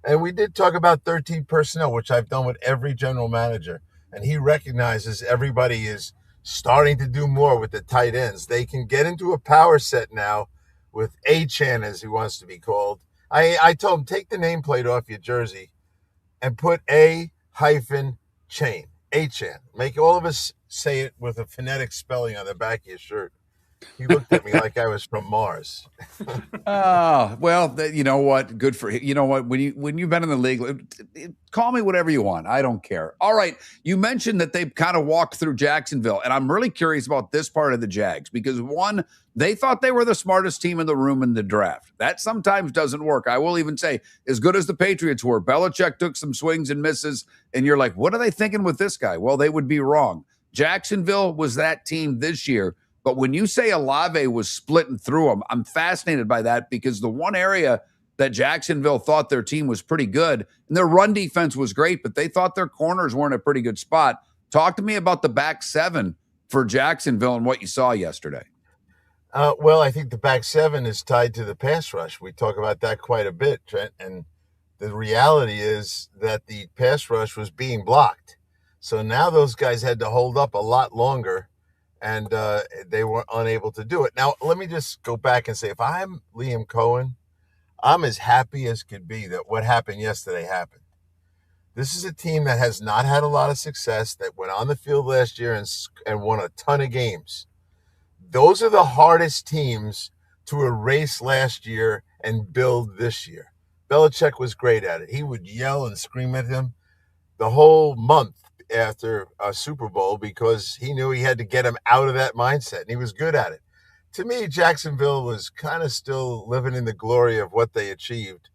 S7: And we did talk about 13 personnel, which I've done with every general manager. And he recognizes everybody is starting to do more with the tight ends. They can get into a power set now with A-Chan, as he wants to be called. I told him, take the nameplate off your jersey and put A-Chain. A-Chan. Make all of us say it with a phonetic spelling on the back of your shirt. He looked at me like I was from Mars.
S4: Well, you know what? Good for him. You know what? When you've been in the league, call me whatever you want. I don't care. All right. You mentioned that they've kind of walked through Jacksonville, and I'm really curious about this part of the Jags because, one, they thought they were the smartest team in the room in the draft. That sometimes doesn't work. I will even say, as good as the Patriots were, Belichick took some swings and misses, and you're like, what are they thinking with this guy? Well, they would be wrong. Jacksonville was that team this year. But when you say Olave was splitting through them, I'm fascinated by that because the one area that Jacksonville thought their team was pretty good, and their run defense was great, but they thought their corners weren't a pretty good spot. Talk to me about the back seven for Jacksonville and what you saw yesterday.
S7: Well, I think the back seven is tied to the pass rush. We talk about that quite a bit, Trent, and the reality is that the pass rush was being blocked. So now those guys had to hold up a lot longer, and they were unable to do it. Now, let me just go back and say, if I'm Liam Cohen, I'm as happy as could be that what happened yesterday happened. This is a team that has not had a lot of success, that went on the field last year and won a ton of games. Those are the hardest teams to erase last year and build this year. Belichick was great at it. He would yell and scream at him the whole month after a Super Bowl because he knew he had to get him out of that mindset, and he was good at it. To me, Jacksonville was kind of still living in the glory of what they achieved,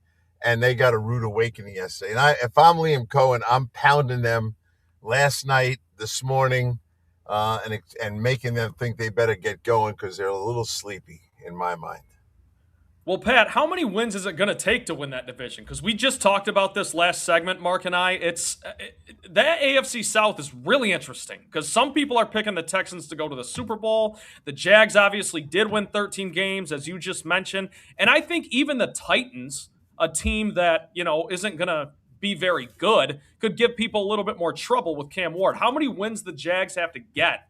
S7: and they got a rude awakening yesterday. And if I'm Liam Cohen, I'm pounding them last night, this morning, and making them think they better get going because they're a little sleepy in my mind.
S1: Well, Pat, how many wins is it going to take to win that division? Because we just talked about this last segment, Mark and I. That AFC South is really interesting because some people are picking the Texans to go to the Super Bowl. The Jags obviously did win 13 games, as you just mentioned. And I think even the Titans, a team that, isn't going to be very good, could give people a little bit more trouble with Cam Ward. How many wins the Jags have to get?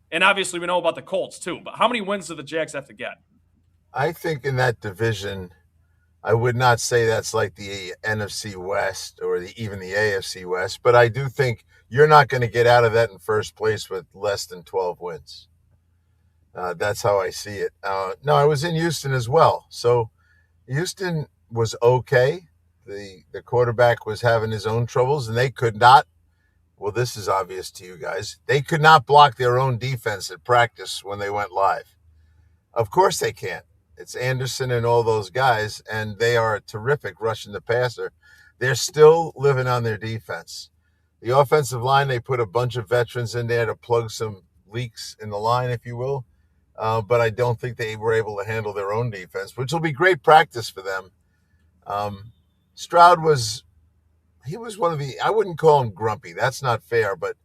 S1: And obviously we know about the Colts too, but how many wins do the Jags have to get?
S7: I think in that division, I would not say that's like the NFC West or even the AFC West, but I do think you're not going to get out of that in first place with less than 12 wins. That's how I see it. No, I was in Houston as well. So Houston was okay. The quarterback was having his own troubles, and they could not. Well, this is obvious to you guys. They could not block their own defense at practice when they went live. Of course they can't. It's Anderson and all those guys, and they are terrific rushing the passer. They're still living on their defense. The offensive line, they put a bunch of veterans in there to plug some leaks in the line, if you will. But I don't think they were able to handle their own defense, which will be great practice for them. Stroud was one of the, I wouldn't call him grumpy. That's not fair, but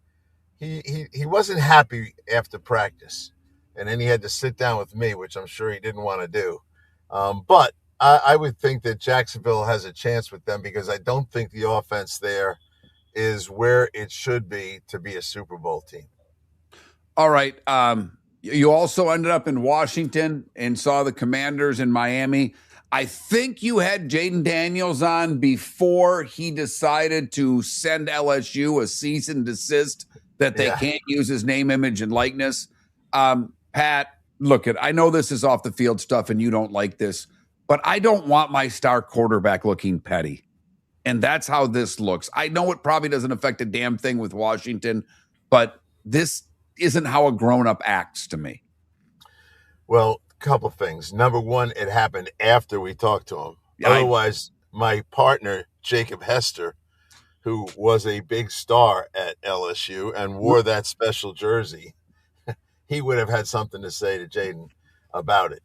S7: he wasn't happy after practice. And then he had to sit down with me, which I'm sure he didn't want to do. But I would think that Jacksonville has a chance with them because I don't think the offense there is where it should be to be a Super Bowl team.
S4: All right. You also ended up in Washington and saw the Commanders in Miami. I think you had Jaden Daniels on before he decided to send LSU a cease and desist that they can't use his name, image, and likeness. Pat, look, I know this is off the field stuff and you don't like this, but I don't want my star quarterback looking petty. And that's how this looks. I know it probably doesn't affect a damn thing with Washington, but this isn't how a grown-up acts to me.
S7: Well, a couple things. Number one, it happened after we talked to him. Otherwise, my partner, Jacob Hester, who was a big star at LSU and wore that special jersey, he would have had something to say to Jaden about it.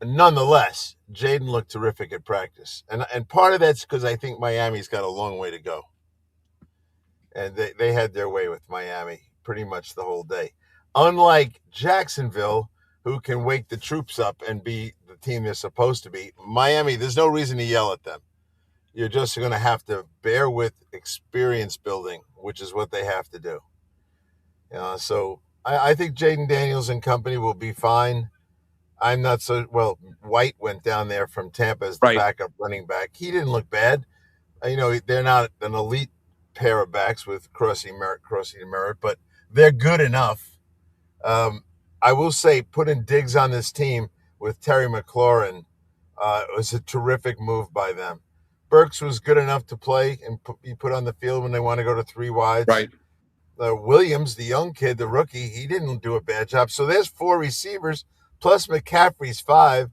S7: Nonetheless, Jaden looked terrific at practice. And part of that's because I think Miami's got a long way to go. And they had their way with Miami pretty much the whole day. Unlike Jacksonville, who can wake the troops up and be the team they're supposed to be, Miami, there's no reason to yell at them. You're just going to have to bear with experience building, which is what they have to do. So I think Jaden Daniels and company will be fine. I'm not so well. White went down there from Tampa as the backup running back. He didn't look bad. They're not an elite pair of backs with crossing to merit, but they're good enough. I will say putting Diggs on this team with Terry McLaurin was a terrific move by them. Burks was good enough to play and be put on the field when they want to go to three wides.
S4: Right.
S7: Williams, the young kid, the rookie, he didn't do a bad job. So there's 4 receivers, plus McCaffrey's 5,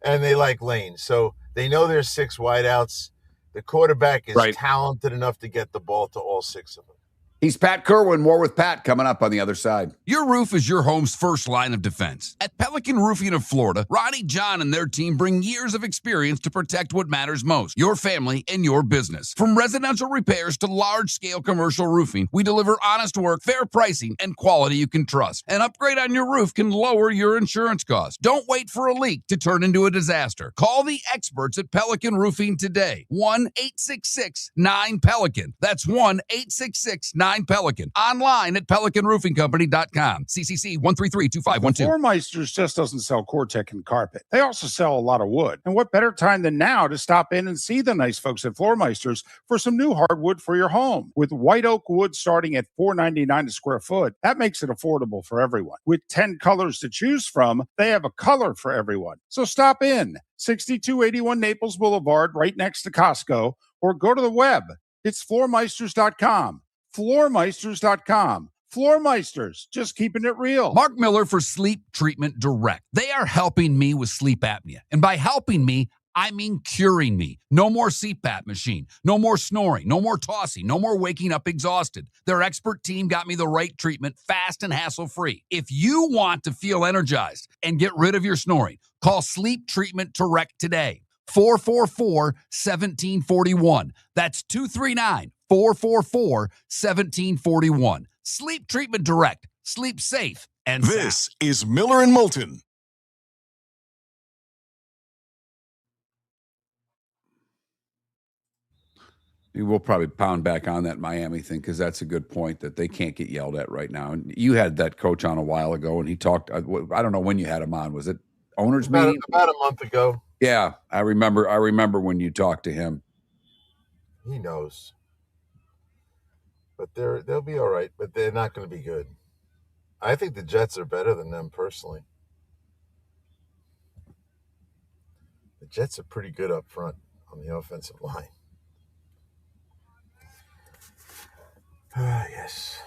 S7: and they like Lane. So they know there's 6 wideouts. The quarterback is talented enough to get the ball to all 6 of them.
S4: He's Pat Kirwan. More with Pat coming up on the other side.
S8: Your roof is your home's first line of defense. At Pelican Roofing of Florida, Ronnie John and their team bring years of experience to protect what matters most, your family and your business. From residential repairs to large-scale commercial roofing, we deliver honest work, fair pricing, and quality you can trust. An upgrade on your roof can lower your insurance costs. Don't wait for a leak to turn into a disaster. Call the experts at Pelican Roofing today. 1-866-9-PELICAN. That's 1-866-9 499 Pelican. Online at PelicanRoofingCompany.com. CCC 1332512.
S5: Floormeisters just doesn't sell Cortec and carpet. They also sell a lot of wood. And what better time than now to stop in and see the nice folks at Floormeisters for some new hardwood for your home. With white oak wood starting at $4.99 a square foot, that makes it affordable for everyone. With 10 colors to choose from, they have a color for everyone. So stop in, 6281 Naples Boulevard, right next to Costco, or go to the web. It's floormeisters.com. Floormeisters.com. Floormeisters, just keeping it real.
S8: Mark Miller for Sleep Treatment Direct. They are helping me with sleep apnea. And by helping me, I mean curing me. No more CPAP machine. No more snoring. No more tossing. No more waking up exhausted. Their expert team got me the right treatment, fast and hassle-free. If you want to feel energized and get rid of your snoring, call Sleep Treatment Direct today. 444-1741. That's 239-444-1741. Sleep Treatment Direct. Sleep safe and sound.
S2: This is Miller and Moulton.
S6: We'll probably pound back on that Miami thing because that's a good point that they can't get yelled at right now. And you had that coach on a while ago, and he talked. I don't know when you had him on. Was it owners meeting?
S7: About a month ago.
S6: Yeah, I remember when you talked to him.
S7: He knows. But they'll be all right, but they're not going to be good. I think the Jets are better than them personally. The Jets are pretty good up front on the offensive line. Yes.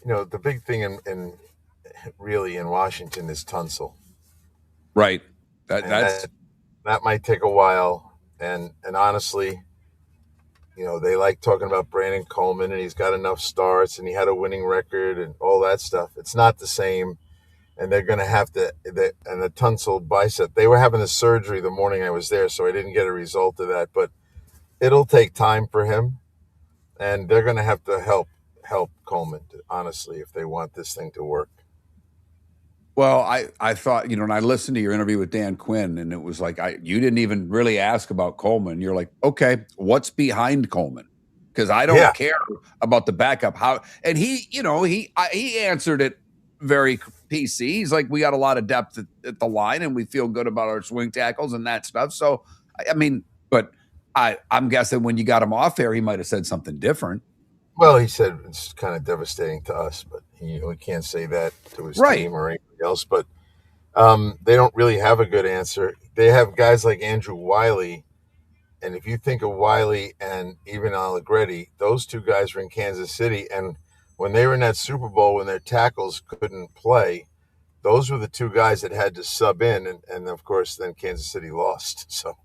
S7: You know, the big thing in Washington is Tunsil.
S6: Right.
S7: That might take a while. And honestly, you know, they like talking about Brandon Coleman and he's got enough starts and he had a winning record and all that stuff. It's not the same. And they're going to have to, and the Tunsil bicep, they were having a surgery the morning I was there, so I didn't get a result of that. But it'll take time for him. And they're going to have to help Coleman, honestly, if they want this thing to work.
S6: Well, I thought, you know, and I listened to your interview with Dan Quinn, and it was like, you didn't even really ask about Coleman. You're like, okay, what's behind Coleman? Because I don't care about the backup. And he, you know, he answered it very PC. He's like, we got a lot of depth at the line, and we feel good about our swing tackles and that stuff. So, I mean, but I'm guessing when you got him off air, he might have said something different.
S7: Well, he said it's kind of devastating to us, but we can't say that to his team or anybody else. But they don't really have a good answer. They have guys like Andrew Wiley, and if you think of Wiley and even Allegretti, those two guys were in Kansas City, and when they were in that Super Bowl, when their tackles couldn't play, those were the two guys that had to sub in, and of course, then Kansas City lost. So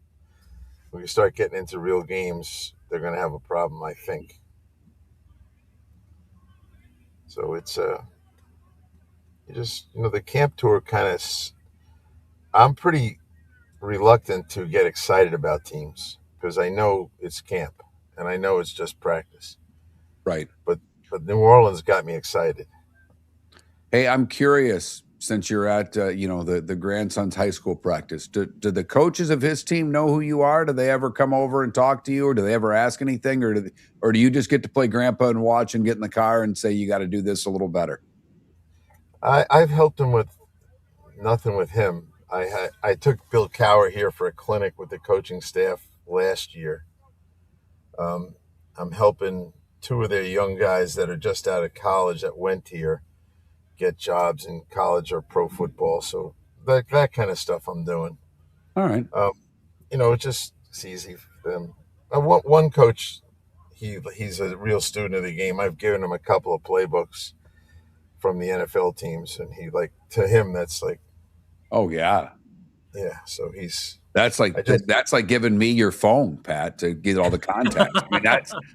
S7: when you start getting into real games, they're going to have a problem, I think. So it's the camp tour kind of. I'm pretty reluctant to get excited about teams because I know it's camp and I know it's just practice.
S6: Right.
S7: But New Orleans got me excited.
S6: Hey, I'm curious. Since you're at the grandson's high school practice, do the coaches of his team know who you are? Do they ever come over and talk to you, or do they ever ask anything, or do you just get to play grandpa and watch and get in the car and say you got to do this a little better?
S7: I've helped him with nothing with him. I took Bill Cower here for a clinic with the coaching staff last year. I'm helping two of their young guys that are just out of college that went here get jobs in college or pro football. So that kind of stuff I'm doing.
S6: All right.
S7: It's easy for them. One coach, he's a real student of the game. I've given him a couple of playbooks from the NFL teams, and to him, that's like,
S6: oh yeah.
S7: Yeah. So
S6: that's like giving me your phone, Pat, to get all the contacts. I mean,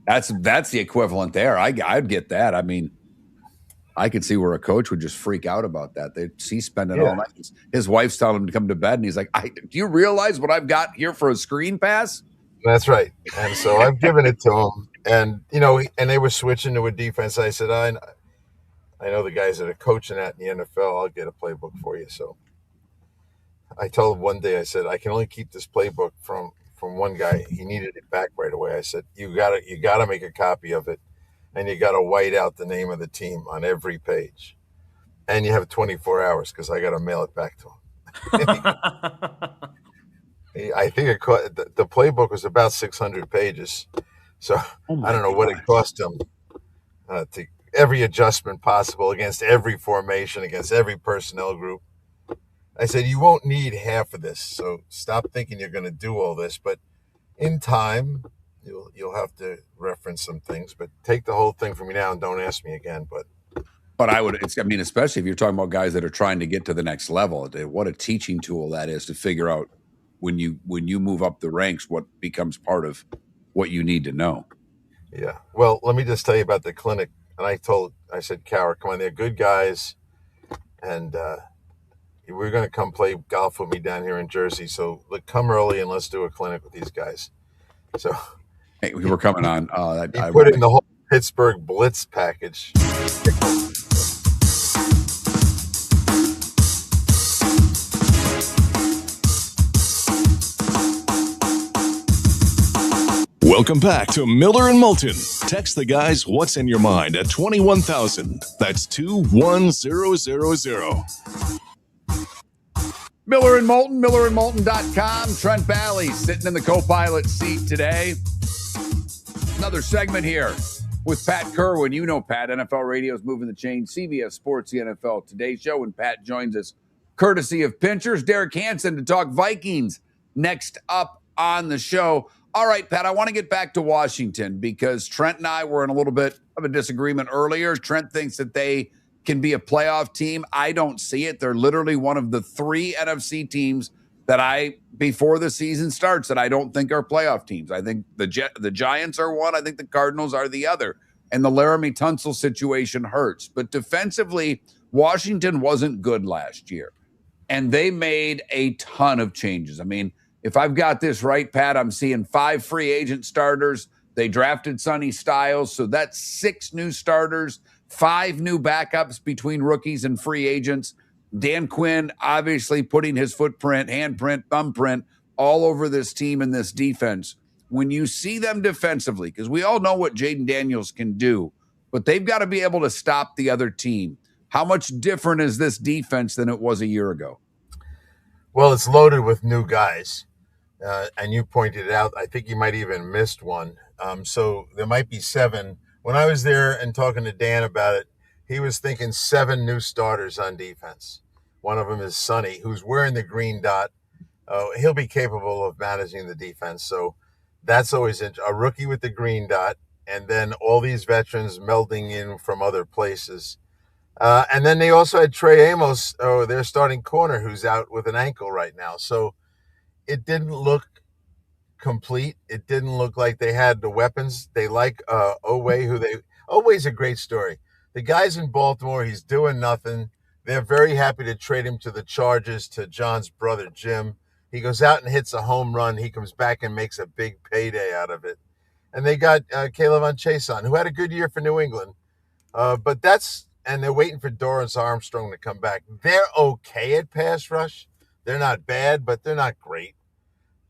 S6: that's the equivalent there. I'd get that. I mean, I could see where a coach would just freak out about that. He's spending all night. His wife's telling him to come to bed, and he's like, do you realize what I've got here for a screen pass?
S7: That's right. And so I've given it to him. And, and they were switching to a defense. I said, I know the guys that are coaching that in the NFL. I'll get a playbook for you. So I told him one day, I said, I can only keep this playbook from from one guy. He needed it back right away. I said, you gotta make a copy of it, and you gotta white out the name of the team on every page, and you have 24 hours because I gotta mail it back to him. I think the playbook was about 600 pages, so I don't know what it cost him to every adjustment possible against every formation, against every personnel group. I said, you won't need half of this, so stop thinking you're going to do all this. But in time, you'll have to reference some things. But take the whole thing from me now and don't ask me again.
S8: But I would, especially if you're talking about guys that are trying to get to the next level, what a teaching tool that is to figure out when you move up the ranks, what becomes part of what you need to know.
S7: Yeah. Well, let me just tell you about the clinic. And I said, Cowher, come on, they're good guys. And we're going to come play golf with me down here in Jersey. So come early and let's do a clinic with these guys. So
S8: hey, we were coming on.
S7: I put in the whole Pittsburgh Blitz package.
S2: Welcome back to Miller and Moulton. Text the guys what's in your mind at 21,000. That's 21000.
S8: Miller and Moulton, millerandmoulton.com. Trent Bally sitting in the co-pilot seat today. Another segment here with Pat Kirwan. You know Pat, NFL Radio's Moving the Chain, CBS Sports, the NFL Today Show. And Pat joins us courtesy of Pinchers. Derek Hanson to talk Vikings next up on the show. All right, Pat, I want to get back to Washington because Trent and I were in a little bit of a disagreement earlier. Trent thinks that they can be a playoff team. I don't see it. They're literally one of the 3 NFC teams that before the season starts, that I don't think are playoff teams. I think the Giants are one. I think the Cardinals are the other. And the Laramie Tunsil situation hurts. But defensively, Washington wasn't good last year. And they made a ton of changes. I mean, if I've got this right, Pat, I'm seeing 5 free agent starters. They drafted Sonny Styles, so that's 6 new starters, 5 new backups between rookies and free agents. Dan Quinn obviously putting his footprint, handprint, thumbprint all over this team and this defense. When you see them defensively, because we all know what Jaden Daniels can do, but they've got to be able to stop the other team. How much different is this defense than it was a year ago?
S7: Well, it's loaded with new guys. And you pointed it out, I think you might even missed one. So there might be 7. When I was there and talking to Dan about it, he was thinking 7 new starters on defense. One of them is Sonny, who's wearing the green dot. He'll be capable of managing the defense. So that's always a rookie with the green dot, and then all these veterans melding in from other places. And then they also had Trey Amos, their starting corner, who's out with an ankle right now. So it didn't look complete. It didn't look like they had the weapons. They like Oweh's a great story. The guy's in Baltimore. He's doing nothing. They're very happy to trade him to the Chargers, to John's brother, Jim. He goes out and hits a home run. He comes back and makes a big payday out of it. And they got Caleb Chason, who had a good year for New England. And they're waiting for Dorrance Armstrong to come back. They're okay at pass rush. They're not bad, but they're not great.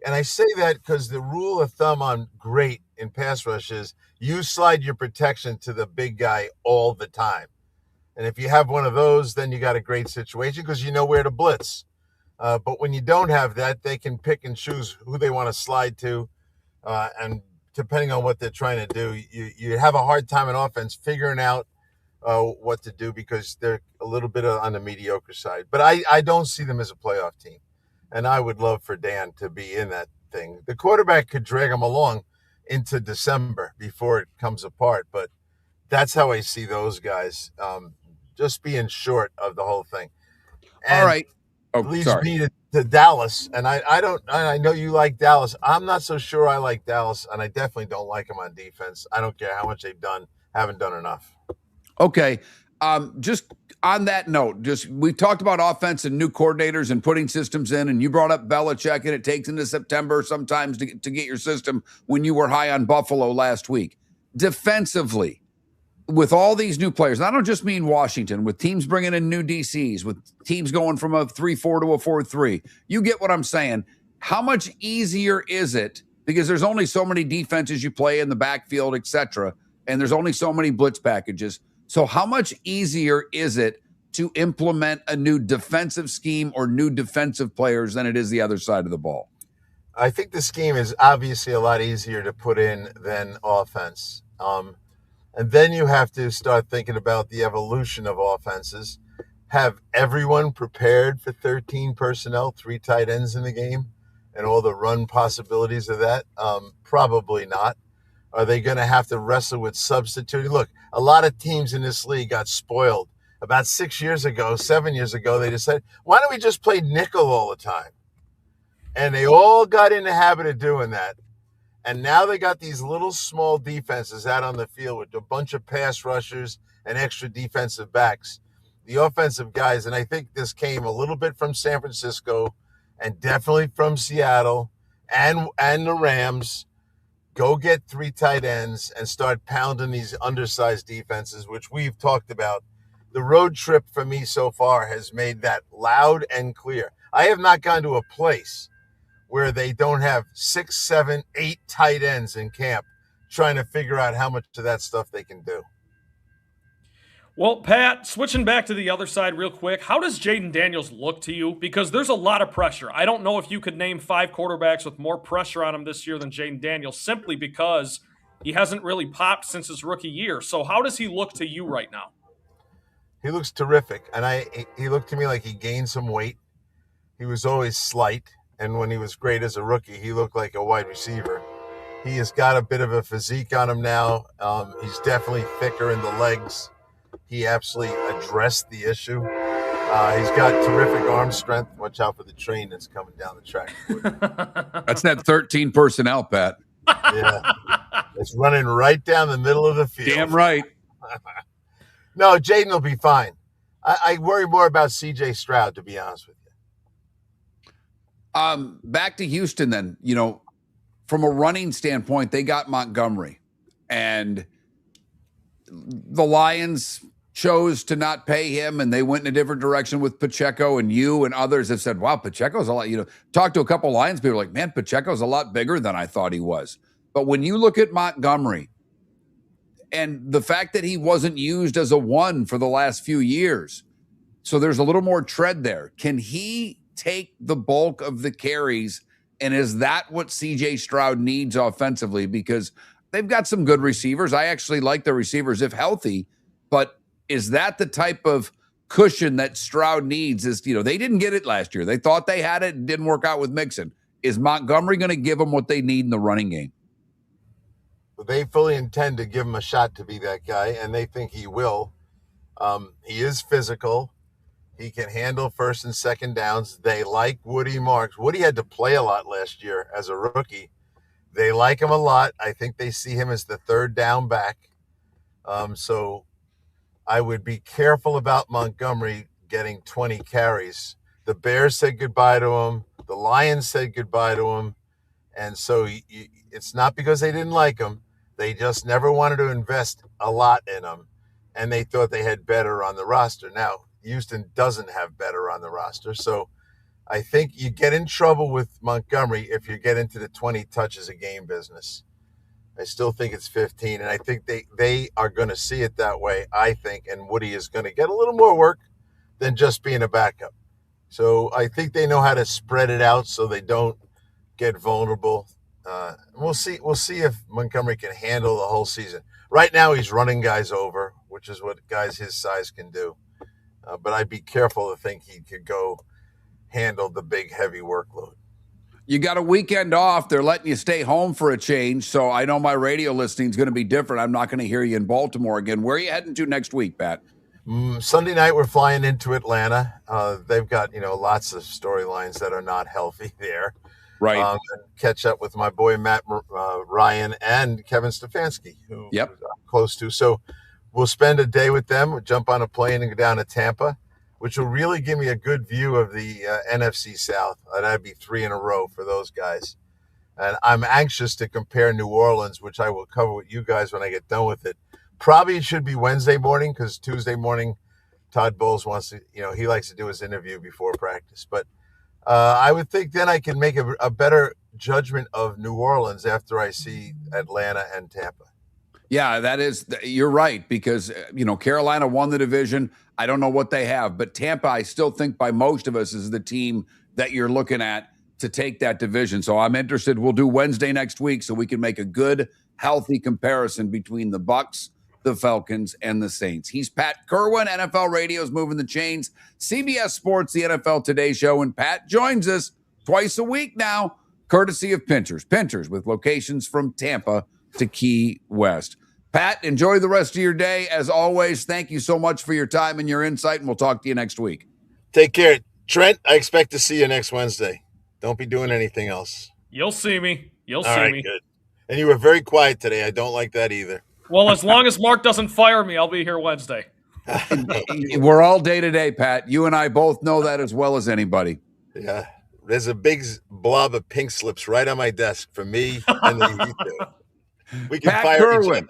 S7: And I say that because the rule of thumb on great in pass rush is you slide your protection to the big guy all the time. And if you have one of those, then you got a great situation because you know where to blitz. But when you don't have that, they can pick and choose who they want to slide to. And depending on what they're trying to do, you have a hard time in offense figuring out what to do because they're a little bit on the mediocre side. But I don't see them as a playoff team. And I would love for Dan to be in that thing. The quarterback could drag them along into December before it comes apart. But that's how I see those guys, just being short of the whole thing. And
S8: all right.
S7: Leads me to Dallas. And I know you like Dallas. I'm not so sure I like Dallas, and I definitely don't like them on defense. I don't care how much they've done. Haven't done enough.
S8: Okay. Just on that note, we talked about offense and new coordinators and putting systems in, and you brought up Belichick, and it takes into September sometimes to get your system when you were high on Buffalo last week. Defensively, with all these new players, and I don't just mean Washington, with teams bringing in new DCs, with teams going from a 3-4 to a 4-3, you get what I'm saying. how much easier is it? Because there's only so many defenses you play in the backfield, etc., and there's only so many blitz packages. So how much easier is it to implement a new defensive scheme or new defensive players than it is the other side of the ball?
S7: I think the scheme is obviously a lot easier to put in than offense. And then you have to start thinking about the evolution of offenses. Have everyone prepared for 13 personnel, 3 tight ends in the game, and all the run possibilities of that? Probably not. Are they going to have to wrestle with substituting? Look, a lot of teams in this league got spoiled. About 7 years ago, they decided, why don't we just play nickel all the time? And they all got in the habit of doing that. And now they got these little small defenses out on the field with a bunch of pass rushers and extra defensive backs. The offensive guys, and I think this came a little bit from San Francisco and definitely from Seattle and the Rams, go get 3 tight ends and start pounding these undersized defenses, which we've talked about. The road trip for me so far has made that loud and clear. I have not gone to a place where they don't have 6, 7, 8 tight ends in camp trying to figure out how much of that stuff they can do.
S1: Well, Pat, switching back to the other side real quick, how does Jaden Daniels look to you? Because there's a lot of pressure. I don't know if you could name 5 quarterbacks with more pressure on him this year than Jaden Daniels, simply because he hasn't really popped since his rookie year. So how does he look to you right now?
S7: He looks terrific. And he looked to me like he gained some weight. He was always slight. And when he was great as a rookie, he looked like a wide receiver. He has got a bit of a physique on him now. He's definitely thicker in the legs. He absolutely addressed the issue. He's got terrific arm strength. Watch out for the train that's coming down the track.
S8: That's that 13 personnel, Pat.
S7: Yeah. It's running right down the middle of the field.
S8: Damn right.
S7: No, Jaden will be fine. I worry more about C.J. Stroud, to be honest with you.
S8: Back to Houston then, from a running standpoint, they got Montgomery, and the Lions chose to not pay him, and they went in a different direction with Pacheco, and you and others have said, wow, Pacheco's a lot, talked to a couple Lions people like, man, Pacheco's a lot bigger than I thought he was. But when you look at Montgomery and the fact that he wasn't used as a 1 for the last few years, so there's a little more tread there. Can he take the bulk of the carries, and is that what CJ Stroud needs offensively? Because they've got some good receivers. I actually like the receivers if healthy, but is that the type of cushion that Stroud needs? They didn't get it last year. They thought they had it and didn't work out with Mixon. Is Montgomery going to give them what they need in the running game?
S7: They fully intend to give him a shot to be that guy, and they think he will. He is physical. He can handle first and second downs. They like Woody Marks. Woody had to play a lot last year as a rookie. They like him a lot. I think they see him as the 3rd down back. So I would be careful about Montgomery getting 20 carries. The Bears said goodbye to him. The Lions said goodbye to him. And so it's not because they didn't like him. They just never wanted to invest a lot in him. And they thought they had better on the roster. Now, Houston doesn't have better on the roster. So I think you get in trouble with Montgomery if you get into the 20 touches a game business. I still think it's 15, and I think they are going to see it that way, I think, and Woody is going to get a little more work than just being a backup. So I think they know how to spread it out so they don't get vulnerable. We'll see if Montgomery can handle the whole season. Right now he's running guys over, which is what guys his size can do. But I'd be careful to think he could go handle the big, heavy workload.
S8: You got a weekend off. They're letting you stay home for a change. So I know my radio listening is going to be different. I'm not going to hear you in Baltimore again. Where are you heading to next week, Pat?
S7: Sunday night, we're flying into Atlanta. They've got, lots of storylines that are not healthy there.
S8: Right.
S7: Catch up with my boy, Matt Ryan, and Kevin Stefanski, who I'm close to. So we'll spend a day with them. We'll jump on a plane and go down to Tampa, which will really give me a good view of the NFC South. That'd be 3 in a row for those guys. And I'm anxious to compare New Orleans, which I will cover with you guys when I get done with it. Probably it should be Wednesday morning because Tuesday morning, Todd Bowles wants to, he likes to do his interview before practice. But I would think then I can make a better judgment of New Orleans after I see Atlanta and Tampa.
S8: Yeah, you're right, because, Carolina won the division. I don't know what they have, but Tampa, I still think by most of us is the team that you're looking at to take that division. So I'm interested. We'll do Wednesday next week so we can make a good, healthy comparison between the Bucs, the Falcons, and the Saints. He's Pat Kirwan, NFL Radio's Moving the Chains, CBS Sports, the NFL Today Show, and Pat joins us twice a week now, courtesy of Pinter's. Pinter's with locations from Tampa to Key West. Pat, enjoy the rest of your day. As always, thank you so much for your time and your insight, and we'll talk to you next week.
S7: Take care. Trent, I expect to see you next Wednesday. Don't be doing anything else.
S1: You'll see me. You'll
S7: All
S1: see
S7: right,
S1: me.
S7: good. And you were very quiet today. I don't like that either.
S1: Well, as long as Mark doesn't fire me, I'll be here Wednesday.
S8: We're all day to day, Pat. You and I both know that as well as anybody.
S7: Yeah. There's a big blob of pink slips right on my desk for me and you two. We can
S8: Pat
S7: fire
S8: Kirwan.
S7: each other.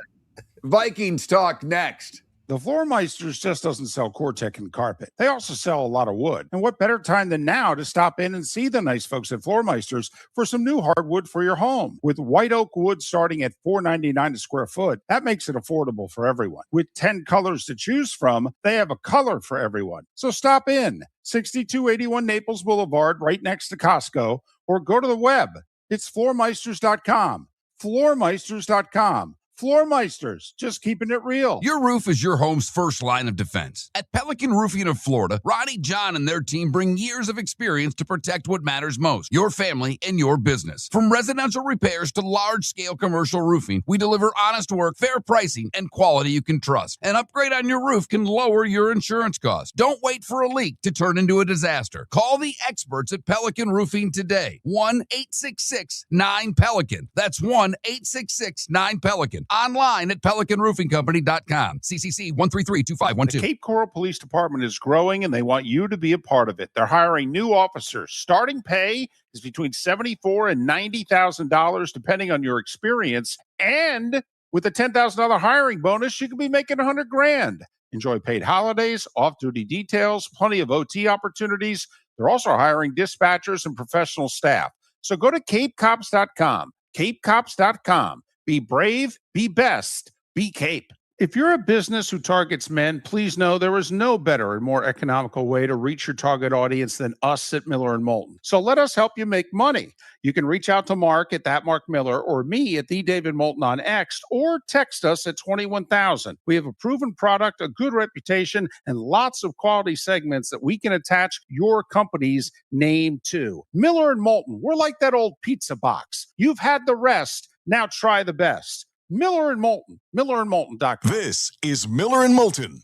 S8: Vikings talk next.
S5: The Floor Meisters just doesn't sell Cortec and carpet. They also sell a lot of wood. And what better time than now to stop in and see the nice folks at Floor Meisters for some new hardwood for your home. With white oak wood starting at $4.99 a square foot, that makes it affordable for everyone. With 10 colors to choose from, they have a color for everyone. So stop in, 6281 Naples Boulevard, right next to Costco, or go to the web. It's floormeisters.com. Floormeisters.com. Floor Meisters, just keeping it real.
S4: Your roof is your home's first line of defense. At Pelican Roofing of Florida, Ronnie John and their team bring years of experience to protect what matters most, your family and your business. From residential repairs to large-scale commercial roofing, we deliver honest work, fair pricing, and quality you can trust. An upgrade on your roof can lower your insurance costs. Don't wait for a leak to turn into a disaster. Call the experts at Pelican Roofing today. 1-866-9-PELICAN. That's 1-866-9-PELICAN. Online at pelicanroofingcompany.com. CCC 1332512.
S5: The Cape Coral Police Department is growing, and they want you to be a part of it. They're hiring new officers. Starting pay is between $74,000 and $90,000, depending on your experience. And with a $10,000 hiring bonus, you could be making $100,000. Enjoy paid holidays, off-duty details, plenty of OT opportunities. They're also hiring dispatchers and professional staff. So go to capecops.com. capecops.com. Be brave, be best, be Cape. If you're a business who targets men, please know there is no better and more economical way to reach your target audience than us at Miller & Moulton. So let us help you make money. You can reach out to Mark at that Mark Miller or me at the David Moulton on X, or text us at 21,000. We have a proven product, a good reputation, and lots of quality segments that we can attach your company's name to. Miller & Moulton, we're like that old pizza box. You've had the rest. Now try the best. Miller & Moulton, millerandmoulton.com.
S2: This is Miller and Moulton.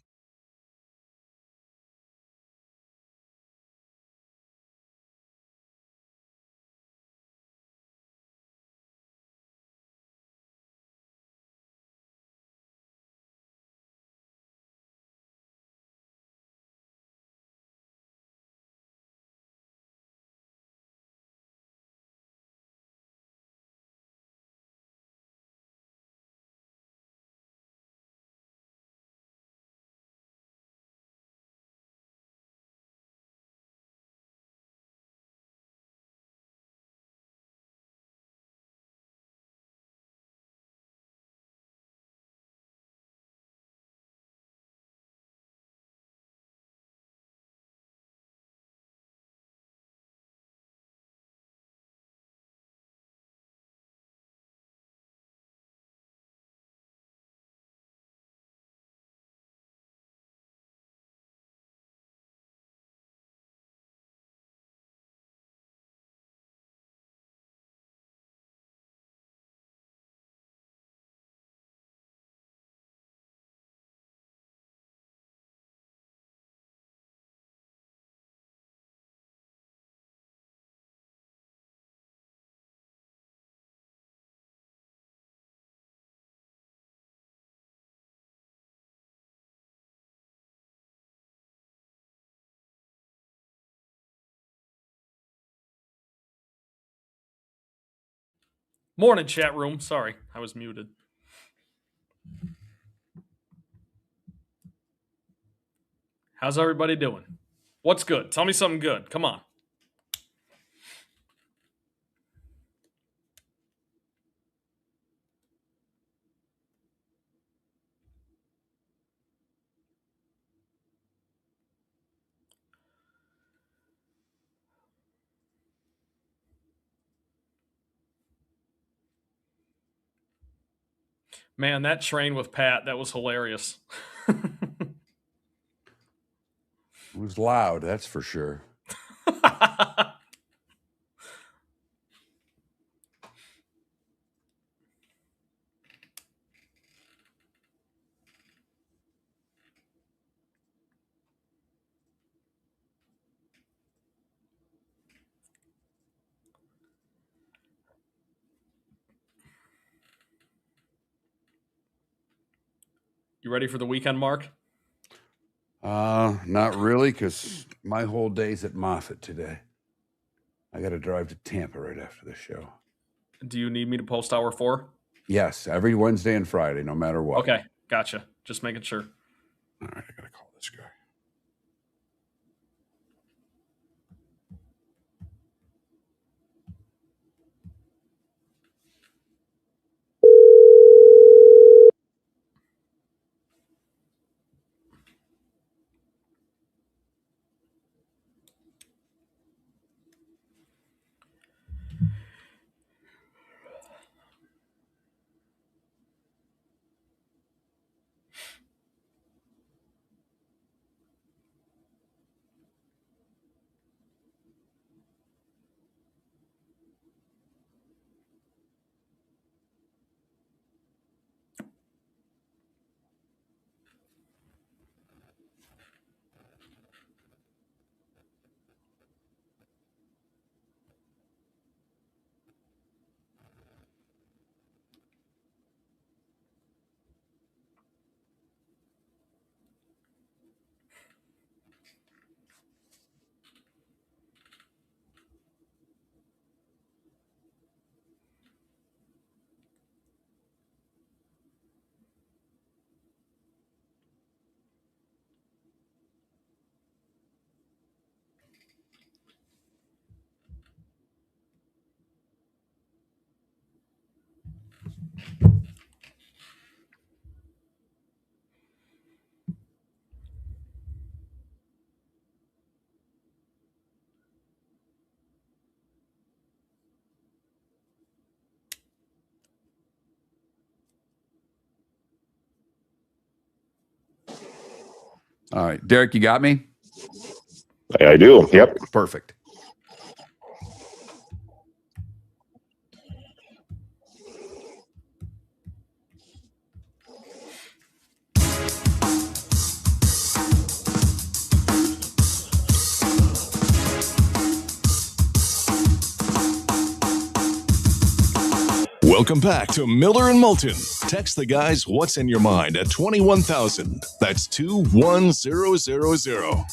S1: Morning, chat room. Sorry, I was muted. How's everybody doing? What's good? Tell me something good. Come on. Man, that train with Pat, that was hilarious.
S6: It was loud, that's for sure.
S1: You ready for the weekend, Mark?
S6: Not really, because my whole day's at Moffett today. I got to drive to Tampa right after the show.
S1: Do you need me to post hour 4?
S6: Yes, every Wednesday and Friday, no matter what.
S1: Okay, gotcha. Just making sure.
S6: All right, I got to call this guy. All right, Derek, you got me?
S9: I do. Yep.
S6: Perfect.
S2: Welcome back to Miller and Moulton. Text the guys what's in your mind at 21,000. That's 21000.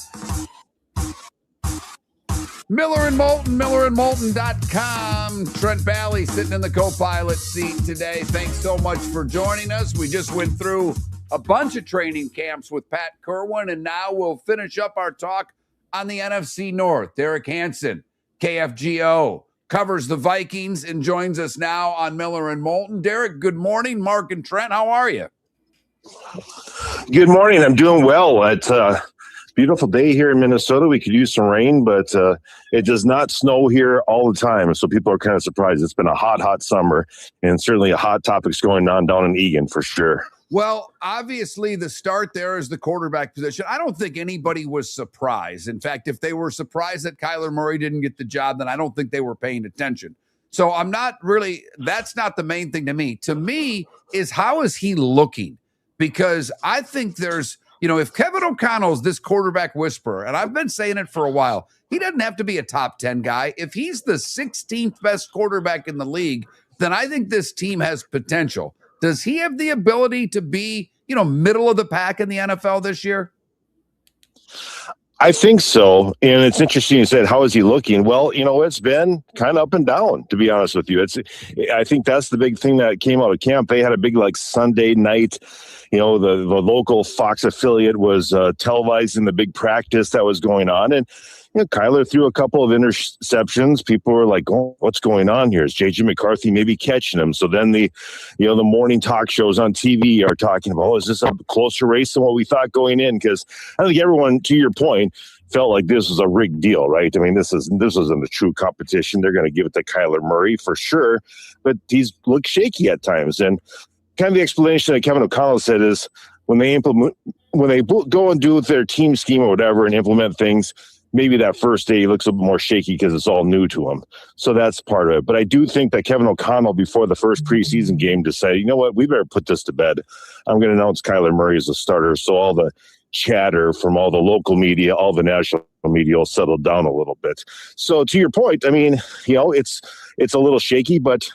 S8: Miller and Moulton, millerandmoulton.com. Trent Valley sitting in the co-pilot seat today. Thanks so much for joining us. We just went through a bunch of training camps with Pat Kirwan, and now we'll finish up our talk on the NFC North. Derek Hanson, KFGO, covers the Vikings and joins us now on Miller and Moulton. Derek, good morning. Mark and Trent, how are you?
S9: Good morning. I'm doing well. It's a beautiful day here in Minnesota. We could use some rain, but it does not snow here all the time. So people are kind of surprised. It's been a hot summer, and certainly a hot topics going on down in Egan for sure.
S8: Well, obviously the start there is the quarterback position. I don't think anybody was surprised. In fact, if they were surprised that Kyler Murray didn't get the job, then I don't think they were paying attention. So I'm not really, that's not the main thing to me. To me is how is he looking? Because I think there's, you know, if Kevin O'Connell's this quarterback whisperer, and I've been saying it for a while, he doesn't have to be a top 10 guy. If he's the 16th best quarterback in the league, then I think this team has potential. Does he have the ability to be, you know, middle of the pack in the NFL this year?
S9: I think so. And it's interesting you said, how is he looking? Well, you know, it's been kind of up and down, to be honest with you. I think that's the big thing that came out of camp. They had a big, like, Sunday night, you know, the local Fox affiliate was televising the big practice that was going on. And, you know, Kyler threw a couple of interceptions. People were like, oh, what's going on here? Is J.J. McCarthy maybe catching him? So then the morning talk shows on TV are talking about, oh, is this a closer race than what we thought going in? Because I think everyone, to your point, felt like this was a rigged deal, right? I mean, this isn't a true competition. They're going to give it to Kyler Murray for sure, but he's looked shaky at times. And kind of the explanation that Kevin O'Connell said is when they go and do their team scheme or whatever and implement things, maybe that first day he looks a bit more shaky because it's all new to him. So that's part of it. But I do think that Kevin O'Connell, before the first preseason game, decided, you know what, we better put this to bed. I'm going to announce Kyler Murray as a starter. So all the chatter from all the local media, all the national media will settle down a little bit. So to your point, I mean, it's a little shaky, but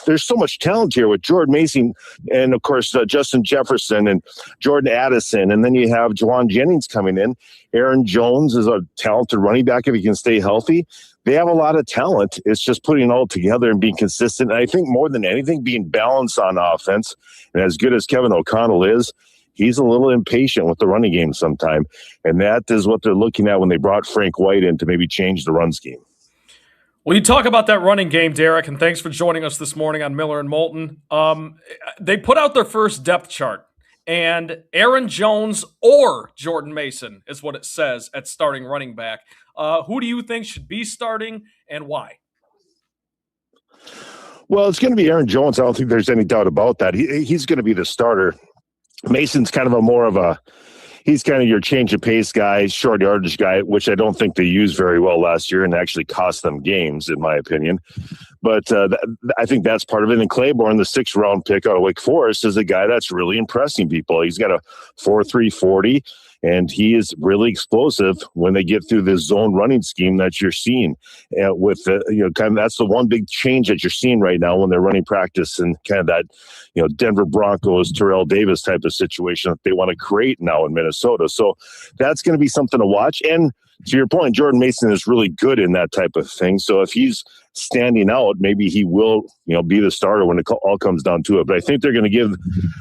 S9: there's so much talent here with Jordan Mason and, of course, Justin Jefferson and Jordan Addison. And then you have Juwan Jennings coming in. Aaron Jones is a talented running back if he can stay healthy. They have a lot of talent. It's just putting it all together and being consistent. And I think more than anything, being balanced on offense. And as good as Kevin O'Connell is, he's a little impatient with the running game sometime. And that is what they're looking at when they brought Frank White in to maybe change the run scheme.
S1: Well, you talk about that running game, Derek, and thanks for joining us this morning on Miller and Moulton. They put out their first depth chart, and Aaron Jones or Jordan Mason is what it says at starting running back. Who do you think should be starting and why?
S9: Well, it's going to be Aaron Jones. I don't think there's any doubt about that. He's going to be the starter. Mason's kind of he's kind of your change of pace guy, short yardage guy, which I don't think they used very well last year and actually cost them games, in my opinion. But I think that's part of it. And Claiborne, the 6th round pick out of Wake Forest, is a guy that's really impressing people. He's got a 4.3 40, and he is really explosive when they get through this zone running scheme that you're seeing. That's the one big change that you're seeing right now when they're running practice and kind of that, Denver Broncos, Terrell Davis type of situation that they want to create now in Minnesota. So that's going to be something to watch. And to your point, Jordan Mason is really good in that type of thing. So if he's standing out, maybe he will, be the starter when it all comes down to it. But I think they're going to give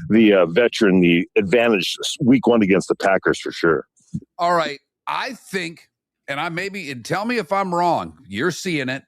S9: the veteran the advantage week 1 against the Packers for sure.
S8: All right. I think, and tell me if I'm wrong, you're seeing it.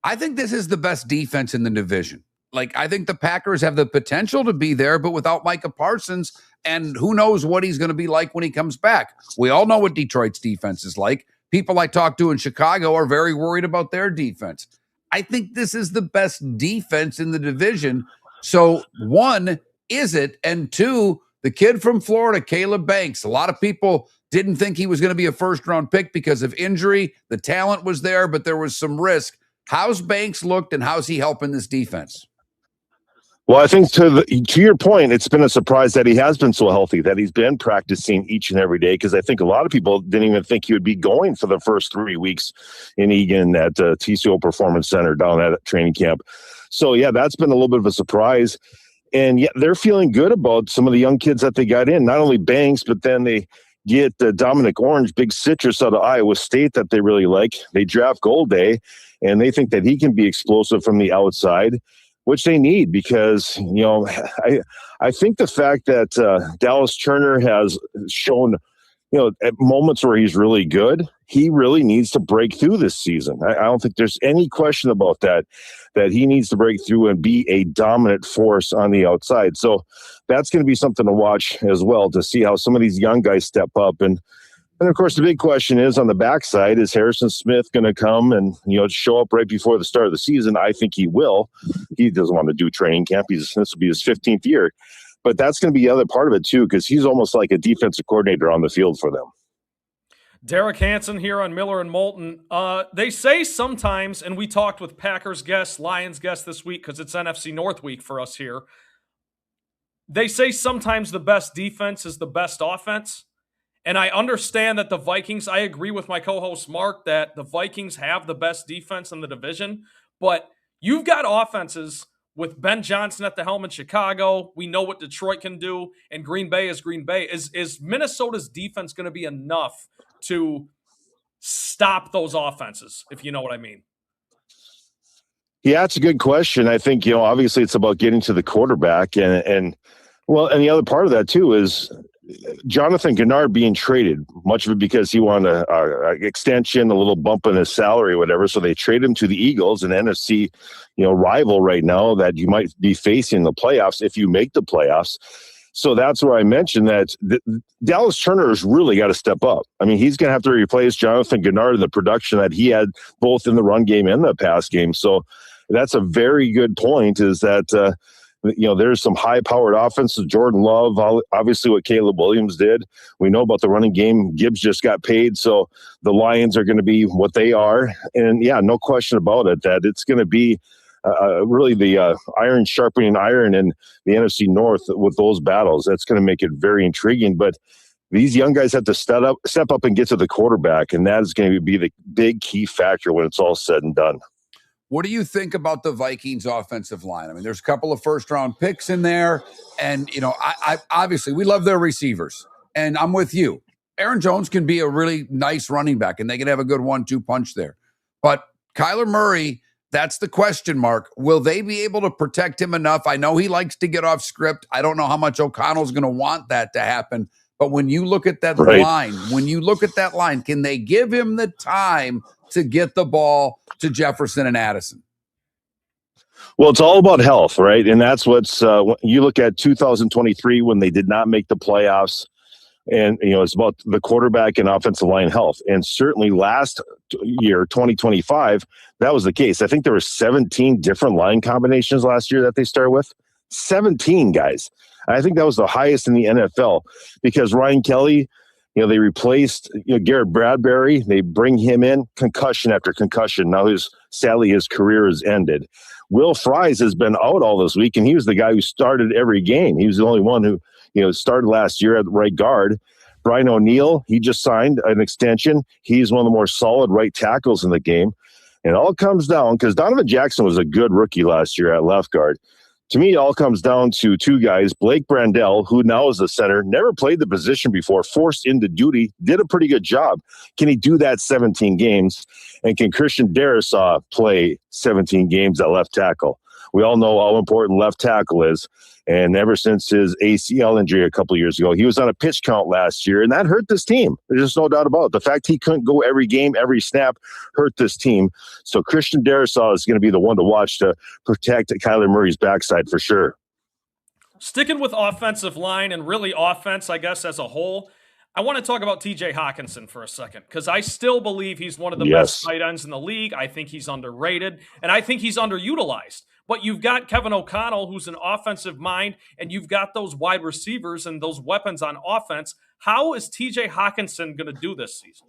S8: I think this is the best defense in the division. I think the Packers have the potential to be there, but without Micah Parsons, and who knows what he's going to be like when he comes back. We all know what Detroit's defense is like. People I talk to in Chicago are very worried about their defense. I think this is the best defense in the division. So, 1, is it? And 2, the kid from Florida, Caleb Banks. A lot of people didn't think he was going to be a first-round pick because of injury. The talent was there, but there was some risk. How's Banks looked, and how's he helping this defense?
S9: Well, I think to your point, it's been a surprise that he has been so healthy, that he's been practicing each and every day, because I think a lot of people didn't even think he would be going for the first 3 weeks in Eagan at TCO Performance Center down at training camp. So, yeah, that's been a little bit of a surprise. And, yeah, they're feeling good about some of the young kids that they got in, not only Banks, but then they get Dominic Orange, big citrus out of Iowa State that they really like. They draft Golday, and they think that he can be explosive from the outside, which they need, because, I think the fact that Dallas Turner has shown, at moments where he's really good, he really needs to break through this season. I don't think there's any question about that he needs to break through and be a dominant force on the outside. So that's going to be something to watch as well, to see how some of these young guys step up. And of course, the big question is on the backside, is Harrison Smith going to come and, show up right before the start of the season? I think he will. He doesn't want to do training camp. This will be his 15th year. But that's going to be the other part of it, too, because he's almost like a defensive coordinator on the field for them.
S1: Derek Hanson here on Miller and Moulton. They say sometimes, and we talked with Packers guests, Lions guests this week because it's NFC North week for us here. They say sometimes the best defense is the best offense. And I understand that the Vikings, I agree with my co-host Mark that the Vikings have the best defense in the division, but you've got offenses with Ben Johnson at the helm in Chicago. We know what Detroit can do, and Green Bay is Green Bay. Is Minnesota's defense going to be enough to stop those offenses, if you know what I mean?
S9: Yeah, it's a good question. I think, obviously it's about getting to the quarterback, and the other part of that too is Jonathan Gennard being traded, much of it because he wanted an extension, a little bump in his salary, whatever. So they traded him to the Eagles, an NFC, rival right now that you might be facing in the playoffs if you make the playoffs. So that's where I mentioned that Dallas Turner has really got to step up. I mean, he's going to have to replace Jonathan Gennard in the production that he had both in the run game and the pass game. So that's a very good point, is that there's some high-powered offenses. Jordan Love, obviously what Caleb Williams did. We know about the running game. Gibbs just got paid, so the Lions are going to be what they are. And, yeah, no question about it that it's going to be really the iron sharpening iron in the NFC North with those battles. That's going to make it very intriguing. But these young guys have to step up and get to the quarterback, and that is going to be the big key factor when it's all said and done.
S8: What do you think about the Vikings offensive line? I mean, there's a couple of first-round picks in there, and, I obviously we love their receivers, and I'm with you. Aaron Jones can be a really nice running back, and they can have a good 1-2 punch there. But Kyler Murray, that's the question mark. Will they be able to protect him enough? I know he likes to get off script. I don't know how much O'Connell's going to want that to happen. But when you look at that line, can they give him the time to get the ball to Jefferson and Addison?
S9: Well, it's all about health, right? And that's what's you look at 2023 when they did not make the playoffs, and it's about the quarterback and offensive line health. And certainly last year, 2025, that was the case. I think there were 17 different line combinations last year that they started with. 17 guys. I think that was the highest in the NFL because Ryan Kelly, they replaced Garrett Bradbury. They bring him in, concussion after concussion. Now sadly his career has ended. Will Fries has been out all this week, and he was the guy who started every game. He was the only one who started last year at right guard. Brian O'Neill, he just signed an extension. He's one of the more solid right tackles in the game. And it all comes down because Donovan Jackson was a good rookie last year at left guard. To me, it all comes down to two guys, Blake Brandel, who now is the center, never played the position before, forced into duty, did a pretty good job. Can he do that 17 games? And can Christian Darrisaw play 17 games at left tackle? We all know how important left tackle is. And ever since his ACL injury a couple of years ago, he was on a pitch count last year, and that hurt this team. There's just no doubt about it. The fact he couldn't go every game, every snap, hurt this team. So Christian Darrisaw is going to be the one to watch to protect Kyler Murray's backside for sure.
S1: Sticking with offensive line and really offense, I guess, as a whole, I want to talk about TJ Hawkinson for a second because I still believe he's one of the best tight ends in the league. I think he's underrated, and I think he's underutilized. But you've got Kevin O'Connell, who's an offensive mind, and you've got those wide receivers and those weapons on offense. How is TJ Hawkinson going to do this season?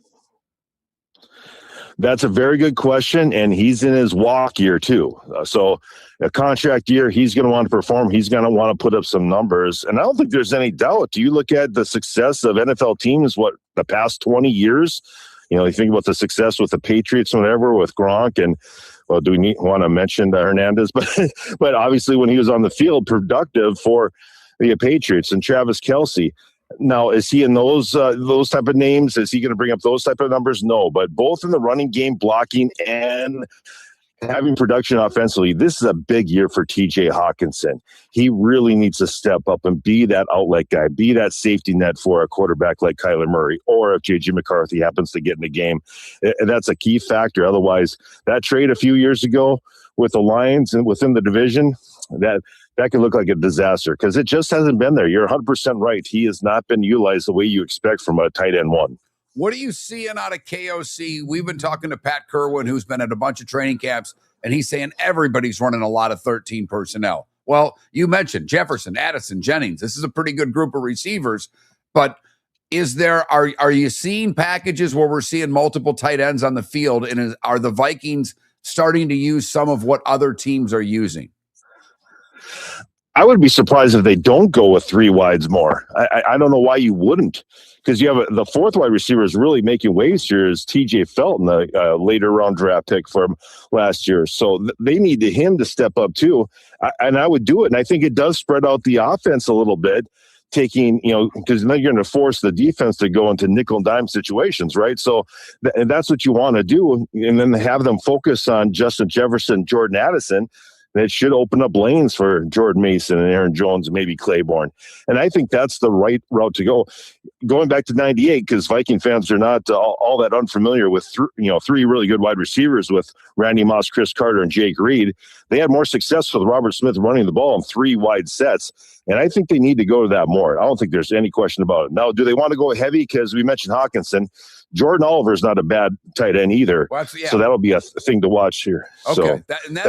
S9: That's a very good question, and he's in his walk year too. So a contract year, he's going to want to perform. He's going to want to put up some numbers, and I don't think there's any doubt. Do you look at the success of NFL teams, the past 20 years? You think about the success with the Patriots and whatever, with Gronk and, well, do we want to mention Hernandez? But obviously when he was on the field, productive for the Patriots and Travis Kelce. Now, is he in those type of names? Is he going to bring up those type of numbers? No, but both in the running game, blocking, and having production offensively, this is a big year for TJ Hawkinson. He really needs to step up and be that outlet guy, be that safety net for a quarterback like Kyler Murray, or if J.J. McCarthy happens to get in the game. That's a key factor. Otherwise, that trade a few years ago with the Lions and within the division, that could look like a disaster because it just hasn't been there. You're 100% right. He has not been utilized the way you expect from a tight end one.
S8: What are you seeing out of KOC? We've been talking to Pat Kirwan, who's been at a bunch of training camps, and he's saying everybody's running a lot of 13 personnel. Well, you mentioned Jefferson, Addison, Jennings. This is a pretty good group of receivers, but are you seeing packages where we're seeing multiple tight ends on the field, and are the Vikings starting to use some of what other teams are using?
S9: I would be surprised if they don't go with three wides more. I don't know why you wouldn't, because you have the fourth wide receiver is really making waves here is TJ Felton, the later round draft pick from last year. So they need him to step up too. And I would do it. And I think it does spread out the offense a little bit, taking, because now you're going to force the defense to go into nickel and dime situations, right? So and that's what you want to do. And then have them focus on Justin Jefferson, Jordan Addison. It should open up lanes for Jordan Mason and Aaron Jones and maybe Claiborne. And I think that's the right route to go. Going back to 98, because Viking fans are not all that unfamiliar with three really good wide receivers with Randy Moss, Chris Carter, and Jake Reed. They had more success with Robert Smith running the ball in three wide sets. And I think they need to go to that more. I don't think there's any question about it. Now, do they want to go heavy? Because we mentioned Hawkinson. Jordan Oliver is not a bad tight end either. Well, so that'll be a thing to watch here.
S8: Okay.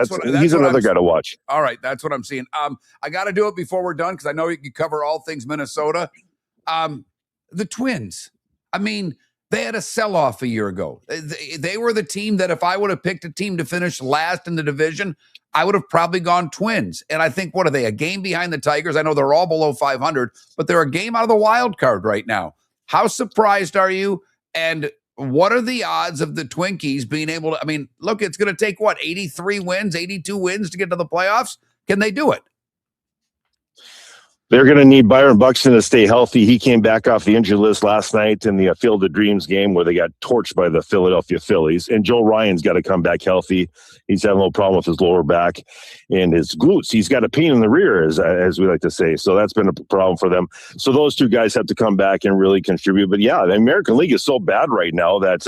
S9: So he's another guy to to watch.
S8: All right, that's what I'm seeing. I got to do it before we're done because I know you can cover all things Minnesota. The Twins. I mean, they had a sell-off a year ago. They were the team that if I would have picked a team to finish last in the division, I would have probably gone Twins. And I think, what are they, a game behind the Tigers? I know they're all below 500, but they're a game out of the wild card right now. How surprised are you? And what are the odds of the Twinkies being able to, I mean, look, it's going to take, 83 wins, 82 wins to get to the playoffs? Can they do it?
S9: They're going to need Byron Buxton to stay healthy. He came back off the injury list last night in the Field of Dreams game where they got torched by the Philadelphia Phillies. And Joe Ryan's got to come back healthy. He's having a little problem with his lower back and his glutes. He's got a pain in the rear, as we like to say. So that's been a problem for them. So those two guys have to come back and really contribute. But yeah, the American League is so bad right now that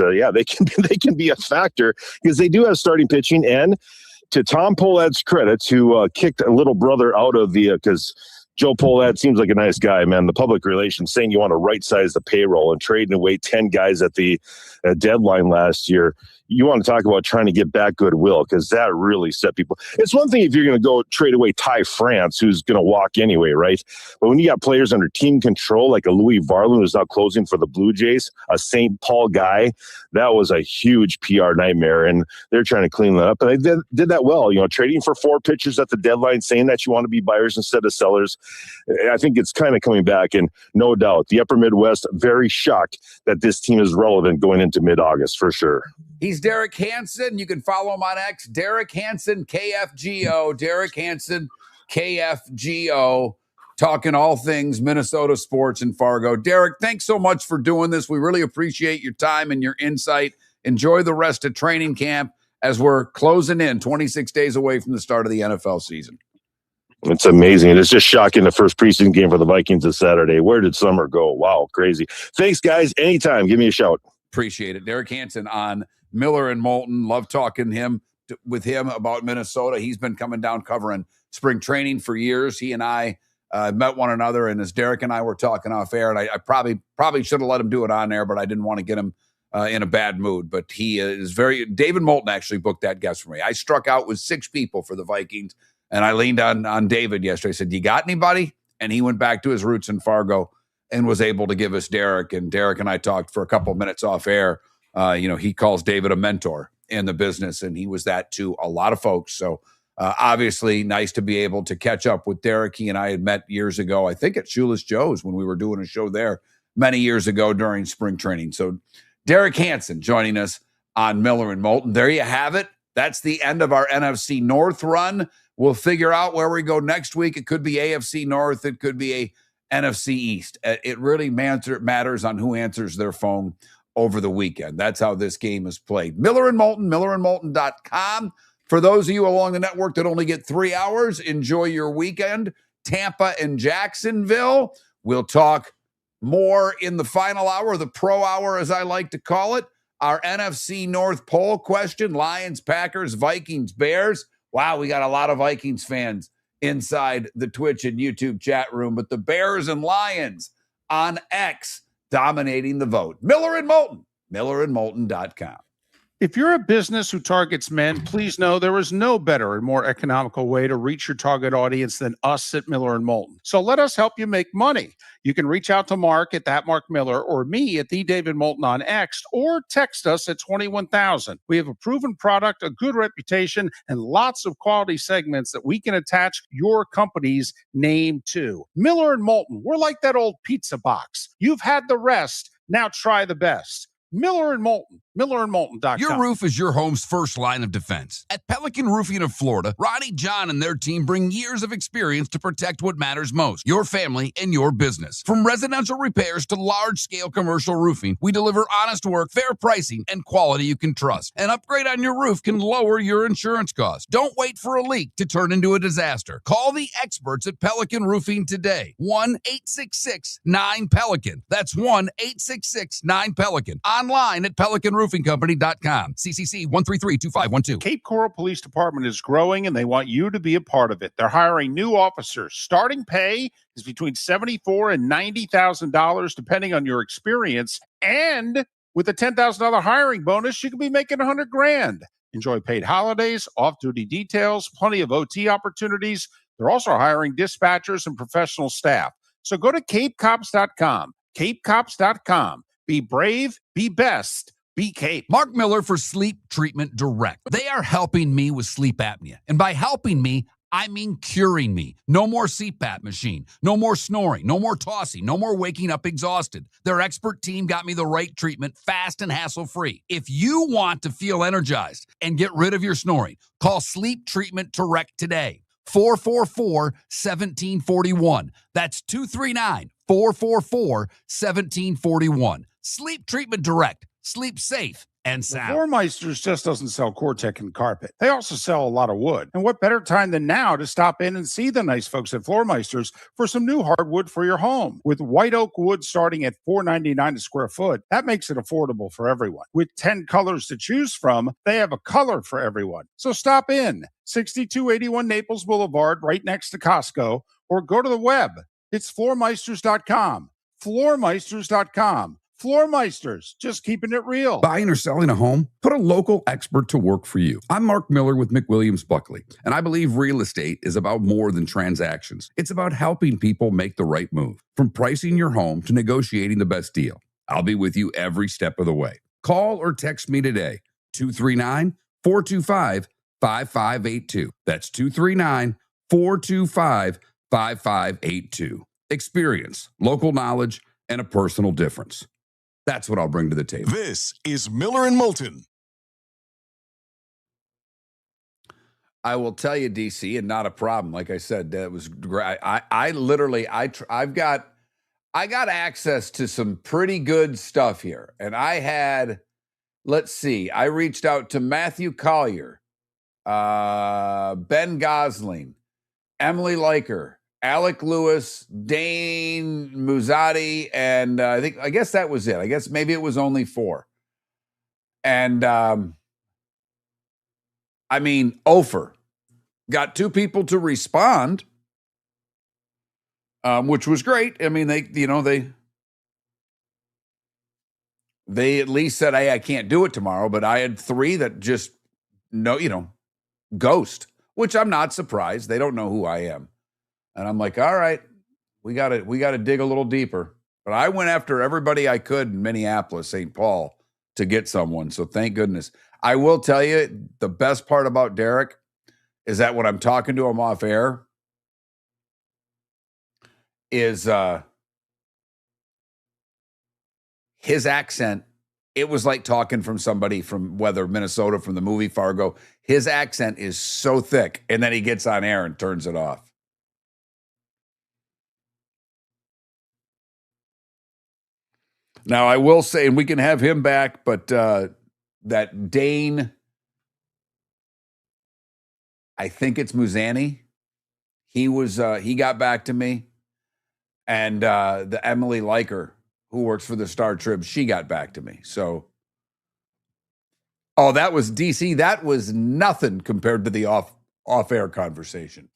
S9: they can be a factor because they do have starting pitching. And to Tom Pollett's credit, who kicked a little brother out of the because Joe Pollett seems like a nice guy, man. The public relations saying you want to right-size the payroll and trading away 10 guys at the deadline last year. You want to talk about trying to get back goodwill because that really set people. It's one thing if you're going to go trade away Ty France, who's going to walk anyway, right? But when you got players under team control, like a Louis Varland, who's now closing for the Blue Jays, a St. Paul guy, that was a huge PR nightmare, and they're trying to clean that up. And they did that well, trading for 4 pitchers at the deadline, saying that you want to be buyers instead of sellers. I think it's kind of coming back, and no doubt, the Upper Midwest, very shocked that this team is relevant going into mid-August, for sure.
S8: He's Derek Hanson. You can follow him on X, Derek Hanson, KFGO. Derek Hanson, KFGO, talking all things Minnesota sports in Fargo. Derek, thanks so much for doing this. We really appreciate your time and your insight. Enjoy the rest of training camp as we're closing in 26 days away from the start of the NFL season.
S9: It's amazing. It's just shocking. The first preseason game for the Vikings is Saturday. Where did summer go? Wow, crazy. Thanks, guys. Anytime. Give me a shout.
S8: Appreciate it. Derek Hanson on Miller and Moulton. Love talking with him about Minnesota. He's been coming down covering spring training for years. He and I met one another, and as Derek and I were talking off air, and I probably should have let him do it on air, but I didn't want to get him in a bad mood. But he is David Moulton actually booked that guest for me. I struck out with 6 people for the Vikings, and I leaned on David yesterday. I said, "You got anybody?" And he went back to his roots in Fargo and was able to give us Derek. And Derek and I talked for a couple of minutes off air. He calls David a mentor in the business, and he was that to a lot of folks. So obviously nice to be able to catch up with Derek. He and I had met years ago, I think at Shoeless Joe's when we were doing a show there many years ago during spring training. So Derek Hanson joining us on Miller and Moulton. There you have it. That's the end of our NFC North run. We'll figure out where we go next week. It could be AFC North. It could be a NFC East. It really matters on who answers their phone over the weekend. That's how this game is played. Miller and Moulton, millerandmoulton.com. For those of you along the network that only get 3 hours, enjoy your weekend. Tampa and Jacksonville. We'll talk more in the final hour, the pro hour, as I like to call it. Our NFC North poll question, Lions, Packers, Vikings, Bears. Wow, we got a lot of Vikings fans inside the Twitch and YouTube chat room, but the Bears and Lions on X dominating the vote. Miller and Moulton, millerandmoulton.com.
S5: If you're a business who targets men, please know there is no better and more economical way to reach your target audience than us at Miller and Moulton. So let us help you make money. You can reach out to Mark at that Mark Miller or me at the David Moulton on X, or text us at 21,000. We have a proven product, a good reputation, and lots of quality segments that we can attach your company's name to. Miller and Moulton, we're like that old pizza box. You've had the rest. Now try the best. Miller and Moulton, millerandmoulton.com.
S8: Your roof is your home's first line of defense. At Pelican Roofing of Florida, Ronnie John and their team bring years of experience to protect what matters most, your family and your business. From residential repairs to large-scale commercial roofing, we deliver honest work, fair pricing, and quality you can trust. An upgrade on your roof can lower your insurance costs. Don't wait for a leak to turn into a disaster. Call the experts at Pelican Roofing today. 1-866-9-PELICAN. That's 1-866-9-PELICAN. Online at PelicanRoofingCompany.com. CCC 1332512.
S5: Cape Coral Police Department is growing, and they want you to be a part of it. They're hiring new officers. Starting pay is between $74,000 and $90,000, depending on your experience. And With a $10,000 hiring bonus, you could be making $100,000. Enjoy paid holidays, off-duty details, plenty of OT opportunities. They're also hiring dispatchers and professional staff. So go to capecops.com. capecops.com. Be brave, be best, be Cape.
S8: Mark Miller for Sleep Treatment Direct. They are helping me with sleep apnea. And by helping me, I mean curing me. No more CPAP machine. No more snoring. No more tossing. No more waking up exhausted. Their expert team got me the right treatment fast and hassle-free. If you want to feel energized and get rid of your snoring, call Sleep Treatment Direct today. 444-1741. That's 239-444-1741. Sleep Treatment Direct. Sleep safe and sound.
S5: Floor Meisters just doesn't sell Cortec and carpet. They also sell a lot of wood. And what better time than now to stop in and see the nice folks at Floor Meisters for some new hardwood for your home. With white oak wood starting at $4.99 a square foot, that makes it affordable for everyone. With 10 colors to choose from, they have a color for everyone. So stop in. 6281 Naples Boulevard, right next to Costco, or go to the web. It's floormeisters.com. Floormeisters.com. Floor Meisters, just keeping it real.
S6: Buying or selling a home? Put a local expert to work for you. I'm Mark Miller with McWilliams Buckley, and I believe real estate is about more than transactions. It's about helping people make the right move, from pricing your home to negotiating the best deal. I'll be with you every step of the way. Call or text me today, 239-425-5582. That's 239-425-5582. Experience, local knowledge, and a personal difference. That's what I'll bring to the table.
S2: This is Miller and Moulton.
S4: I will tell you, DC, and not a problem. Like I said, that was great. I've got access to some pretty good stuff here. And I had, let's see, I reached out to Matthew Collier, Ben Gosling, Emily Liker, Alec Lewis, Dane Muzzati, and I guess that was it. I guess maybe it was only 4. And Ofer got 2 people to respond, which was great. I mean, they at least said, "Hey, I can't do it tomorrow," but I had 3 that just ghost, which I'm not surprised. They don't know who I am. And I'm like, all right, we got to dig a little deeper. But I went after everybody I could in Minneapolis, St. Paul, to get someone. So thank goodness. I will tell you, the best part about Derek is that when I'm talking to him off air, is his accent. It was like talking from somebody from Minnesota, from the movie Fargo. His accent is so thick, and then he gets on air and turns it off. Now, I will say, and we can have him back, but that Dane, I think it's Muzzani, he got back to me. And the Emily Liker, who works for the Star Trib, she got back to me. So, that was DC. That was nothing compared to the off-air conversation.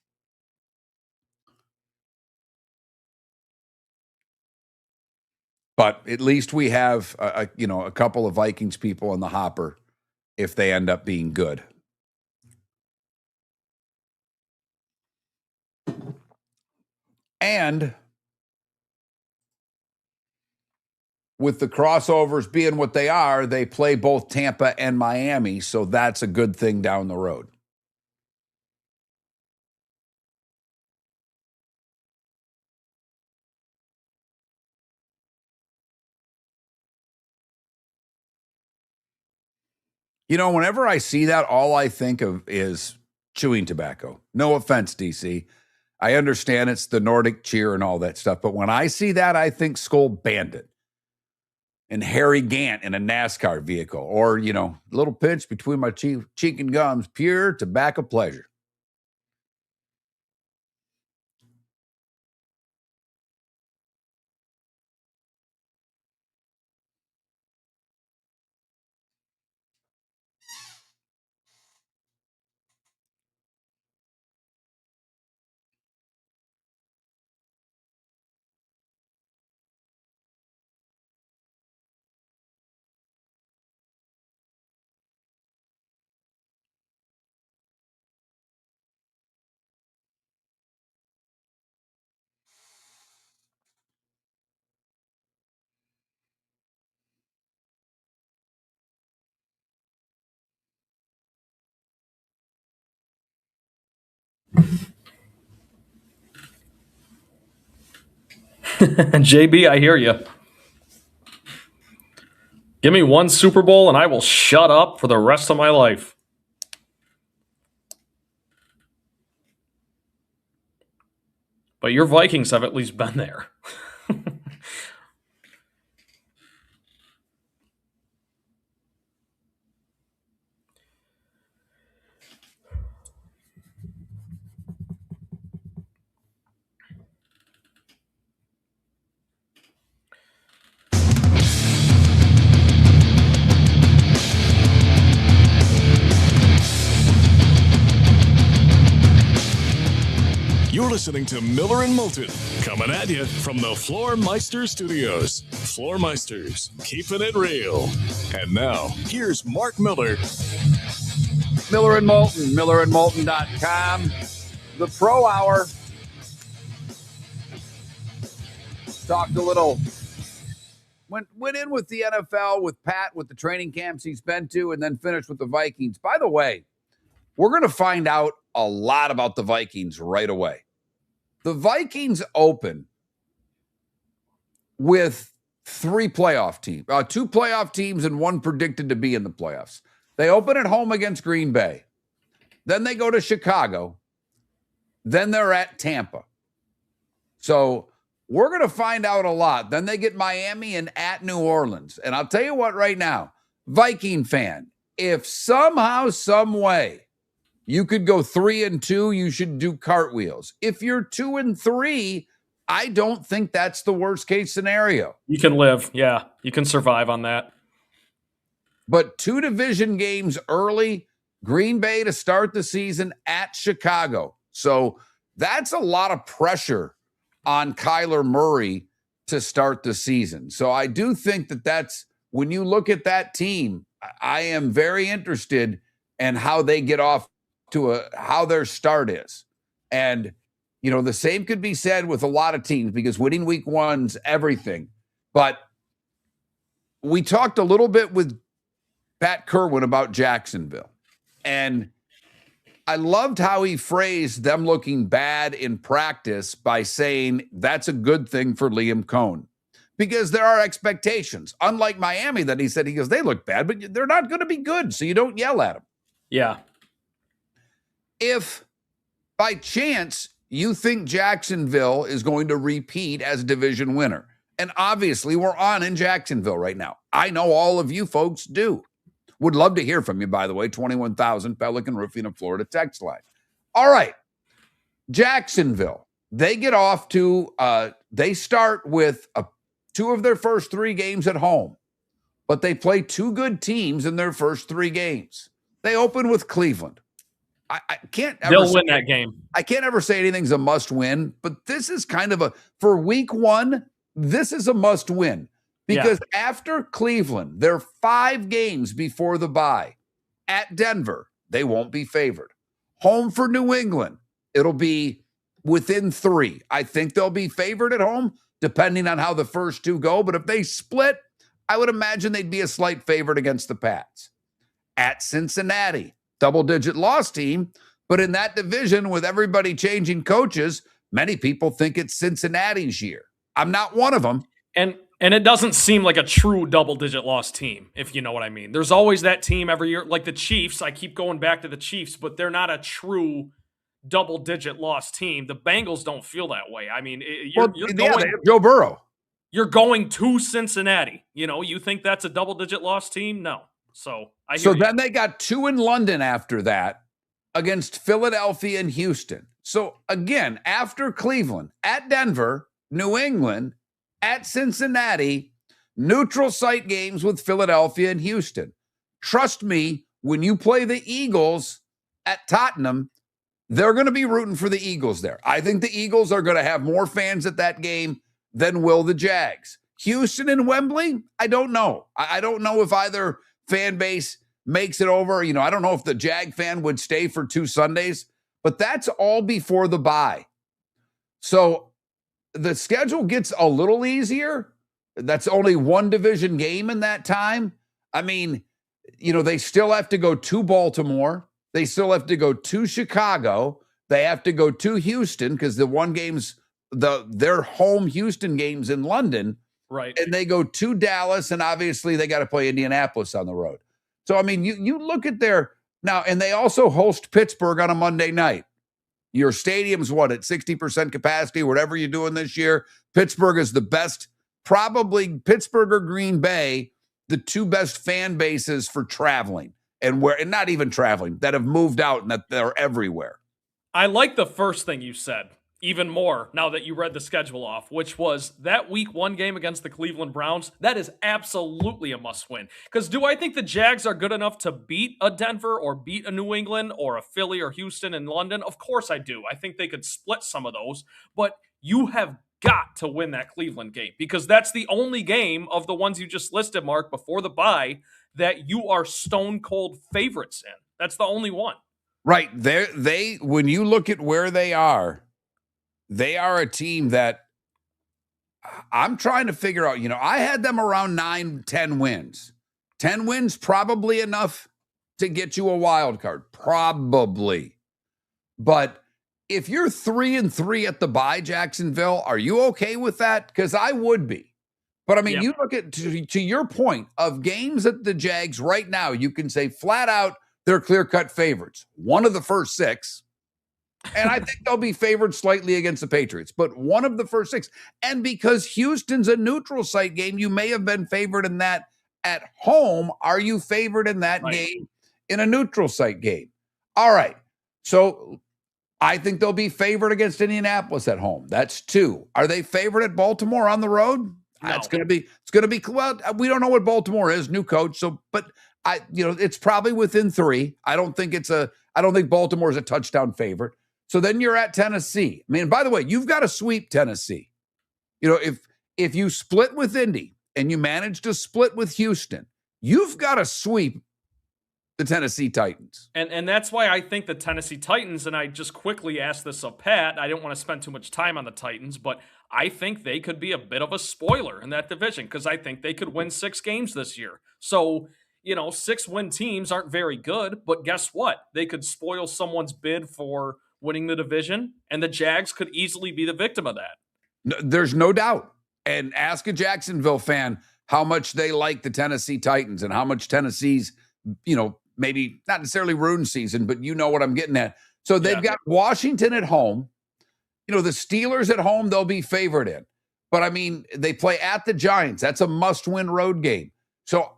S4: But at least we have a couple of Vikings people in the hopper if they end up being good. And with the crossovers being what they are, they play both Tampa and Miami, so that's a good thing down the road. Whenever I see that, all I think of is chewing tobacco. No offense, DC. I understand it's the Nordic cheer and all that stuff, but when I see that, I think Skull Bandit and Harry Gant in a NASCAR vehicle, or, little pinch between my cheek and gums, pure tobacco pleasure.
S1: JB, I hear you. Give me one Super Bowl and I will shut up for the rest of my life. But your Vikings have at least been there.
S2: You're listening to Miller and Moulton, coming at you from the Floor Meister Studios. Floor Meisters, keeping it real. And now, here's Mark Miller.
S3: Miller and Moulton, millerandmoulton.com. The Pro Hour. Talked a little. Went in with the NFL, with Pat, with the training camps he's been to, and then finished with the Vikings. By the way, we're going to find out a lot about the Vikings right away. The Vikings open with three playoff teams, two playoff teams and one predicted to be in the playoffs. They open at home against Green Bay. Then they go to Chicago. Then they're at Tampa. So we're going to find out a lot. Then they get Miami and at New Orleans. And I'll tell you what right now, Viking fan, if somehow, some way, you could go 3-2, you should do cartwheels. If you're 2-3, I don't think that's the worst case scenario.
S1: You can live. Yeah, you can survive on that.
S3: But 2 division games early, Green Bay to start the season at Chicago. So that's a lot of pressure on Kyler Murray to start the season. So I do think that's, when you look at that team, I am very interested in how they get off to how their start is. And, you know, the same could be said with a lot of teams because winning week one's everything. But we talked a little bit with Pat Kirwan about Jacksonville. And I loved how he phrased them looking bad in practice by saying that's a good thing for Liam Cohn. Because there are expectations. Unlike Miami that he said, he goes, they look bad, but they're not going to be good, so you don't yell at them.
S1: Yeah.
S3: If by chance you think Jacksonville is going to repeat as a division winner, and obviously we're on in Jacksonville right now. I know all of you folks do. Would love to hear from you, by the way, 21,000 Pelican Roofing of Florida text line. All right. Jacksonville, they get off to, they start with 2 of their first 3 games at home, but they play 2 good teams in their first 3 games. They open with Cleveland. I can't ever
S1: They'll win that game.
S3: I can't ever say anything's a must win, but this is kind of for week 1, this is a must win because after Cleveland, they're 5 games before the bye. At Denver, they won't be favored. Home for New England, it'll be within 3. I think they'll be favored at home, depending on how the first 2 go. But if they split, I would imagine they'd be a slight favorite against the Pats. At Cincinnati, double-digit loss team, but in that division with everybody changing coaches, many people think it's Cincinnati's year. I'm not one of them.
S1: And it doesn't seem like a true double-digit loss team, if you know what I mean. There's always that team every year, like the Chiefs. I keep going back to the Chiefs, but they're not a true double-digit loss team. The Bengals don't feel that way. I mean, you're going
S3: Joe Burrow.
S1: You're going to Cincinnati. You know, you think that's a double-digit loss team? No. So
S3: then they got 2 in London after that against Philadelphia and Houston. So again, after Cleveland, at Denver, New England, at Cincinnati, neutral site games with Philadelphia and Houston. Trust me, when you play the Eagles at Tottenham, they're going to be rooting for the Eagles there. I think the Eagles are going to have more fans at that game than will the Jags. Houston and Wembley, I don't know. I don't know if either fan base makes it over. You know, I don't know if the Jag fan would stay for 2 Sundays, but that's all before the bye. So the schedule gets a little easier. That's only 1 division game in that time. I mean, you know, they still have to go to Baltimore. They still have to go to Chicago. They have to go to Houston because the 1 game's
S8: their home Houston games in London.
S1: Right.
S8: And they go to Dallas, and obviously they got to play Indianapolis on the road. So, I mean, you look at now, and they also host Pittsburgh on a Monday night. Your stadium's at 60% capacity, whatever you're doing this year. Pittsburgh is the best, probably Pittsburgh or Green Bay, the two best fan bases for traveling and not even traveling, that have moved out and that they're everywhere.
S1: I like the first thing you said even more now that you read the schedule off, which was that week 1 game against the Cleveland Browns. That is absolutely a must win. Because do I think the Jags are good enough to beat a Denver or beat a New England or a Philly or Houston and London? Of course I do. I think they could split some of those, but you have got to win that Cleveland game because that's the only game of the ones you just listed, Mark, before the bye that you are stone cold favorites in. That's the only one.
S8: Right. When you look at where they are a team that I'm trying to figure out. I had them around 9-10 wins. 10 wins, probably enough to get you a wild card. Probably. But if you're 3-3 at the bye, Jacksonville, are you okay with that? Because I would be. But I mean, you look at to your point of games at the Jags right now, you can say flat out they're clear-cut favorites. One of the first 6. And I think they'll be favored slightly against the Patriots, but one of the first 6. And because Houston's a neutral site game, you may have been favored in that at home. Are you favored in that game in a neutral site game? All right. So I think they'll be favored against Indianapolis at home. That's 2. Are they favored at Baltimore on the road?
S1: No.
S8: It's going to be, well, we don't know what Baltimore is, new coach. So, but it's probably within 3. I don't think Baltimore is a touchdown favorite. So then you're at Tennessee. I mean, by the way, you've got to sweep Tennessee. If you split with Indy and you manage to split with Houston, you've got to sweep the Tennessee Titans.
S1: And that's why I think the Tennessee Titans, and I just quickly asked this of Pat, I didn't want to spend too much time on the Titans, but I think they could be a bit of a spoiler in that division because I think they could win 6 games this year. So, 6-win teams aren't very good, but guess what? They could spoil someone's bid for winning the division, and the Jags could easily be the victim of that.
S8: No, there's no doubt. And ask a Jacksonville fan how much they like the Tennessee Titans and how much Tennessee's, maybe not necessarily ruined season, but you know what I'm getting at. So they've got Washington at home. The Steelers at home, they'll be favored in. But, I mean, they play at the Giants. That's a must-win road game. So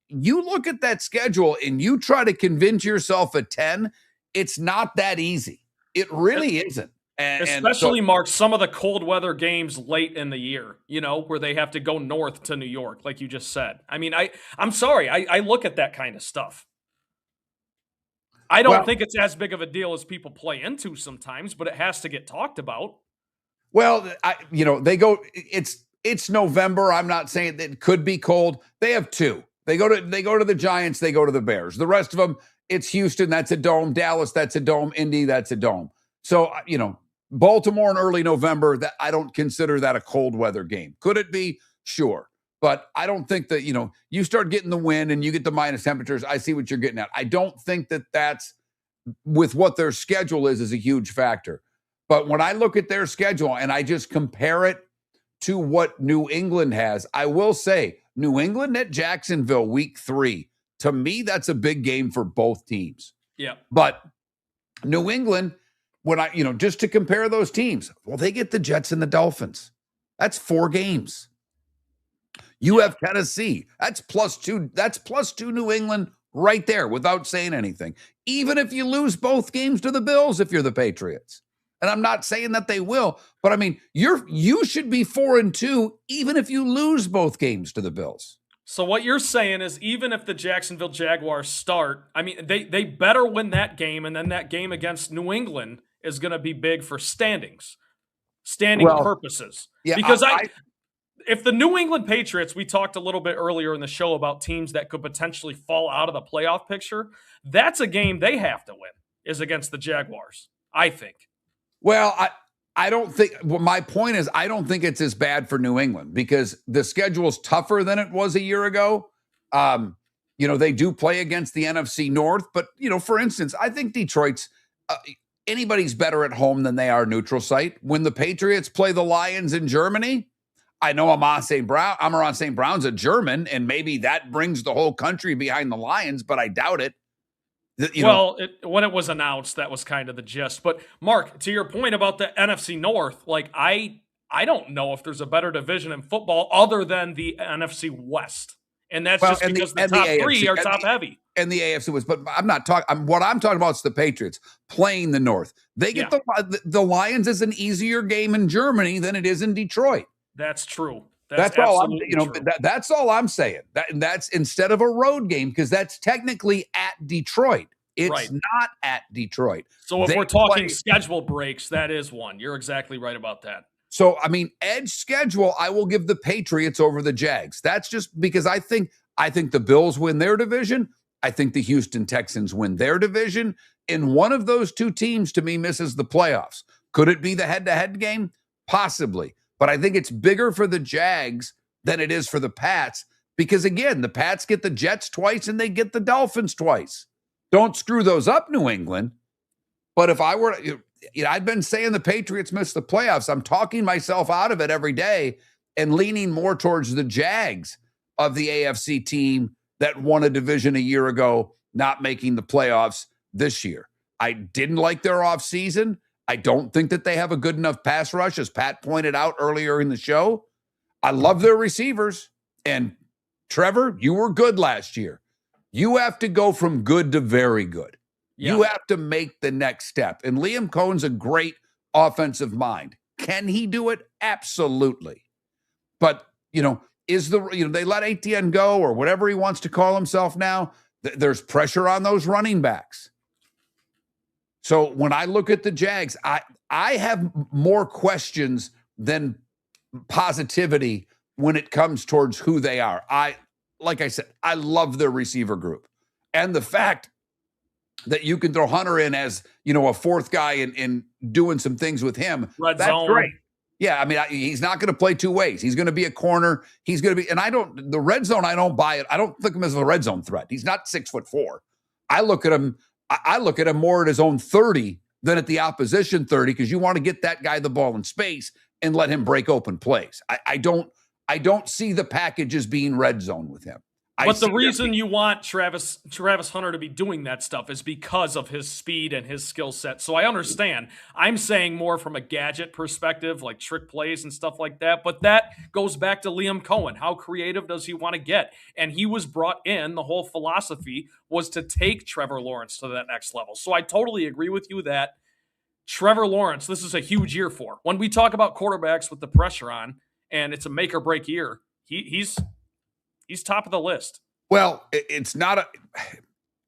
S8: you look at that schedule and you try to convince yourself at 10, it's not that easy. It really isn't.
S1: Especially, Mark, some of the cold weather games late in the year, where they have to go north to New York, like you just said. I mean, I'm sorry. I look at that kind of stuff. I don't think it's as big of a deal as people play into sometimes, but it has to get talked about.
S8: Well, they go, it's November. I'm not saying that it could be cold. They have 2. They go to the Giants. They go to the Bears. The rest of them, it's Houston, that's a dome. Dallas, that's a dome. Indy, that's a dome. So, Baltimore in early November, that I don't consider that a cold weather game. Could it be? Sure. But I don't think that, you start getting the wind and you get the minus temperatures. I see what you're getting at. I don't think that that's with what their schedule is a huge factor. But when I look at their schedule and I just compare it to what New England has, I will say New England at Jacksonville week 3. To me, that's a big game for both teams.
S1: Yeah.
S8: But New England, when just to compare those teams, well, they get the Jets and the Dolphins. That's 4 games. You have Tennessee. That's +2. That's +2 New England right there without saying anything. Even if you lose both games to the Bills, if you're the Patriots. And I'm not saying that they will, but I mean, you should be 4-2, even if you lose both games to the Bills.
S1: So what you're saying is even if the Jacksonville Jaguars start, I mean, they better win that game, and then that game against New England is going to be big for standing purposes.
S8: Yeah,
S1: because if the New England Patriots, we talked a little bit earlier in the show about teams that could potentially fall out of the playoff picture, that's a game they have to win, is against the Jaguars, I think.
S8: Well, I don't think, well, my point is, I don't think it's as bad for New England because the schedule's tougher than it was a year ago. They do play against the NFC North, but, for instance, I think Detroit's, anybody's better at home than they are neutral site. When the Patriots play the Lions in Germany, I know Amon St. Brown's a German, and maybe that brings the whole country behind the Lions, but I doubt it.
S1: When it was announced, that was kind of the gist. But Mark, to your point about the NFC North, like I don't know if there's a better division in football other than the NFC West. And that's just because the top three are top heavy.
S8: And the AFC was, but I'm not talking. What I'm talking about is the Patriots playing the North. They get the Lions is an easier game in Germany than it is in Detroit.
S1: That's true.
S8: That's all I'm. That's all I'm saying. That's instead of a road game, because that's technically at Detroit. It's not at Detroit.
S1: So if we're talking schedule breaks, that is one. You're exactly right about that.
S8: So, I mean, edge schedule, I will give the Patriots over the Jags. That's just because I think the Bills win their division. I think the Houston Texans win their division. And one of those two teams, to me, misses the playoffs. Could it be the head-to-head game? Possibly. But I think it's bigger for the Jags than it is for the Pats because, again, the Pats get the Jets twice and they get the Dolphins twice. Don't screw those up, New England. But if I were to... I've been saying the Patriots missed the playoffs. I'm talking myself out of it every day and leaning more towards the Jags of the AFC team that won a division a year ago, not making the playoffs this year. I didn't like their offseason. I don't think that they have a good enough pass rush, as Pat pointed out earlier in the show. I love their receivers. And Trevor, you were good last year. You have to go from good to very good. Yeah. You have to make the next step. And Liam Cohen's a great offensive mind. Can he do it? Absolutely. But, they let Etienne go or whatever he wants to call himself now. There's pressure on those running backs. So when I look at the Jags, I have more questions than positivity when it comes towards who they are. Like I said, I love their receiver group. And the fact that you can throw Hunter in as, a fourth guy and doing some things with him. That's great. Yeah, I mean, he's not going to play two ways. He's going to be a corner. He's going to be, and the red zone, I don't buy it. I don't think of him as a red zone threat. He's not 6'4". I look at him more at his own 30 than at the opposition 30, because you want to get that guy the ball in space and let him break open plays. I don't see the package as being red zone with him.
S1: But the reason you want Travis Hunter to be doing that stuff is because of his speed and his skill set. So I understand. I'm saying more from a gadget perspective, like trick plays and stuff like that. But that goes back to Liam Cohen. How creative does he want to get? And he was brought in, the whole philosophy was to take Trevor Lawrence to that next level. So I totally agree with you that Trevor Lawrence, this is a huge year for. When we talk about quarterbacks with the pressure on, and it's a make or break year, he's top of the list.
S8: Well, it's not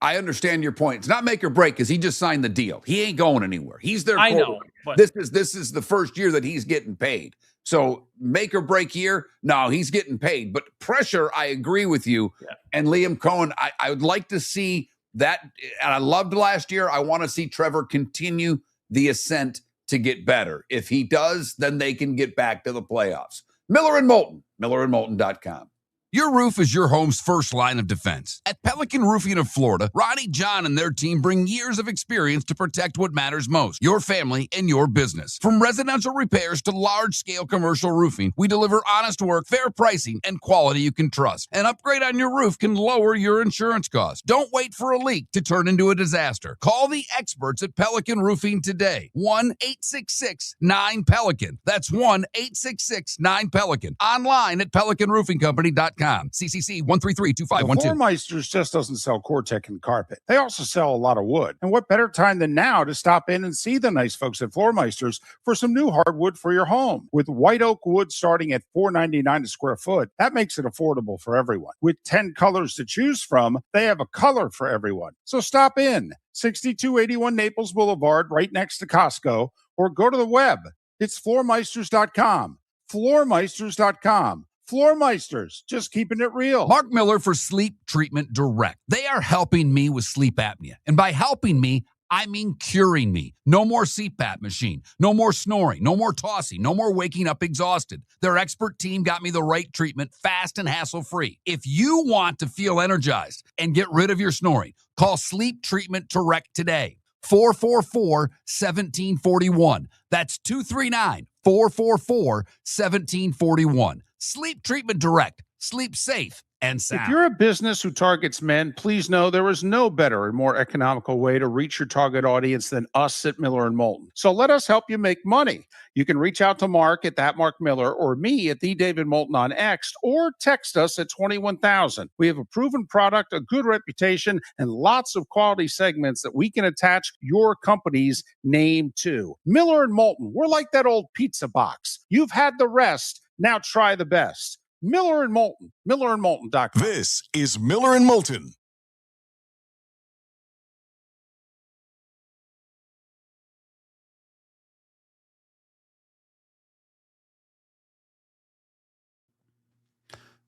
S8: I understand your point. It's not make or break because he just signed the deal. He ain't going anywhere. He's their quarterback. I know, but this is the first year that he's getting paid. So make or break year, no, he's getting paid. But pressure, I agree with you. Yeah. And Liam Cohen, I would like to see that. And I loved last year. I want to see Trevor continue the ascent to get better. If he does, then they can get back to the playoffs. Miller and Moulton, millerandmoulton.com.
S4: Your roof is your home's first line of defense. At Pelican Roofing of Florida, Ronnie John and their team bring years of experience to protect what matters most, your family and your business. From residential repairs to large-scale commercial roofing, we deliver honest work, fair pricing, and quality you can trust. An upgrade on your roof can lower your insurance costs. Don't wait for a leak to turn into a disaster. Call the experts at Pelican Roofing today. 1-866-9-PELICAN. That's 1-866-9-PELICAN. Online at pelicanroofingcompany.com. CCC 1332512.
S5: Floor Meisters just doesn't sell Cortec and carpet. They also sell a lot of wood. And what better time than now to stop in and see the nice folks at Floor Meisters for some new hardwood for your home. With white oak wood starting at $4.99 a square foot, that makes it affordable for everyone. With 10 colors to choose from, they have a color for everyone. So stop in. 6281 Naples Boulevard, right next to Costco, or go to the web. It's floormeisters.com. Floormeisters.com. Floor Meisters, just keeping it real.
S4: Mark Miller for Sleep Treatment Direct. They are helping me with sleep apnea. And by helping me, I mean curing me. No more CPAP machine. No more snoring. No more tossing. No more waking up exhausted. Their expert team got me the right treatment, fast and hassle-free. If you want to feel energized and get rid of your snoring, call Sleep Treatment Direct today. 239-444-1741. That's 239-444-1741. Sleep Treatment Direct. Sleep safe and sound.
S5: If you're a business who targets men, please know there is no better and more economical way to reach your target audience than us at Miller and Moulton. So let us help you make money. You can reach out to Mark at that Mark Miller or me at the David Moulton on X, or text us at 21,000. We have a proven product, a good reputation, and lots of quality segments that we can attach your company's name to. Miller and Moulton, we're like that old pizza box. You've had the rest. Now try the best. Miller and Moulton, millerandmoulton.com.
S2: This is Miller and Moulton.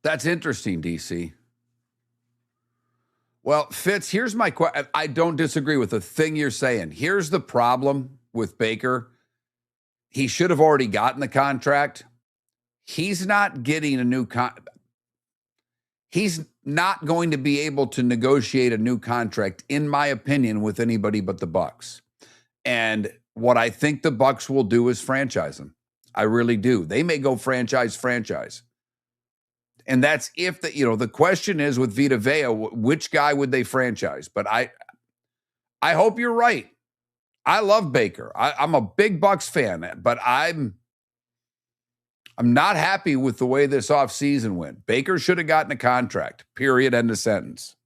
S8: That's interesting, DC. Well, Fitz, here's my question. I don't disagree with the thing you're saying. Here's the problem with Baker. He should have already gotten the contract. He's not getting a new He's not going to be able to negotiate a new contract, in my opinion, with anybody but the Bucs. And what I think the Bucs will do is franchise him. I really do. They may go franchise. And that's if the question is with Vita Vea, which guy would they franchise? But I hope you're right. I love Baker. I'm a big Bucs fan, but I'm not happy with the way this offseason went. Baker should have gotten a contract, period, end of sentence.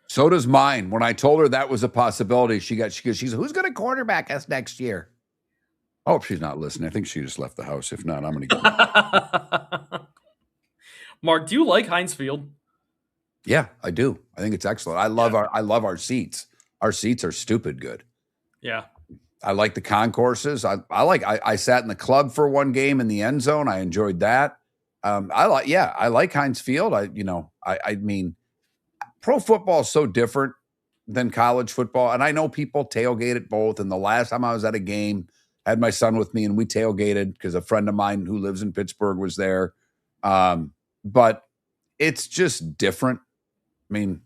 S8: So does mine. When I told her that was a possibility, she goes, who's going to quarterback us next year? I hope she's not listening. I think she just left the house. If not, I'm going to go.
S1: Mark, do you like Heinz Field?
S8: Yeah, I do. I think it's excellent. I love our seats. Our seats are stupid good.
S1: Yeah.
S8: I like the concourses. I sat in the club for one game in the end zone. I enjoyed that. I like Heinz Field. I mean, pro football is so different than college football. And I know people tailgate at both. And the last time I was at a game, I had my son with me and we tailgated because a friend of mine who lives in Pittsburgh was there. But it's just different. I mean,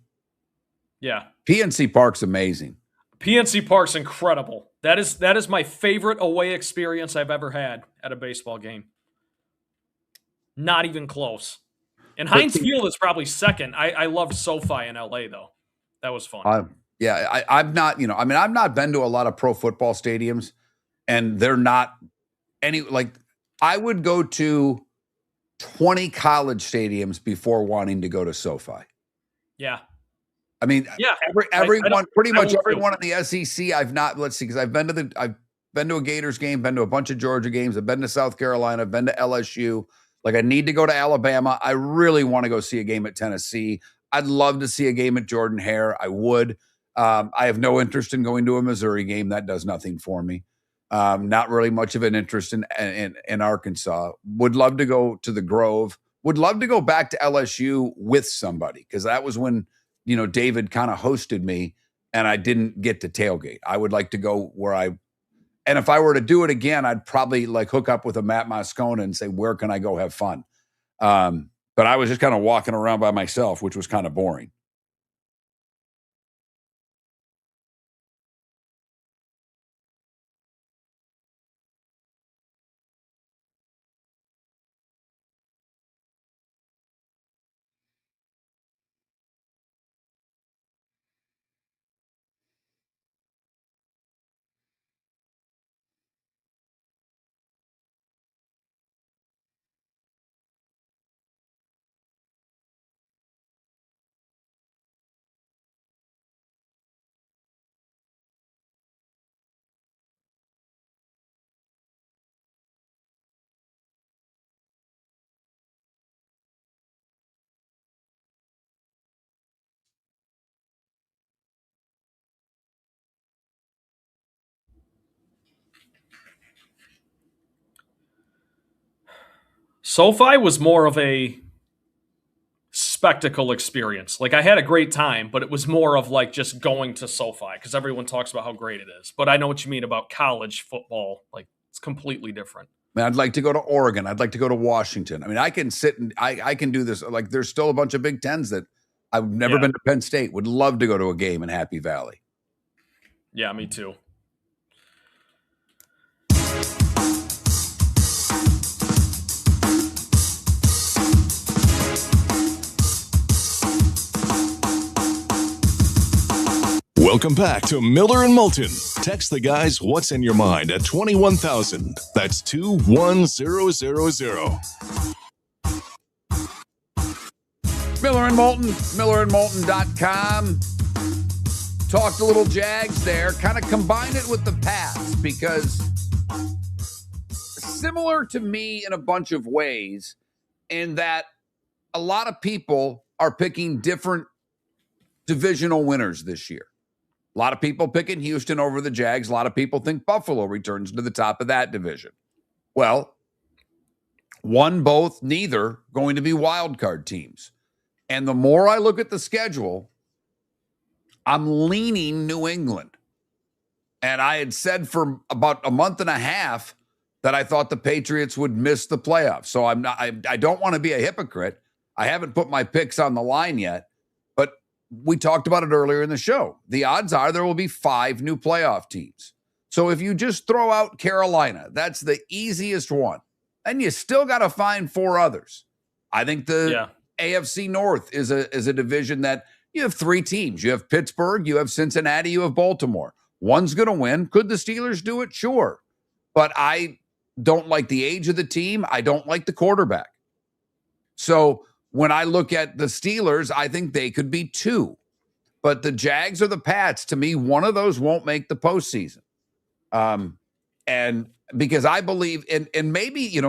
S1: yeah.
S8: PNC Park's amazing.
S1: PNC Park's incredible. That is my favorite away experience I've ever had at a baseball game. Not even close. And Heinz Field is probably second. I loved SoFi in LA though. That was fun.
S8: I've not been to a lot of pro football stadiums, and they're not I would go to 20 college stadiums before wanting to go to SoFi.
S1: Yeah.
S8: I mean,
S1: yeah,
S8: everyone, pretty much everyone in the SEC. I've not. Let's see, because I've been to a Gators game, been to a bunch of Georgia games. I've been to South Carolina. I've been to LSU. Like, I need to go to Alabama. I really want to go see a game at Tennessee. I'd love to see a game at Jordan-Hare. I would. I have no interest in going to a Missouri game. That does nothing for me. Not really much of an interest in Arkansas. Would love to go to the Grove. Would love to go back to LSU with somebody, because that was when David kind of hosted me and I didn't get to tailgate. I would like to go and if I were to do it again, I'd probably hook up with a Matt Moscona and say, where can I go have fun? But I was just kind of walking around by myself, which was kind of boring.
S1: SoFi was more of a spectacle experience. Like, I had a great time, but it was more of like just going to SoFi because everyone talks about how great it is. But I know what you mean about college football. Like, it's completely different.
S8: Man, I'd like to go to Oregon. I'd like to go to Washington. I mean, I can sit and I can do this. Like, there's still a bunch of Big Tens that I've never been to Penn State. Would love to go to a game in Happy Valley.
S1: Yeah, me too.
S2: Welcome back to Miller and Moulton. Text the guys what's in your mind at 21,000. That's 21000.
S8: Miller and Moulton, millerandmoulton.com. Talked a little Jags there, kind of combined it with the Pats because similar to me in a bunch of ways in that a lot of people are picking different divisional winners this year. A lot of people picking Houston over the Jags. A lot of people think Buffalo returns to the top of that division. Well, one, both, neither going to be wild card teams. And the more I look at the schedule, I'm leaning New England. And I had said for about a month and a half that I thought the Patriots would miss the playoffs. So I don't want to be a hypocrite. I haven't put my picks on the line yet. We talked about it earlier in the show. The odds are there will be 5 new playoff teams. So if you just throw out Carolina, that's the easiest one. And you still got to find 4 others. I think the AFC North is a division that you have 3 teams. You have Pittsburgh, you have Cincinnati, you have Baltimore. One's going to win. Could the Steelers do it? Sure. But I don't like the age of the team. I don't like the quarterback. So when I look at the Steelers, I think they could be 2. But the Jags or the Pats, to me, one of those won't make the postseason. And because I believe, and maybe,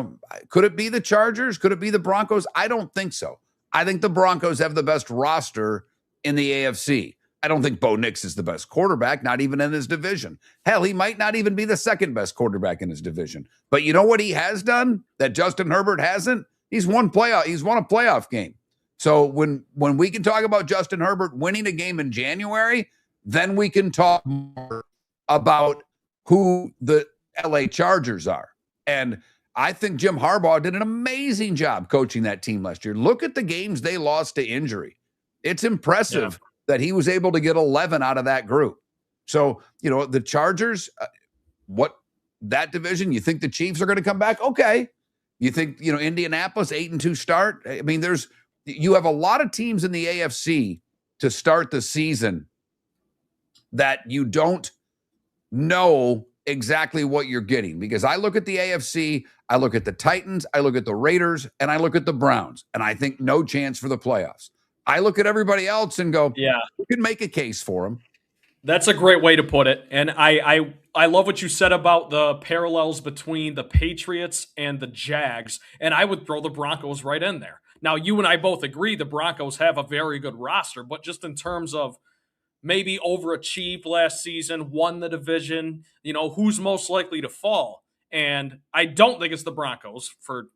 S8: could it be the Chargers? Could it be the Broncos? I don't think so. I think the Broncos have the best roster in the AFC. I don't think Bo Nix is the best quarterback, not even in his division. Hell, he might not even be the second best quarterback in his division. But you know what he has done that Justin Herbert hasn't? He's won a playoff game. So when we can talk about Justin Herbert winning a game in January, then we can talk more about who the LA Chargers are. And I think Jim Harbaugh did an amazing job coaching that team last year. Look at the games they lost to injury. It's impressive that he was able to get 11 out of that group. So, the Chargers, that division, you think the Chiefs are going to come back? Okay. You think, Indianapolis 8-2 start? I mean, you have a lot of teams in the AFC to start the season that you don't know exactly what you're getting. Because I look at the AFC, I look at the Titans, I look at the Raiders, and I look at the Browns, and I think no chance for the playoffs. I look at everybody else and go, you can make a case for them.
S1: That's a great way to put it. And I love what you said about the parallels between the Patriots and the Jags. And I would throw the Broncos right in there. Now, you and I both agree the Broncos have a very good roster, but just in terms of maybe overachieved last season, won the division, who's most likely to fall? And I don't think it's the Broncos for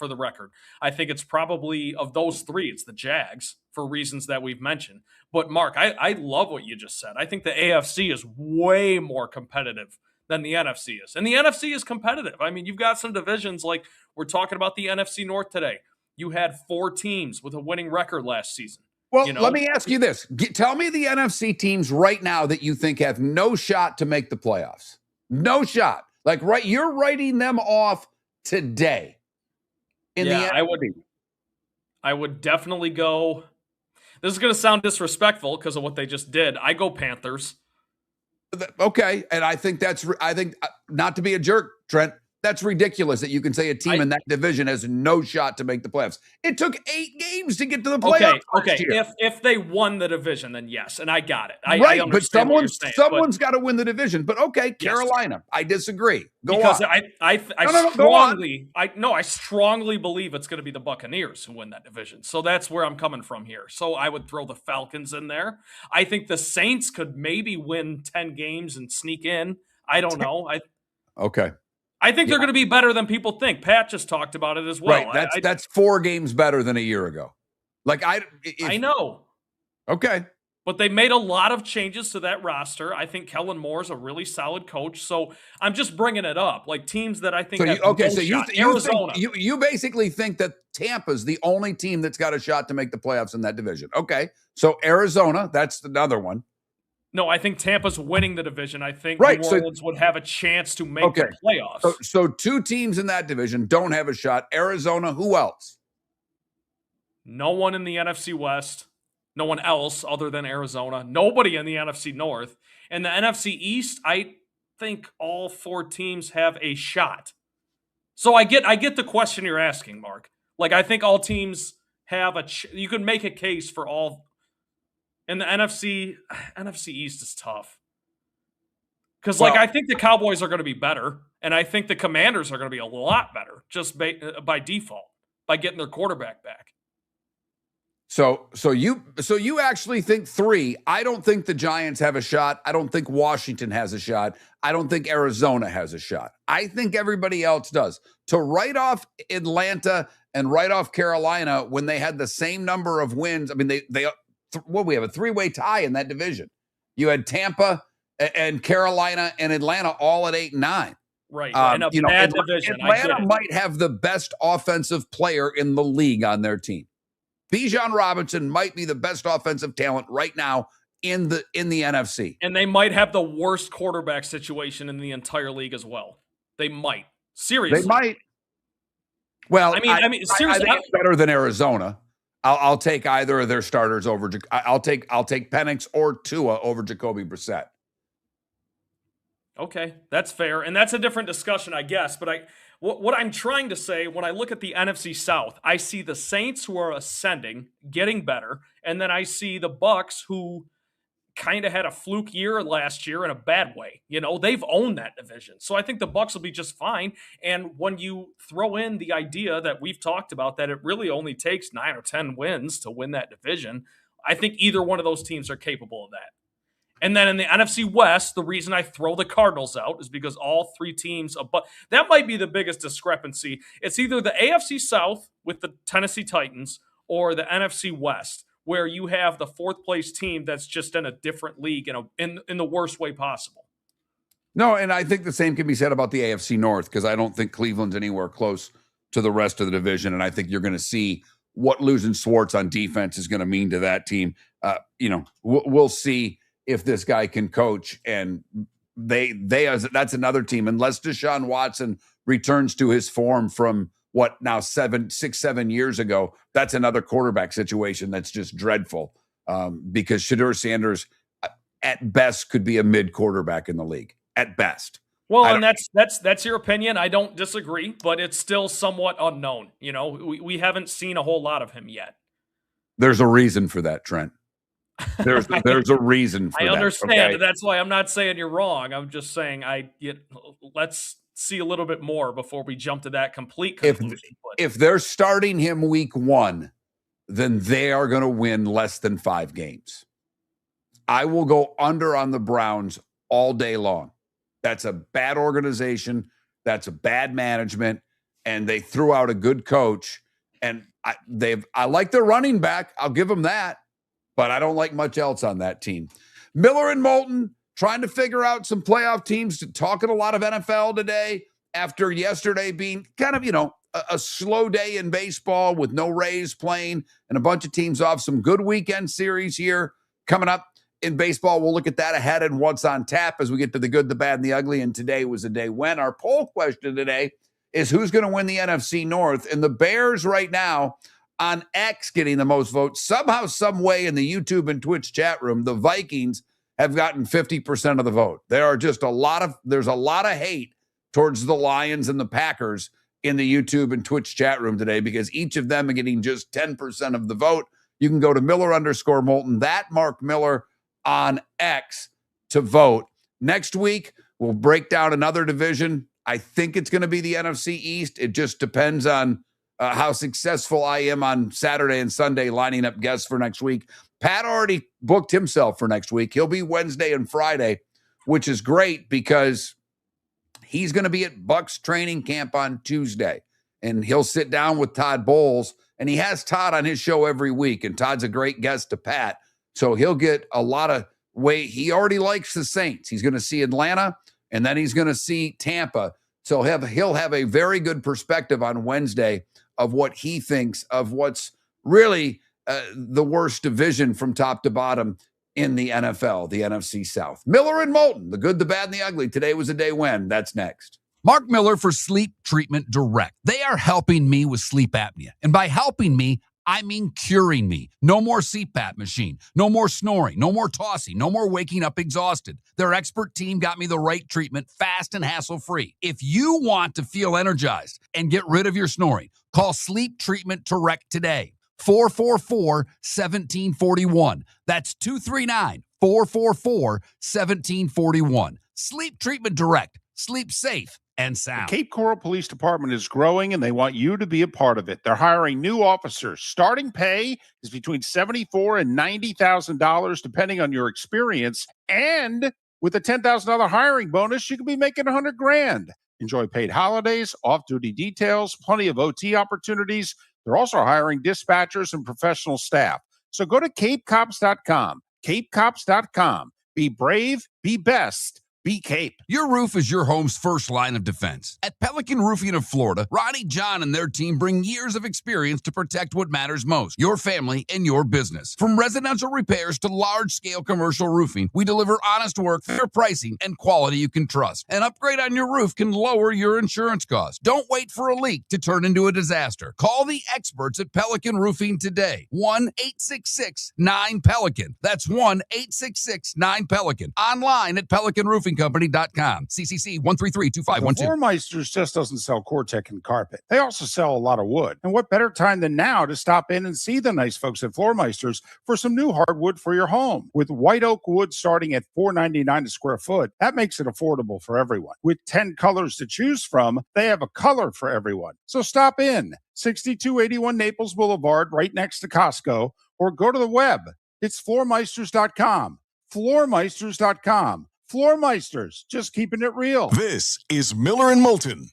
S1: the record. I think it's probably of those 3, it's the Jags for reasons that we've mentioned. But Mark, I love what you just said. I think the AFC is way more competitive than the NFC is. And the NFC is competitive. I mean, you've got some divisions like we're talking about the NFC North today. You had 4 teams with a winning record last season.
S8: Well, let me ask you this. Tell me the NFC teams right now that you think have no shot to make the playoffs. No shot. Like, you're writing them off today.
S1: I would definitely go. This is going to sound disrespectful because of what they just did. I go Panthers.
S8: Okay, and I think not to be a jerk, Trent, that's ridiculous that you can say a team in that division has no shot to make the playoffs. It took 8 games to get to the playoffs.
S1: Okay. If they won the division, then yes, and I got it.
S8: I understand but someone's got to win the division. But okay, Carolina, I disagree. Because
S1: I strongly believe it's going to be the Buccaneers who win that division. So that's where I'm coming from here. So I would throw the Falcons in there. I think the Saints could maybe win 10 games and sneak in. I don't know.
S8: Okay.
S1: I think they're going to be better than people think. Pat just talked about it as well.
S8: Right. That's 4 games better than a year ago.
S1: I know.
S8: Okay.
S1: But they made a lot of changes to that roster. I think Kellen Moore's a really solid coach. So I'm just bringing it up. Like teams that I think Arizona.
S8: You basically think that Tampa's the only team that's got a shot to make the playoffs in that division. Okay. So Arizona, that's another one.
S1: No, I think Tampa's winning the division. I think New Orleans would have a chance to make the playoffs.
S8: So 2 teams in that division don't have a shot. Arizona, who else?
S1: No one in the NFC West. No one else other than Arizona. Nobody in the NFC North. And the NFC East, I think all 4 teams have a shot. So I get the question you're asking, Mark. Like, I think all teams have you could make a case for all. And the NFC East is tough. Because, I think the Cowboys are going to be better. And I think the Commanders are going to be a lot better just by default, by getting their quarterback back.
S8: So you actually think 3. I don't think the Giants have a shot. I don't think Washington has a shot. I don't think Arizona has a shot. I think everybody else does. To write off Atlanta and write off Carolina when they had the same number of wins. I mean, we have a 3-way tie in that division. You had Tampa and Carolina and Atlanta all at 8 and 9.
S1: Right. And a bad division.
S8: Atlanta might have the best offensive player in the league on their team. Bijan Robinson might be the best offensive talent right now in the NFC.
S1: And they might have the worst quarterback situation in the entire league as well. They might. Seriously.
S8: They might. Well,
S1: I mean, seriously,
S8: I think it's better than Arizona. I'll take either of their starters over. I'll take Penix or Tua over Jacoby Brissett.
S1: Okay, that's fair, and that's a different discussion, I guess. But what I'm trying to say, when I look at the NFC South, I see the Saints who are ascending, getting better, and then I see the Bucs who kind of had a fluke year last year in a bad way. You know, they've owned that division. So I think the Bucs will be just fine. And when you throw in the idea that we've talked about that it really only takes 9 or 10 wins to win that division, I think either one of those teams are capable of that. And then in the NFC West, the reason I throw the Cardinals out is because all 3 teams, but that might be the biggest discrepancy. It's either the AFC South with the Tennessee Titans or the NFC West, where you have the 4th place team that's just in a different league in the worst way possible.
S8: No, and I think the same can be said about the AFC North, because I don't think Cleveland's anywhere close to the rest of the division, and I think you're going to see what losing Schwartz on defense is going to mean to that team. We'll see if this guy can coach, and that's another team. Unless Deshaun Watson returns to his form from what now 7 years ago, that's another quarterback situation that's just dreadful. Because Shedeur Sanders, at best, could be a mid quarterback in the league at best.
S1: Well, and that's your opinion. I don't disagree, but it's still somewhat unknown. You know, we haven't seen a whole lot of him yet.
S8: There's a reason for that, Trent. There's a reason for that.
S1: I understand.
S8: Okay?
S1: That's why I'm not saying you're wrong. I'm just saying let's see a little bit more before we jump to that complete conclusion.
S8: If they're starting him week 1, then they are going to win less than 5 games. I will go under on the Browns all day long. That's a bad organization. That's a bad management. And they threw out a good coach. And I like their running back. I'll give them that. But I don't like much else on that team. Miller and Moulton trying to figure out some playoff teams, talking a lot of NFL today after yesterday being kind of, a slow day in baseball with no Rays playing and a bunch of teams off. Some good weekend series here coming up in baseball. We'll look at that ahead and what's on tap as we get to the good, the bad, and the ugly. And today was a day when. Our poll question today is who's going to win the NFC North. And the Bears right now on X getting the most votes. Somehow, some way in the YouTube and Twitch chat room, the Vikings have gotten 50% of the vote. There's a lot of hate towards the Lions and the Packers in the YouTube and Twitch chat room today because each of them are getting just 10% of the vote. You can go to Miller_Moulton, that Mark Miller on X to vote. Next week, we'll break down another division. I think it's going to be the NFC East. It just depends on how successful I am on Saturday and Sunday lining up guests for next week. Pat already booked himself for next week. He'll be Wednesday and Friday, which is great because He's going to be at Bucks training camp on Tuesday, and he'll sit down with Todd Bowles, and he has Todd on his show every week, and Todd's a great guest to Pat, so he'll get a lot of weight. He already likes the Saints. He's going to see Atlanta, and then he's going to see Tampa, so he'll have a very good perspective on Wednesday of what he thinks of what's really the worst division from top to bottom in the NFL, the NFC South. Miller and Moulton, the good, the bad, and the ugly. Today was a day when. That's next.
S4: Mark Miller for Sleep Treatment Direct. They are helping me with sleep apnea. And by helping me, I mean curing me. No more CPAP machine. No more snoring. No more tossing. No more waking up exhausted. Their expert team got me the right treatment fast and hassle-free. If you want to feel energized and get rid of your snoring, call Sleep Treatment Direct today. 444-1741. That's 239-444-1741. Sleep Treatment Direct. Sleep safe and sound.
S5: The Cape Coral Police Department is growing, and they want you to be a part of it. They're hiring new officers. Starting pay is between $74,000 and $90,000, depending on your experience. And with a $10,000 hiring bonus, you could be making $100,000. Enjoy paid holidays, off-duty details, plenty of OT opportunities. They're also hiring dispatchers and professional staff. So go to capecops.com. Capecops.com. Be brave, be best. Be Cape.
S4: Your roof is your home's first line of defense. At Pelican Roofing of Florida, Ronnie John and their team bring years of experience to protect what matters most, your family and your business. From residential repairs to large-scale commercial roofing, we deliver honest work, fair pricing, and quality you can trust. An upgrade on your roof can lower your insurance costs. Don't wait for a leak to turn into a disaster. Call the experts at Pelican Roofing today. 1-866-9-PELICAN. That's 1-866-9-PELICAN. Online at pelicanroofingcompany.com. CCC 1332512.
S5: Floor Meisters just doesn't sell Cortec and carpet. They also sell a lot of wood. And what better time than now to stop in and see the nice folks at Floor Meisters for some new hardwood for your home. With white oak wood starting at $4.99 a square foot, that makes it affordable for everyone. With 10 colors to choose from, they have a color for everyone. So stop in. 6281 Naples Boulevard, right next to Costco, or go to the web. It's floormeisters.com. Floormeisters.com. Floor Meisters, just keeping it real.
S2: This is Miller and Moulton.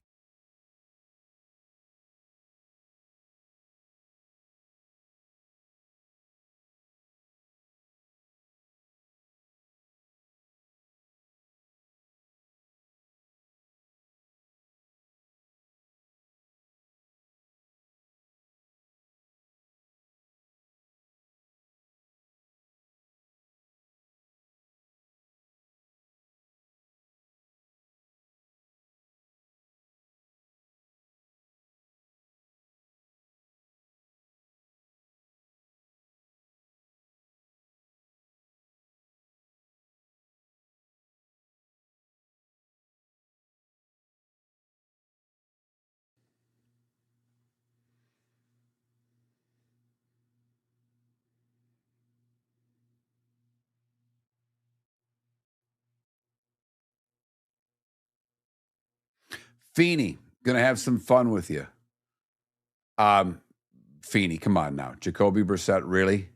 S8: Feeney, gonna have some fun with you. Feeney, come on now. Jacoby Brissett, really?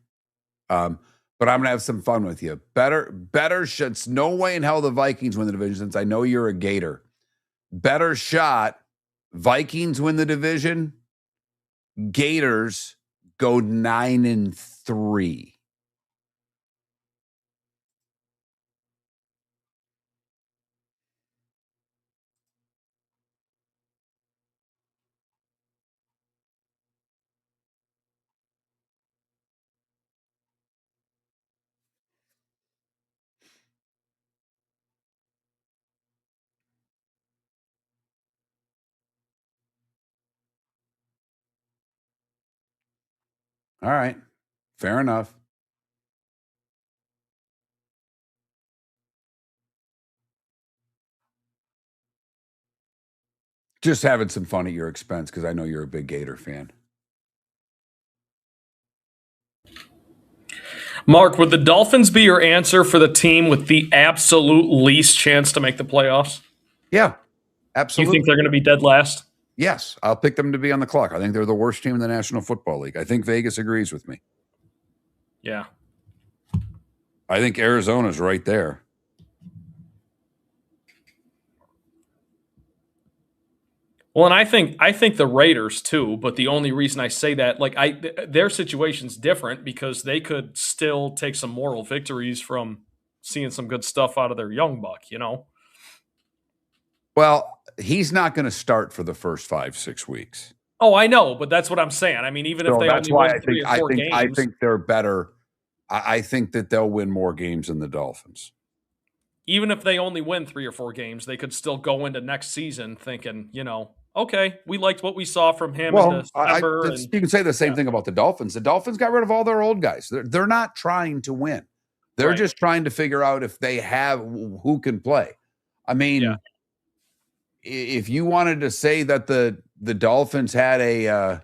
S8: But I'm gonna have some fun with you. Better shots. No way in hell the Vikings win the division, since I know you're a Gator. Better shot. Vikings win the division. Gators go 9-3. All right. Fair enough. Just having some fun at your expense because I know you're a big Gator fan.
S1: Mark, would the Dolphins be your answer for the team with the absolute least chance to make the playoffs?
S8: Yeah, absolutely.
S1: You think they're going to be dead last?
S8: Yes, I'll pick them to be on the clock. I think they're the worst team in the National Football League. I think Vegas agrees with me.
S1: Yeah.
S8: I think Arizona's right there.
S1: Well, and I think the Raiders too, but the only reason I say that, like their situation's different because they could still take some moral victories from seeing some good stuff out of their young buck, you know.
S8: Well, he's not going to start for the first 5-6 weeks.
S1: Oh, I know, but that's what I'm saying. I mean, even if they only win 3 or 4 games,
S8: I think they're better. I think that they'll win more games than the Dolphins.
S1: Even if they only win 3 or 4 games, they could still go into next season thinking, you know, okay, we liked what we saw from him in December.
S8: You can say the same thing about the Dolphins. The Dolphins got rid of all their old guys. They're not trying to win. They're just trying to figure out if they have who can play. I mean, if you wanted to say that the Dolphins had a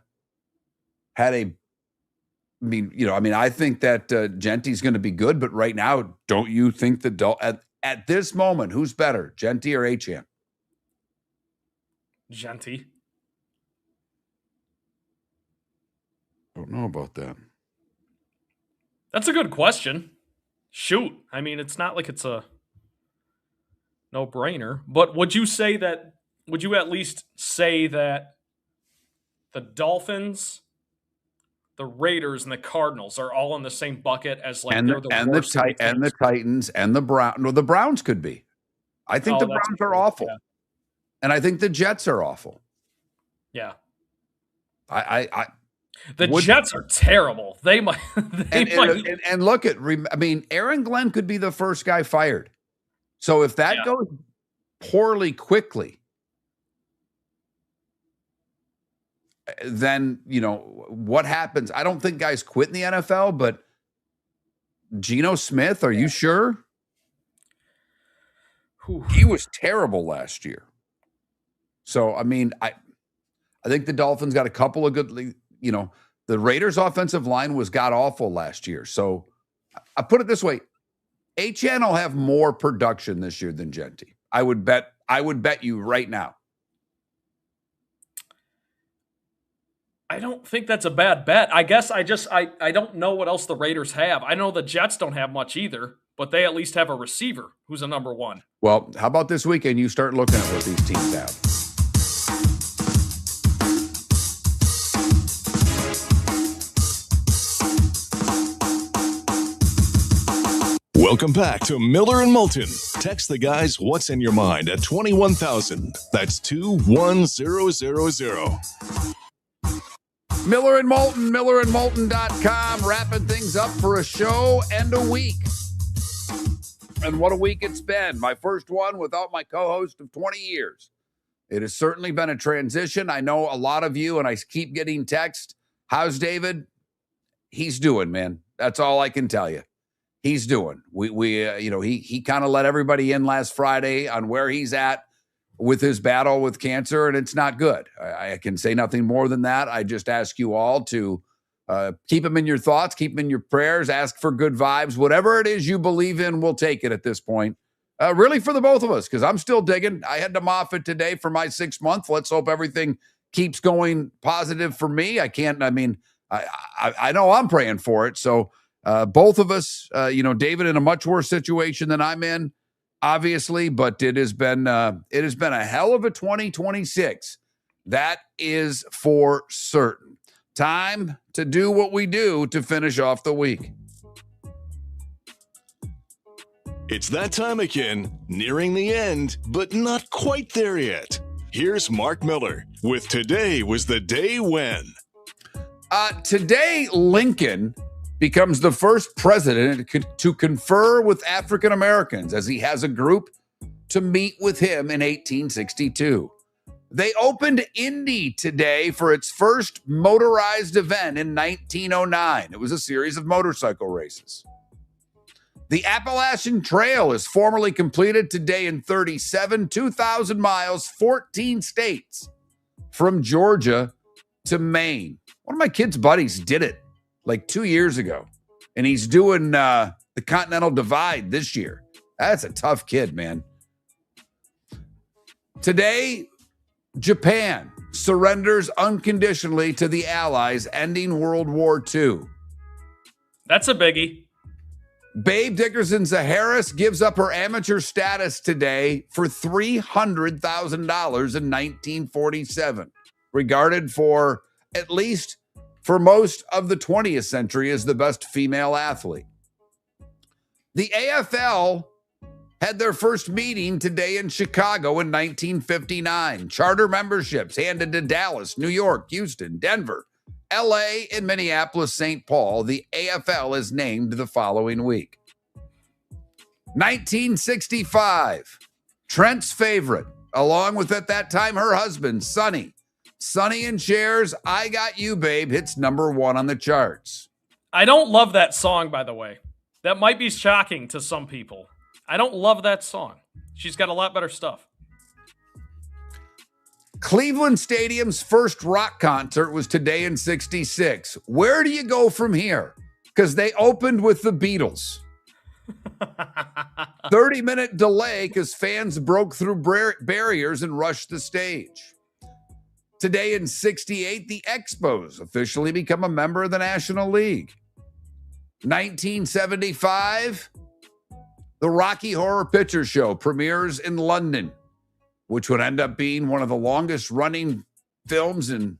S8: I think that Genti's going to be good, but right now, don't you think at this moment, who's better, Genty or Achane?
S1: Genty.
S8: Don't know about that.
S1: That's a good question. Shoot. I mean, it's not like it's a no-brainer, but would you at least say that the Dolphins, the Raiders, and the Cardinals are all in the same bucket as like they're the worst
S8: and the Titans and the Browns? No, the Browns could be. I think the Browns are awful.
S1: Yeah.
S8: And I think the Jets are awful.
S1: Yeah.
S8: The
S1: Jets are terrible. They might.
S8: And look at, I mean, Aaron Glenn could be the first guy fired. So if that goes poorly quickly, then, you know, what happens? I don't think guys quit in the NFL, but Geno Smith, are you sure? He was terrible last year. So, I mean, I think the Dolphins got a couple of good, you know, the Raiders' offensive line was god-awful last year. So, I put it this way. Achane will have more production this year than Genty. I would bet you right now.
S1: I don't think that's a bad bet. I guess I don't know what else the Raiders have. I know the Jets don't have much either, but they at least have a receiver who's a number one.
S8: Well, how about this weekend you start looking at what these teams have?
S2: Welcome back to Miller and Moulton. Text the guys what's in your mind at 21,000. That's 21000.
S8: Miller and Moulton, millerandmoulton.com, wrapping things up for a show and a week. And what a week it's been. My first one without my co-host of 20 years. It has certainly been a transition. I know a lot of you, and I keep getting text. How's David? He's doing, man. That's all I can tell you. He's doing. He kind of let everybody in last Friday on where he's at with his battle with cancer, and it's not good. I can say nothing more than that. I just ask you all to keep him in your thoughts, keep him in your prayers, ask for good vibes. Whatever it is you believe in, we'll take it at this point. Really for the both of us, because I'm still digging. I had to Moffitt today for my 6th month. Let's hope everything keeps going positive for me. I know I'm praying for it. So both of us, David in a much worse situation than I'm in, obviously, but it has been a hell of a 2026. That is for certain. Time to do what we do to finish off the week.
S2: It's that time again, nearing the end, but not quite there yet. Here's Mark Miller with Today Was the Day When.
S8: Today, Lincoln becomes the first president to confer with African Americans, as he has a group to meet with him in 1862. They opened Indy today for its first motorized event in 1909. It was a series of motorcycle races. The Appalachian Trail is formally completed today in 2,000 miles, 14 states, from Georgia to Maine. One of my kids' buddies did it like 2 years ago, and he's doing the Continental Divide this year. That's a tough kid, man. Today, Japan surrenders unconditionally to the Allies, ending World War II.
S1: That's a biggie.
S8: Babe Dickerson-Zaharis gives up her amateur status today for $300,000 in 1947. Regarded for, at least for most of the 20th century, as the best female athlete. The AFL had their first meeting today in Chicago in 1959. Charter memberships handed to Dallas, New York, Houston, Denver, LA, and Minneapolis, St. Paul. The AFL is named the following week. 1965, Trent's favorite, along with at that time her husband, Sonny. Sonny and Cher's I Got You, Babe hits number 1 on the charts.
S1: I don't love that song, by the way. That might be shocking to some people. I don't love that song. She's got a lot better stuff.
S8: Cleveland Stadium's first rock concert was today in 66. Where do you go from here? Because they opened with the Beatles. 30-minute delay because fans broke through barriers and rushed the stage. Today in 68, the Expos officially become a member of the National League. 1975, the Rocky Horror Picture Show premieres in London, which would end up being one of the longest running films in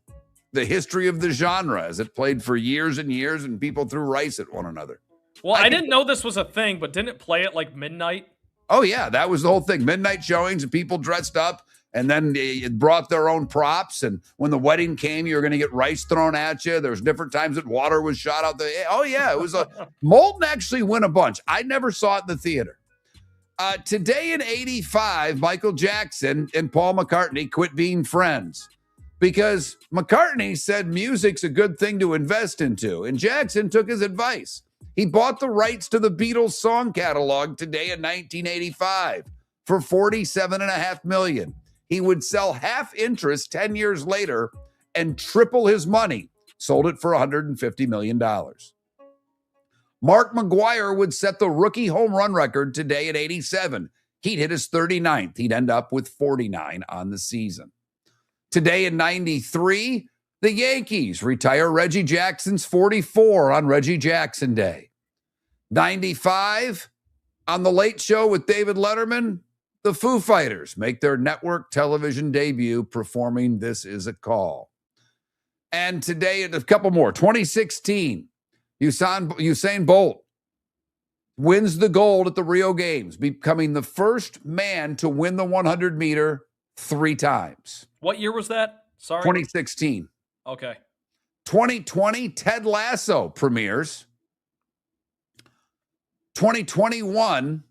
S8: the history of the genre, as it played for years and years and people threw rice at one another.
S1: Well, I didn't know this was a thing, but didn't it play at like midnight?
S8: Oh, yeah, that was the whole thing. Midnight showings and people dressed up, and then they brought their own props. And when the wedding came, you were going to get rice thrown at you. There was different times that water was shot out the. Oh, yeah, it was a Moulton actually win a bunch. I never saw it in the theater. Today in 85, Michael Jackson and Paul McCartney quit being friends because McCartney said music's a good thing to invest into, and Jackson took his advice. He bought the rights to the Beatles song catalog today in 1985 for $47.5 million. He would sell half interest 10 years later and triple his money. Sold it for $150 million. Mark McGwire would set the rookie home run record today at 87. He'd hit his 39th. He'd end up with 49 on the season. Today in 93, the Yankees retire Reggie Jackson's 44 on Reggie Jackson Day. 95, on The Late Show with David Letterman, the Foo Fighters make their network television debut performing This Is a Call. And today, a couple more. 2016, Usain Bolt wins the gold at the Rio Games, becoming the first man to win the 100 meter 3 times.
S1: What year was that? Sorry.
S8: 2016.
S1: Okay.
S8: 2020, Ted Lasso premieres. 2021,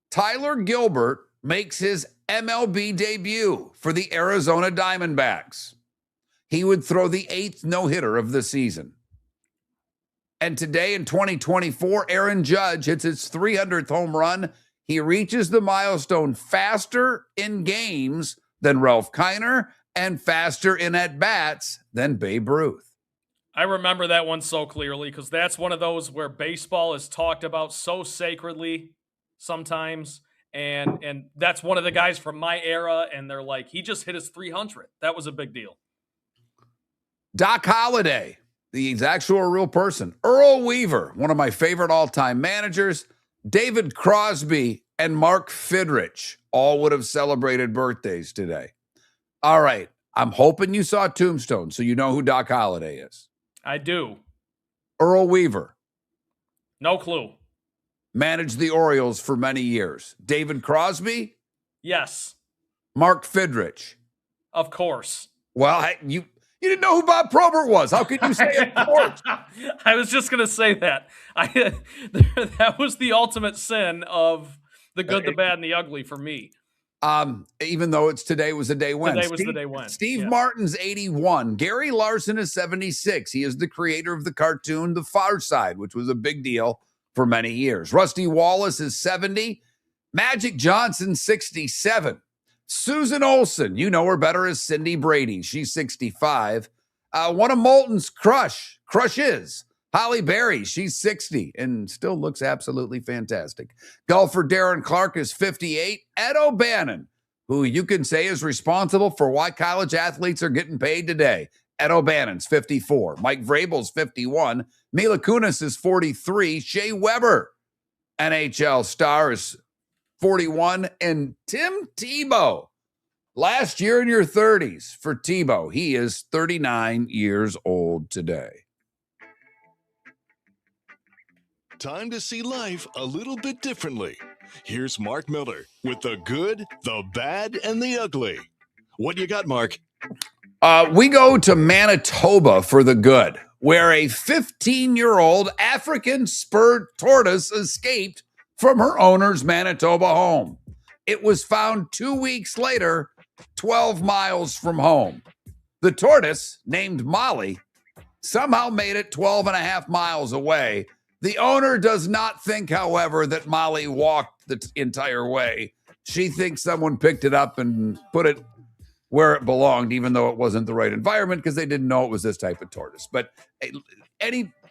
S8: Tyler Gilbert makes his MLB debut for the Arizona Diamondbacks. He would throw the 8th no-hitter of the season. And today in 2024, Aaron Judge hits his 300th home run. He reaches the milestone faster in games than Ralph Kiner and faster in at-bats than Babe Ruth.
S1: I remember that one so clearly because that's one of those where baseball is talked about so sacredly sometimes. And that's one of the guys from my era, and they're like, he just hit his 300th. That was a big deal.
S8: Doc Holliday, the actual real person. Earl Weaver, one of my favorite all-time managers. David Crosby and Mark Fidrich all would have celebrated birthdays today. All right, I'm hoping you saw Tombstone, so you know who Doc Holliday is.
S1: I do.
S8: Earl Weaver.
S1: No clue.
S8: Managed the Orioles for many years. David Crosby?
S1: Yes.
S8: Mark Fidrich?
S1: Of course.
S8: Well, you didn't know who Bob Probert was. How could you say of course?
S1: I was just going to say that. That was the ultimate sin of the good, the bad, and the ugly for me.
S8: Even though today was the day when.
S1: Today was the day when.
S8: Steve Martin's 81. Gary Larson is 76. He is the creator of the cartoon The Far Side, which was a big deal for many years. Rusty Wallace is 70. Magic Johnson, 67. Susan Olsen, you know her better as Cindy Brady. She's 65. One of Moulton's crushes, Holly Berry. She's 60 and still looks absolutely fantastic. Golfer Darren Clark is 58. Ed O'Bannon, who you can say is responsible for why college athletes are getting paid today. Ed O'Bannon's 54. Mike Vrabel's 51. Mila Kunis is 43. Shea Weber NHL star is 41. And Tim Tebow, last year in your 30s for Tebow. He is 39 years old today.
S2: Time to see life a little bit differently. Here's Mark Miller with the good, the bad, and the ugly. What you got, Mark?
S8: We go to Manitoba for the good, where a 15-year-old African spurred tortoise escaped from her owner's Manitoba home. It was found 2 weeks later, 12 miles from home. The tortoise, named Molly, somehow made it 12 and a half miles away. The owner does not think, however, that Molly walked the entire way. She thinks someone picked it up and put it where it belonged, even though it wasn't the right environment, because they didn't know it was this type of tortoise. But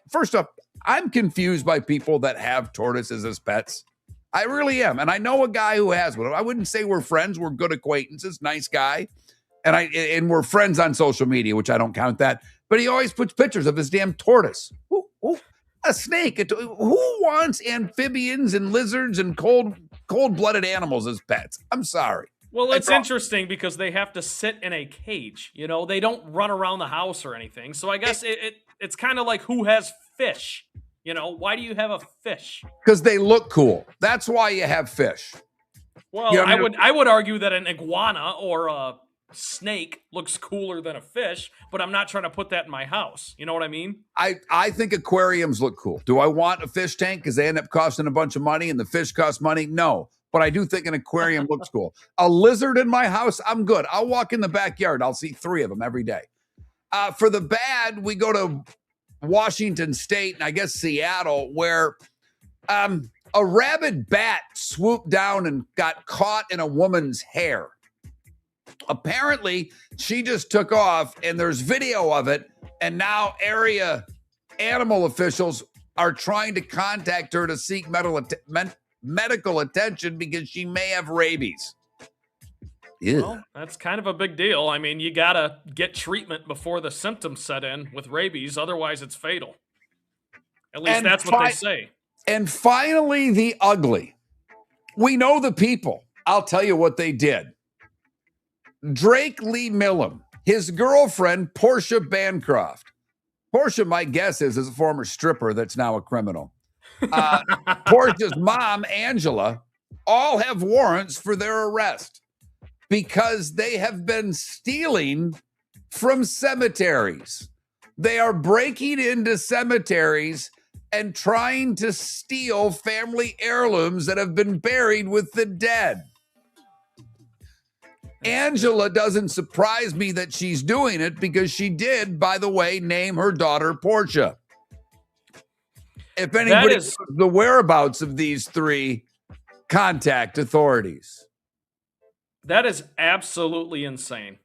S8: first off, I'm confused by people that have tortoises as pets. I really am. And I know a guy who has one. I wouldn't say we're friends. We're good acquaintances, nice guy. And we're friends on social media, which I don't count that. But he always puts pictures of his damn tortoise. A snake. Who wants amphibians and lizards and cold-blooded animals as pets? I'm sorry.
S1: Well, it's interesting because they have to sit in a cage. You know, they don't run around the house or anything. So I guess it's kind of like who has fish. You know, why do you have a fish?
S8: Because they look cool. That's why you have fish.
S1: Well, you know, I would argue that an iguana or a snake looks cooler than a fish, but I'm not trying to put that in my house. You know what I mean?
S8: I think aquariums look cool. Do I want a fish tank because they end up costing a bunch of money and the fish cost money? No. But I do think an aquarium looks cool. A lizard in my house, I'm good. I'll walk in the backyard. I'll see 3 of them every day. For the bad, we go to Washington State and I guess Seattle, where a rabid bat swooped down and got caught in a woman's hair. Apparently, she just took off, and there's video of it, and now area animal officials are trying to contact her to seek medical attention because she may have rabies.
S1: Yeah. Well, that's kind of a big deal. I mean, you got to get treatment before the symptoms set in with rabies. Otherwise, it's fatal. At least that's what they say.
S8: And finally, the ugly. We know the people. I'll tell you what they did. Drake Lee Millam, his girlfriend, Portia Bancroft. Portia, my guess is a former stripper that's now a criminal. Portia's mom, Angela, all have warrants for their arrest because they have been stealing from cemeteries. They are breaking into cemeteries and trying to steal family heirlooms that have been buried with the dead. Angela doesn't surprise me that she's doing it because she did, by the way, name her daughter Portia. If anybody knows the whereabouts of these 3, contact authorities.
S1: That is absolutely insane.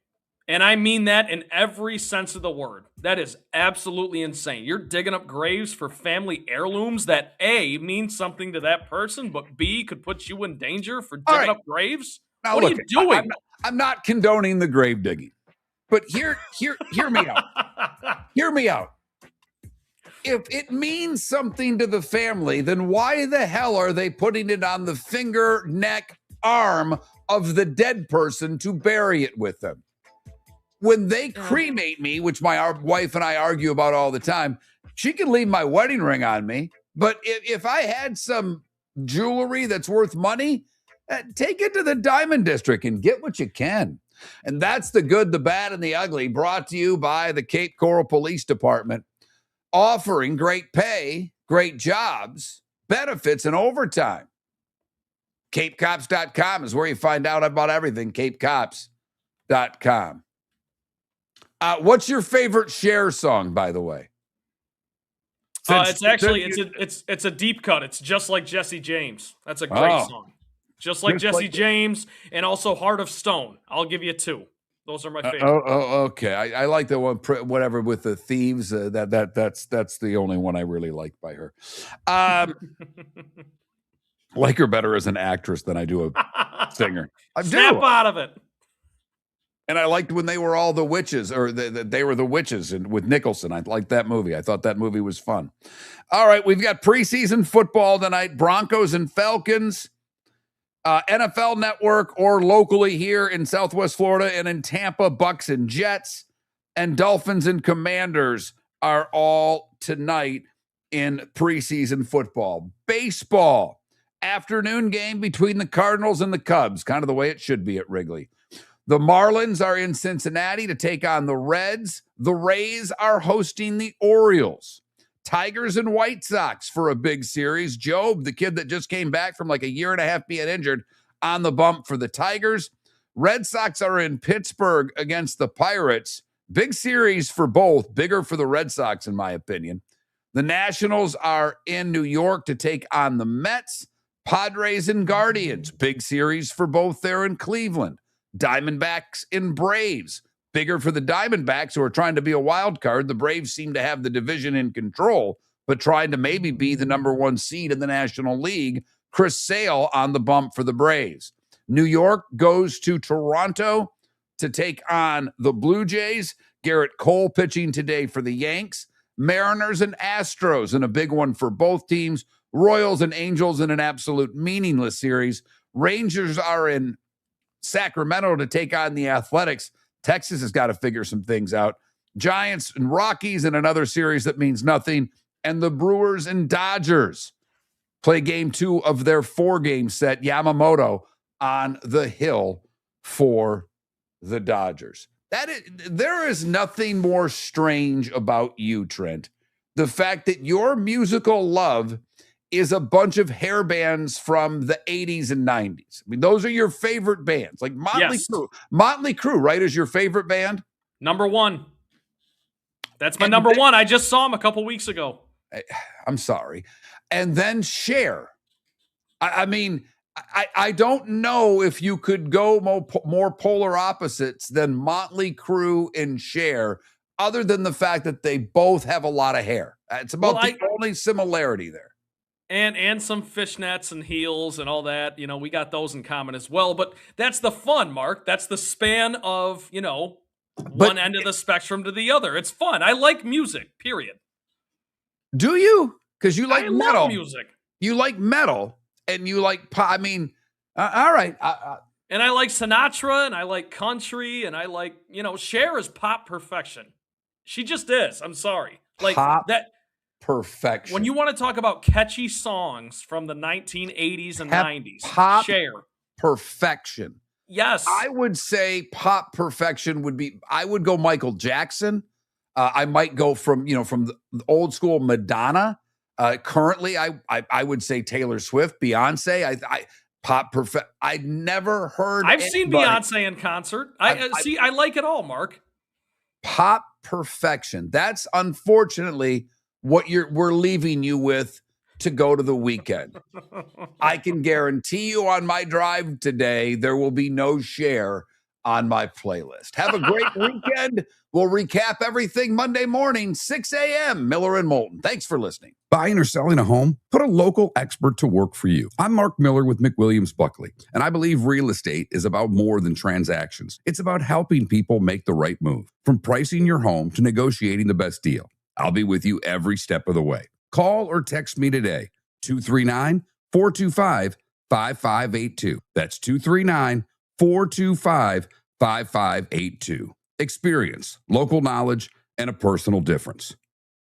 S1: And I mean that in every sense of the word. That is absolutely insane. You're digging up graves for family heirlooms that A, means something to that person, but B, could put you in danger for digging up graves?
S8: Now,
S1: what are you doing?
S8: I'm not condoning the grave digging, but hear me out. Hear me out. If it means something to the family, then why the hell are they putting it on the finger, neck, arm of the dead person to bury it with them? When they cremate me, which my wife and I argue about all the time, she can leave my wedding ring on me. But if I had some jewelry that's worth money, take it to the Diamond District and get what you can. And that's the good, the bad, and the ugly, brought to you by the Cape Coral Police Department, offering great pay, great jobs, benefits, and overtime. CapeCops.com is where you find out about everything. CapeCops.com. What's your favorite Cher song, by the way?
S1: It's a deep cut. It's Just Like Jesse James. That's a great song. Just like Jesse James, and also Heart of Stone. I'll give you 2. Those are my favorite.
S8: Okay. I like the one, whatever, with the thieves. That's the only one I really like by her. Like her better as an actress than I do a singer.
S1: Snap out of it.
S6: And I liked when they were all the witches, or they were the witches with Nicholson. I liked that movie. I thought that movie was fun. All right, we've got preseason football tonight, Broncos and Falcons. NFL Network or locally here in Southwest Florida and in Tampa, Bucks and Jets, and Dolphins and Commanders are all tonight in preseason football. Baseball, afternoon game between the Cardinals and the Cubs, kind of the way it should be at Wrigley. The Marlins are in Cincinnati to take on the Reds. The Rays are hosting the Orioles. Tigers and White Sox for a big series. Job, the kid that just came back from like a year and a half being injured, on the bump for the Tigers. Red Sox are in Pittsburgh against the Pirates. Big series for both. Bigger for the Red Sox, in my opinion. The Nationals are in New York to take on the Mets. Padres and Guardians. Big series for both there in Cleveland. Diamondbacks and Braves. Bigger for the Diamondbacks, who are trying to be a wild card. The Braves seem to have the division in control, but trying to maybe be the number one seed in the National League. Chris Sale on the bump for the Braves. New York goes to Toronto to take on the Blue Jays. Garrett Cole pitching today for the Yanks. Mariners and Astros in a big one for both teams. Royals and Angels in an absolute meaningless series. Rangers are in Sacramento to take on the Athletics. Texas has got to figure some things out. Giants and Rockies in another series that means nothing. And the Brewers and Dodgers play game 2 of their 4-game set. Yamamoto on the hill for the Dodgers. There is nothing more strange about you, Trent. The fact that your musical love is a bunch of hair bands from the 80s and 90s. I mean, those are your favorite bands, like Motley Crue. Motley Crue, right, is your favorite band?
S1: Number one. That's my number one. I just saw him a couple weeks ago.
S6: I'm sorry. And then Cher. I mean, I don't know if you could go more polar opposites than Motley Crue and Cher, other than the fact that they both have a lot of hair. It's about the only similarity there.
S1: And some fishnets and heels and all that. You know, we got those in common as well. But that's the fun, Mark. That's the span of, one end of the spectrum to the other. It's fun. I like music, period.
S6: Do you? Because you like metal.
S1: Love music.
S6: You like metal and you like pop. I mean, all right.
S1: And I like Sinatra and I like country and I like, Cher is pop perfection. She just is. I'm sorry. Like
S6: pop
S1: that.
S6: Perfection.
S1: When you want to talk about catchy songs from the 1980s and 90s,
S6: pop
S1: Cher.
S6: Perfection.
S1: Yes.
S6: I would say pop perfection would be, I would go Michael Jackson. I might go from the old school Madonna. Currently, I would say Taylor Swift, Beyonce. Pop perfect. I'd never heard.
S1: I've seen Beyonce in concert. I like it all, Mark.
S6: Pop perfection. That's unfortunately what we're leaving you with to go to the weekend. I can guarantee you on my drive today, there will be no Cher on my playlist. Have a great weekend. We'll recap everything Monday morning, 6 a.m., Miller and Moulton. Thanks for listening.
S8: Buying or selling a home? Put a local expert to work for you. I'm Mark Miller with McWilliams Buckley, and I believe real estate is about more than transactions. It's about helping people make the right move, from pricing your home to negotiating the best deal. I'll be with you every step of the way. Call or text me today, 239-425-5582. That's 239-425-5582. Experience, local knowledge, and a personal difference.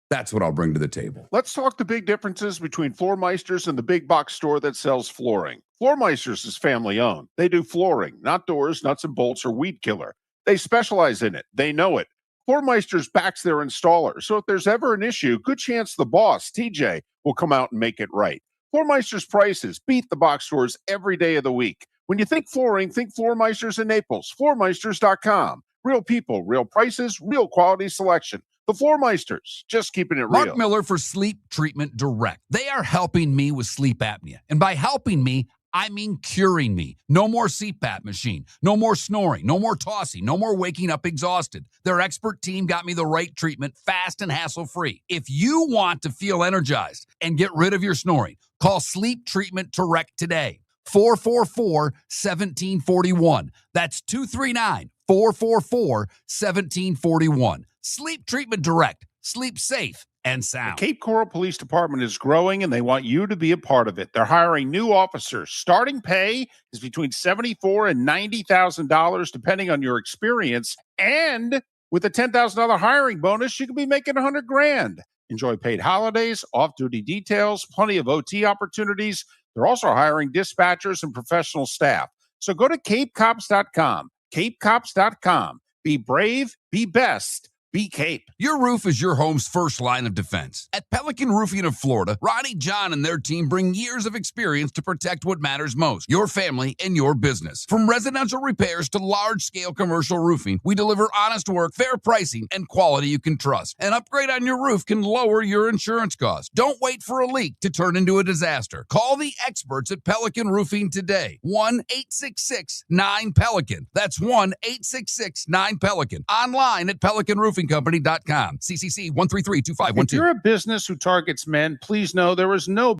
S8: That's what I'll bring to the table.
S5: Let's talk the big differences between Floormeisters and the big box store that sells flooring. Floormeisters is family owned. They do flooring, not doors, nuts and bolts, or weed killer. They specialize in it. They know it. Floormeisters backs their installer, so if there's ever an issue, good chance the boss, TJ, will come out and make it right. Floormeisters prices beat the box stores every day of the week. When you think flooring, think Floormeisters in Naples. Floormeisters.com. Real people, real prices, real quality selection. The Floormeisters, just keeping it real.
S4: Mark Miller for Sleep Treatment Direct. They are helping me with sleep apnea. And by helping me, I mean curing me. No more CPAP machine. No more snoring. No more tossing. No more waking up exhausted. Their expert team got me the right treatment, fast and hassle-free. If you want to feel energized and get rid of your snoring, call Sleep Treatment Direct today. 444-1741. That's 239 444-1741. Sleep Treatment Direct. Sleep safe and sound.
S5: The Cape Coral Police Department is growing, and they want you to be a part of it. They're hiring new officers. Starting pay is between $74,000 and $90,000, depending on your experience. And with a $10,000 hiring bonus, you could be making $100,000. Enjoy paid holidays, off-duty details, plenty of OT opportunities. They're also hiring dispatchers and professional staff. So go to capecops.com. capecops.com. Be brave, be best. Be Cape.
S4: Your roof is your home's first line of defense. At Pelican Roofing of Florida, Ronnie John and their team bring years of experience to protect what matters most, your family and your business. From residential repairs to large-scale commercial roofing, we deliver honest work, fair pricing, and quality you can trust. An upgrade on your roof can lower your insurance costs. Don't wait for a leak to turn into a disaster. Call the experts at Pelican Roofing today. 1-866-9-PELICAN. That's 1-866-9-PELICAN. Online at pelicanroofingcompany.com. CCC 1332512.
S5: If you're a business who targets men, please know there is no